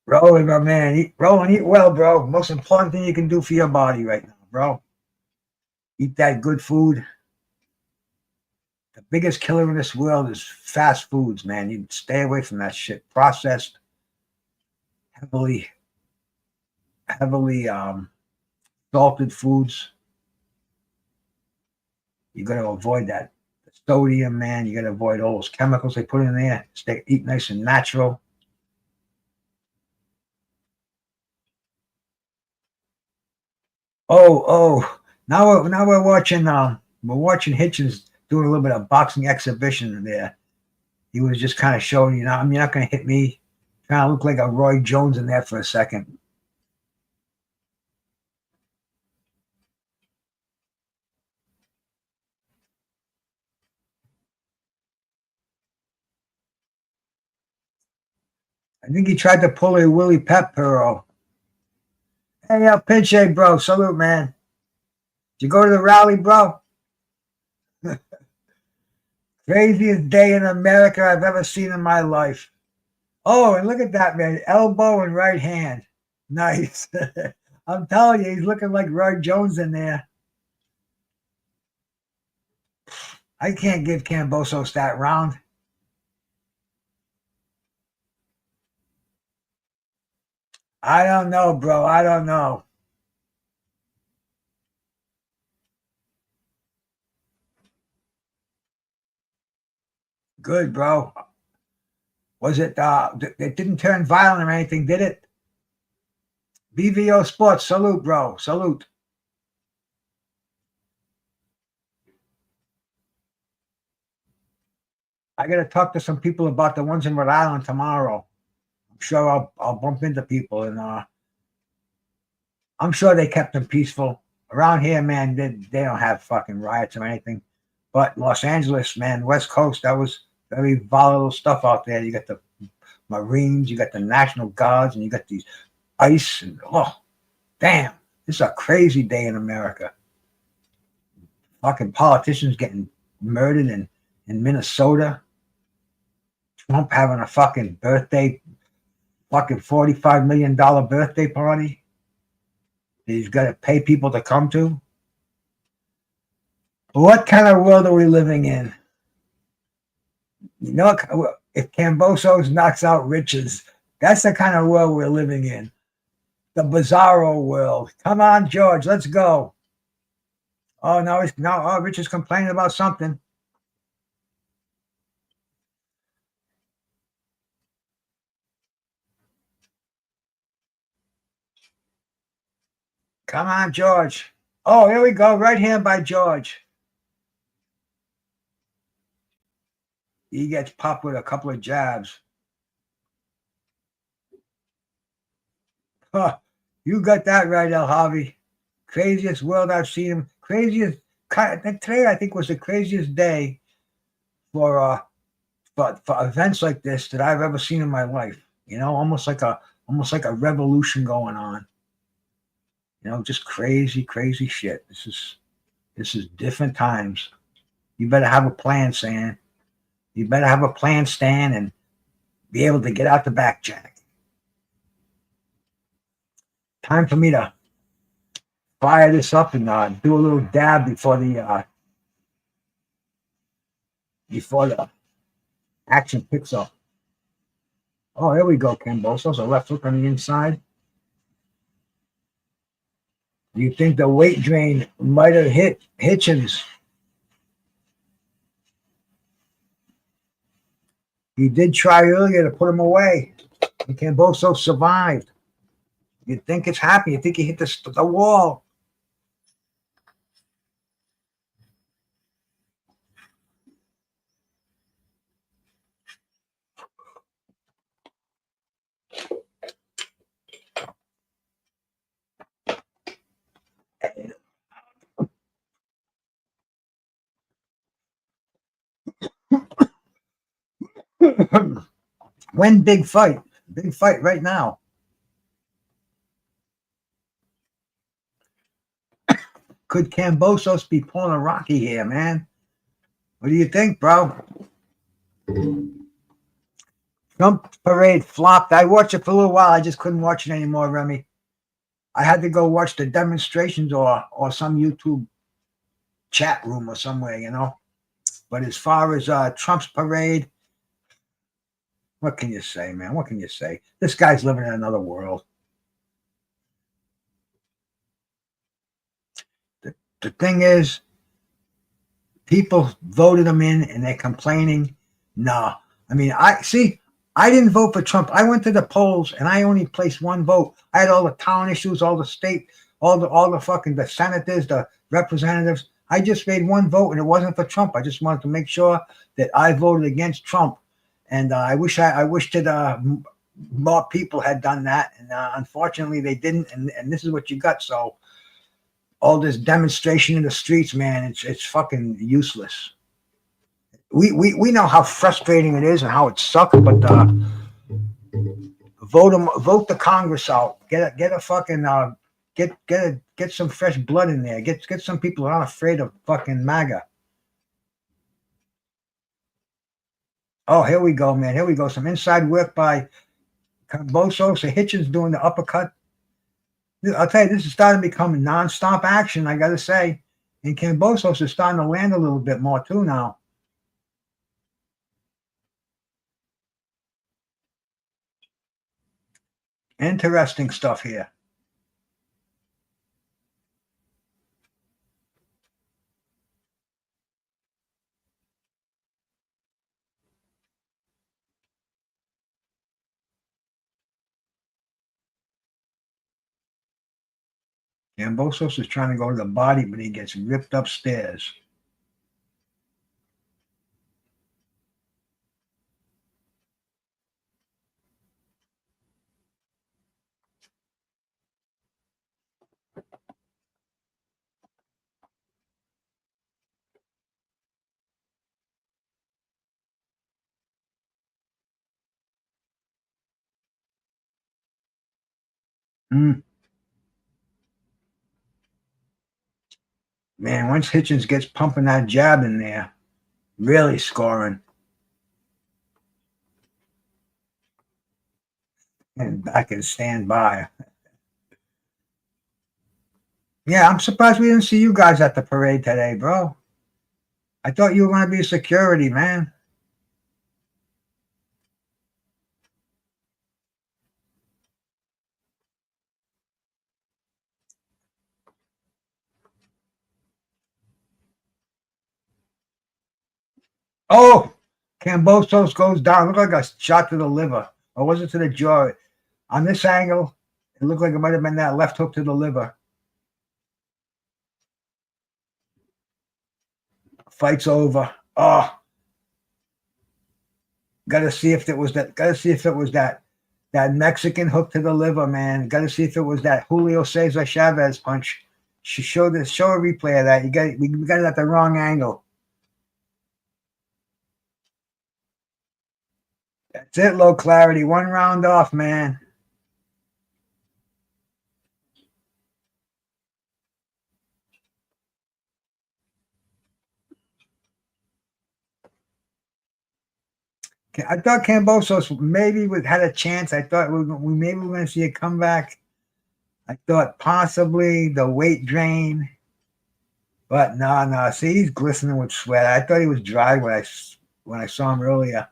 Rolling, my man. Eat well, bro. Most important thing you can do for your body right now, bro. Eat that good food. The biggest killer in this world is fast foods, man. You stay away from that shit. Processed, heavily salted foods. You got to avoid that. The sodium, man. You got to avoid all those chemicals they put in there. Eat nice and natural. Oh! Now we're watching. We're watching Hitchins doing a little bit of boxing exhibition there. He was just kind of showing, you're not going to hit me. Trying to look like a Roy Jones in there for a second. I think he tried to pull a Willie Pep Pearl. Hey, Pinche, bro. Salute, man. Did you go to the rally, bro? Craziest day in America I've ever seen in my life. Oh, and look at that, man. Elbow and right hand. Nice. I'm telling you, he's looking like Roy Jones in there. I can't give Kambosos that round. I don't know, bro. I don't know. Good, bro. Was it? It didn't turn violent or anything, did it? BVO Sports, salute, bro. Salute. I got to talk to some people about the ones in Rhode Island tomorrow. I'm sure I'll bump into people, and I'm sure they kept them peaceful. Around here, man, they don't have fucking riots or anything. But Los Angeles, man, West Coast, that was very volatile stuff out there. You got the Marines, you got the National Guards, and you got these ICE. And oh, damn, this is a crazy day in America. Fucking politicians getting murdered in Minnesota. Trump having a fucking birthday, fucking $45 million birthday party. He's got to pay people to come to. What kind of world are we living in? You know, if Kambosos knocks out Richards, that's the kind of world we're living in. The bizarro world. Come on, George, let's go. Oh, no, Richards complaining about something. Come on, George. Oh, here we go. Right hand by George. He gets popped with a couple of jabs. Huh. You got that right, El Javi. Craziest world I've seen him. Craziest. Today, I think, was the craziest day for events like this that I've ever seen in my life. You know, almost like a revolution going on. You know, just crazy, crazy shit. This is different times. You better have a plan, Stan. You better have a plan, Stan, and be able to get out the back, Jack. Time for me to fire this up and do a little dab before the action picks up. Oh, there we go, Kambosos. A left hook on the inside. Do you think the weight drain might have hit Hitchins? He did try earlier to put him away, and Kambosos survived. You'd think it's happy. You think he hit the wall. When big fight right now. Could Kambosos be pulling a Rocky here, man? What do you think, bro? Trump parade flopped. I watched it for a little while. I just couldn't watch it anymore, Remy. I had to go watch the demonstrations or some YouTube chat room or somewhere, you know. But as far as Trump's parade, what can you say, man? What can you say? This guy's living in another world. The thing is, people voted him in and they're complaining. No. I mean, I didn't vote for Trump. I went to the polls and I only placed one vote. I had all the town issues, all the state, all the fucking the senators, the representatives. I just made one vote and it wasn't for Trump. I just wanted to make sure that I voted against Trump. And I wish that more people had done that. And unfortunately they didn't. And this is what you got. So all this demonstration in the streets, man, it's fucking useless. We know how frustrating it is and how it sucks, but vote the Congress out. Get a fucking get some fresh blood in there. Get some people who aren't afraid of fucking MAGA. Oh, here we go, man. Here we go. Some inside work by Kambosos. So Hitchins doing the uppercut. I'll tell you, this is starting to become non-stop action, I got to say. And Kambosos is starting to land a little bit more, too, now. Interesting stuff here. Kambosos is trying to go to the body, but he gets ripped upstairs. Man, once Hitchins gets pumping that jab in there, really scoring. And back and stand by. Yeah, I'm surprised we didn't see you guys at the parade today, bro. I thought you were going to be security, man. Oh, Kambosos goes down. Looked like a shot to the liver. Or was it to the jaw? On this angle, it looked like it might have been that left hook to the liver. Fight's over. Oh, gotta see if it was that. Gotta see if it was that Mexican hook to the liver, man. Gotta see if it was that Julio Cesar Chavez punch. Show a replay of that. We got it at the wrong angle. That's it, low clarity. One round off, man. I thought Kambosos maybe had a chance. I thought we maybe were going to see a comeback. I thought possibly the weight drain, but no. See, he's glistening with sweat. I thought he was dry when I saw him earlier.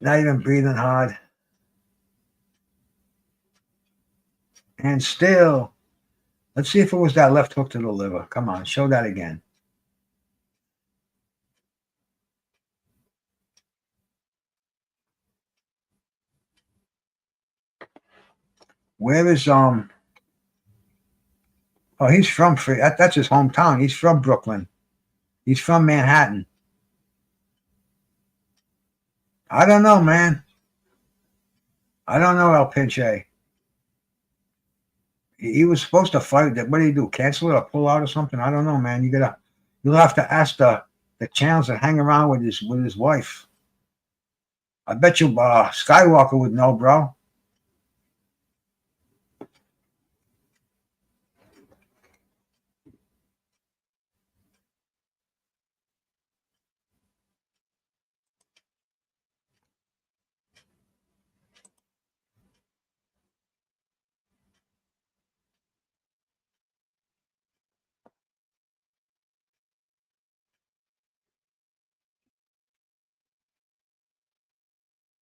Not even breathing hard. And still, let's see if it was that left hook to the liver. Come on, show that again. Where is Oh, he's from that's his hometown. He's from Brooklyn. He's from Manhattan. I don't know, man. I don't know, El Pinche. He was supposed to fight. What did he do? Cancel it or pull out or something? I don't know, man. You'll have to ask the channels that hang around with his wife. I bet you Skywalker would know, bro.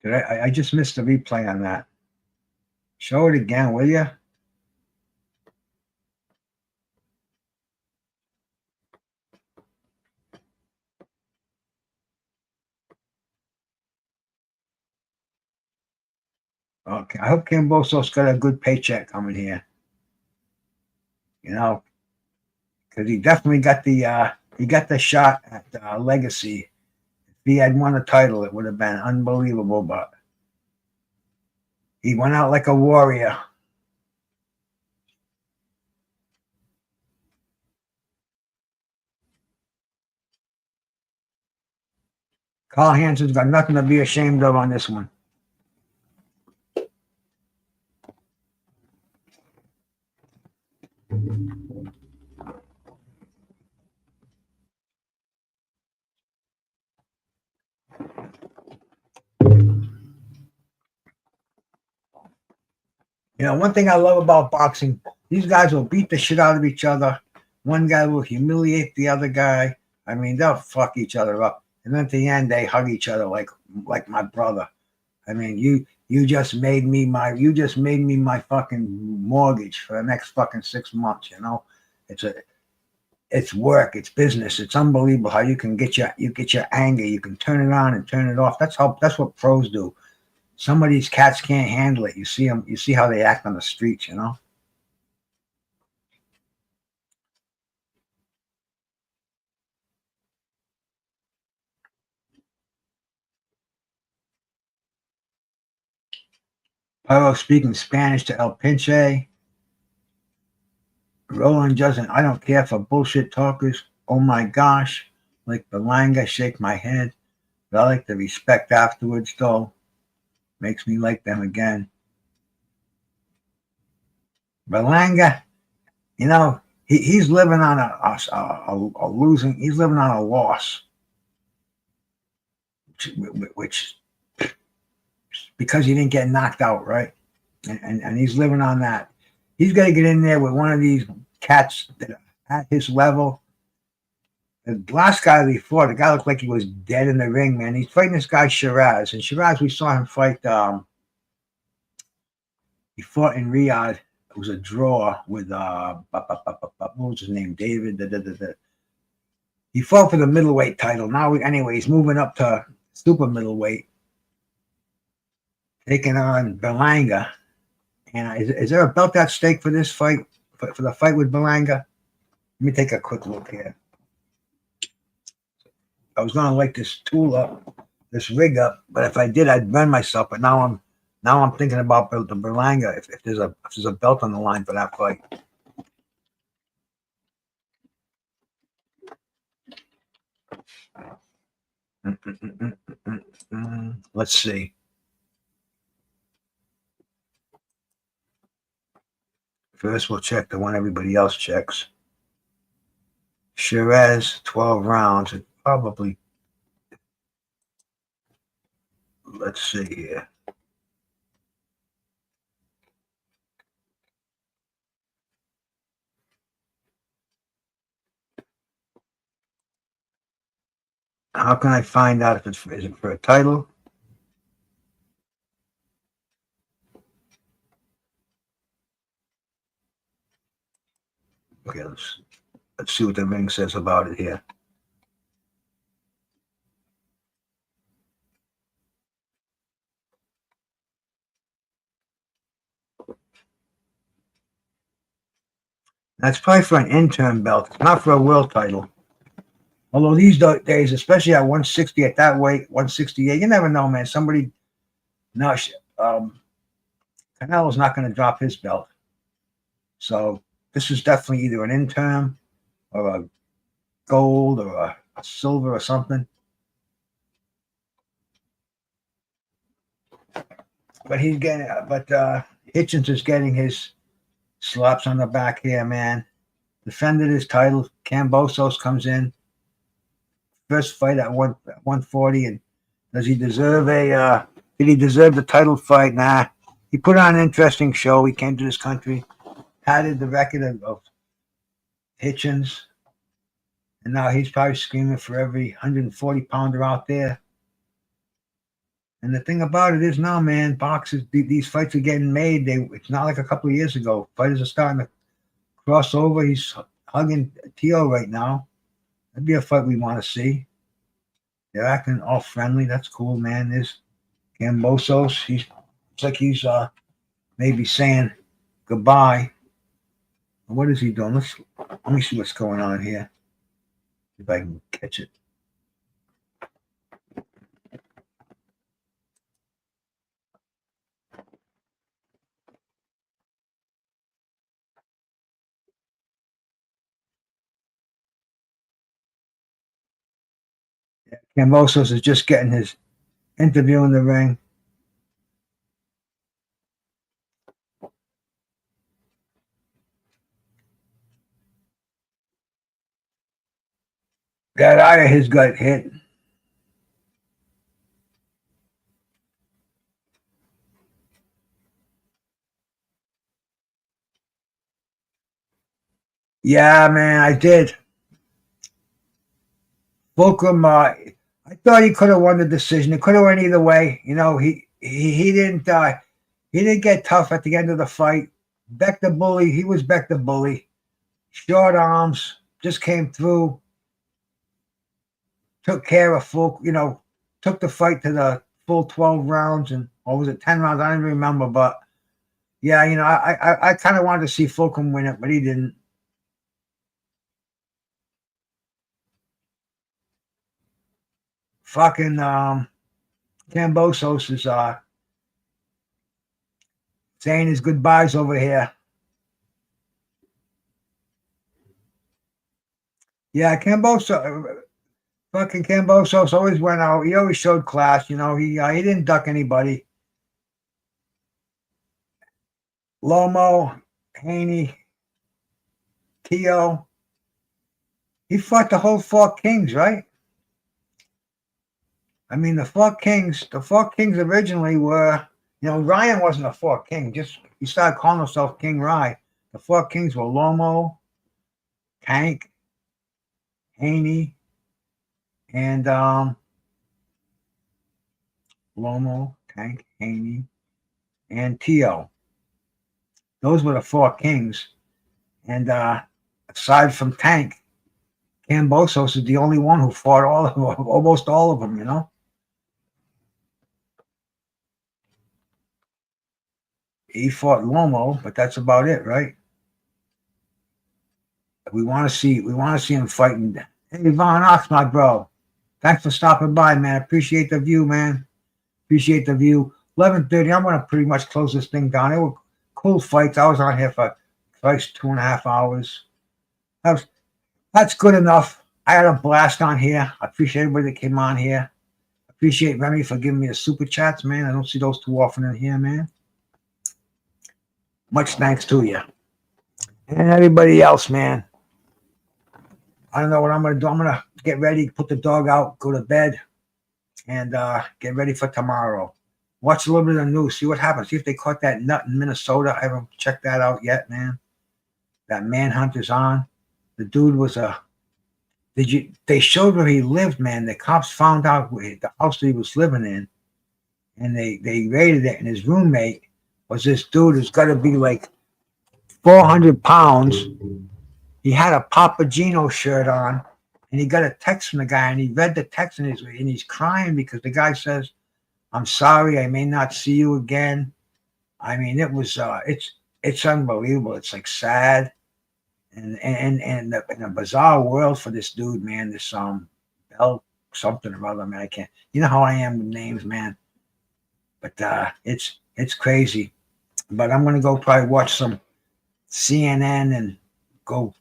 I just missed the replay on that. Show it again, will you? Okay, I hope Kambosos got a good paycheck coming here. You know, because he definitely got the shot at Legacy. If he had won a title, it would have been unbelievable. But he went out like a warrior. Carl Hansen's got nothing to be ashamed of on this one. You know, one thing I love about boxing, these guys will beat the shit out of each other. One guy will humiliate the other guy. I mean, they'll fuck each other up. And then at the end, they hug each other like my brother. I mean, you just made me my fucking mortgage for the next fucking 6 months. You know, it's work, it's business. It's unbelievable how you get your anger, you can turn it on and turn it off. That's what pros do. Some of these cats can't handle it. You see how they act on the streets. You know. Pyro speaking Spanish to El Pinche. Roland doesn't. I don't care for bullshit talkers. Oh my gosh. Like Belanga, shake my head. But I like the respect afterwards, though. Makes me like them again. Belanga, he's living on a losing. He's living on a loss, which because he didn't get knocked out, right? And he's living on that. He's got to get in there with one of these cats that are at his level. The last guy before, the guy looked like he was dead in the ring, man. He's fighting this guy Shiraz, and Shiraz, we saw him fight. He fought in Riyadh. It was a draw with what was his name? David. He fought for the middleweight title. Now, anyway, he's moving up to super middleweight, taking on Berlanga. And is there a belt at stake for this fight? For the fight with Berlanga? Let me take a quick look here. I was going to light this tool up, this rig up, but if I did, I'd burn myself. But now I'm thinking about the Berlanga. If there's a belt on the line for that fight. Let's see. First, we'll check the one everybody else checks. Shiraz, 12 rounds. It probably. Let's see here. How can I find out if is it for a title? Okay, let's see what the ring says about it here. That's probably for an interim belt. It's not for a world title. Although these days, especially at 160 at that weight, 168, you never know, man. Somebody, no, Canelo's not going to drop his belt. So this is definitely either an interim or a gold or a silver or something. But Hitchins is getting his slaps on the back here, man. Defended his title. Kambosos comes in. First fight at 140, and does he deserve did he deserve the title fight? Nah. He put on an interesting show. He came to this country, padded the record of Hitchins, and now he's probably screaming for every 140-pounder out there. And the thing about it is now, man, boxers, these fights are getting made. It's not like a couple of years ago. Fighters are starting to cross over. He's hugging Tio right now. That'd be a fight we want to see. They're acting all friendly. That's cool, man. There's Kambosos. It's like he's maybe saying goodbye. What is he doing? Let me see what's going on here. If I can catch it. Kambosos is just getting his interview in the ring. That eye of his got hit. Yeah, man, I did. Fulcrum, I thought he could have won the decision. It could have went either way. He didn't get tough at the end of the fight. Beck the bully, he was Beck the bully. Short arms, just came through, took care of took the fight to the full 12 rounds, or was it 10 rounds? I don't even remember, but yeah, I kind of wanted to see Fulcrum win it, but he didn't. Fucking Kambosos is saying his goodbyes over here. Yeah, Kambosos, fucking Kambosos always went out. He always showed class. You know, he didn't duck anybody. Lomo, Haney, Tio. He fought the whole four kings, right? I mean, the four kings originally were, you know, Ryan wasn't a four king. Just he started calling himself King Rye. The four kings were Lomo, Tank, Haney, and Lomo, Tank, Haney, and Tio. Those were the four kings. And aside from Tank, Kambosos is the only one who fought all of them, almost all of them, you know. He fought Lomo, but that's about it, right? We want to see him fighting. Hey, Von Ox, my bro. Thanks for stopping by, man. Appreciate the view, man. Appreciate the view. 11:30. I'm gonna pretty much close this thing down. They were cool fights. I was on here for twice 2.5 hours. That's good enough. I had a blast on here. I appreciate everybody that came on here. Appreciate Remy for giving me the super chats, man. I don't see those too often in here, man. Much thanks to you. And everybody else, man. I don't know what I'm going to do. I'm going to get ready, put the dog out, go to bed, and get ready for tomorrow. Watch a little bit of the news, see what happens. See if they caught that nut in Minnesota. I haven't checked that out yet, man. That manhunt is on. The dude was they showed where he lived, man. The cops found out the house that he was living in, and they raided it, and his roommate was this dude who's got to be like 400 pounds. He had a Papagino shirt on, and he got a text from the guy, and he read the text, and he's crying because the guy says, "I'm sorry, I may not see you again." I mean, it was it's unbelievable. It's like sad, and in a bizarre world for this dude, man. This Bell something or other, man. I can't. You know how I am with names, man. But it's crazy. But I'm gonna go probably watch some CNN and go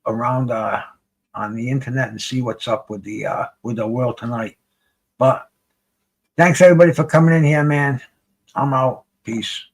around on the internet and see what's up with the world tonight. But thanks everybody for coming in here, man. I'm out. Peace.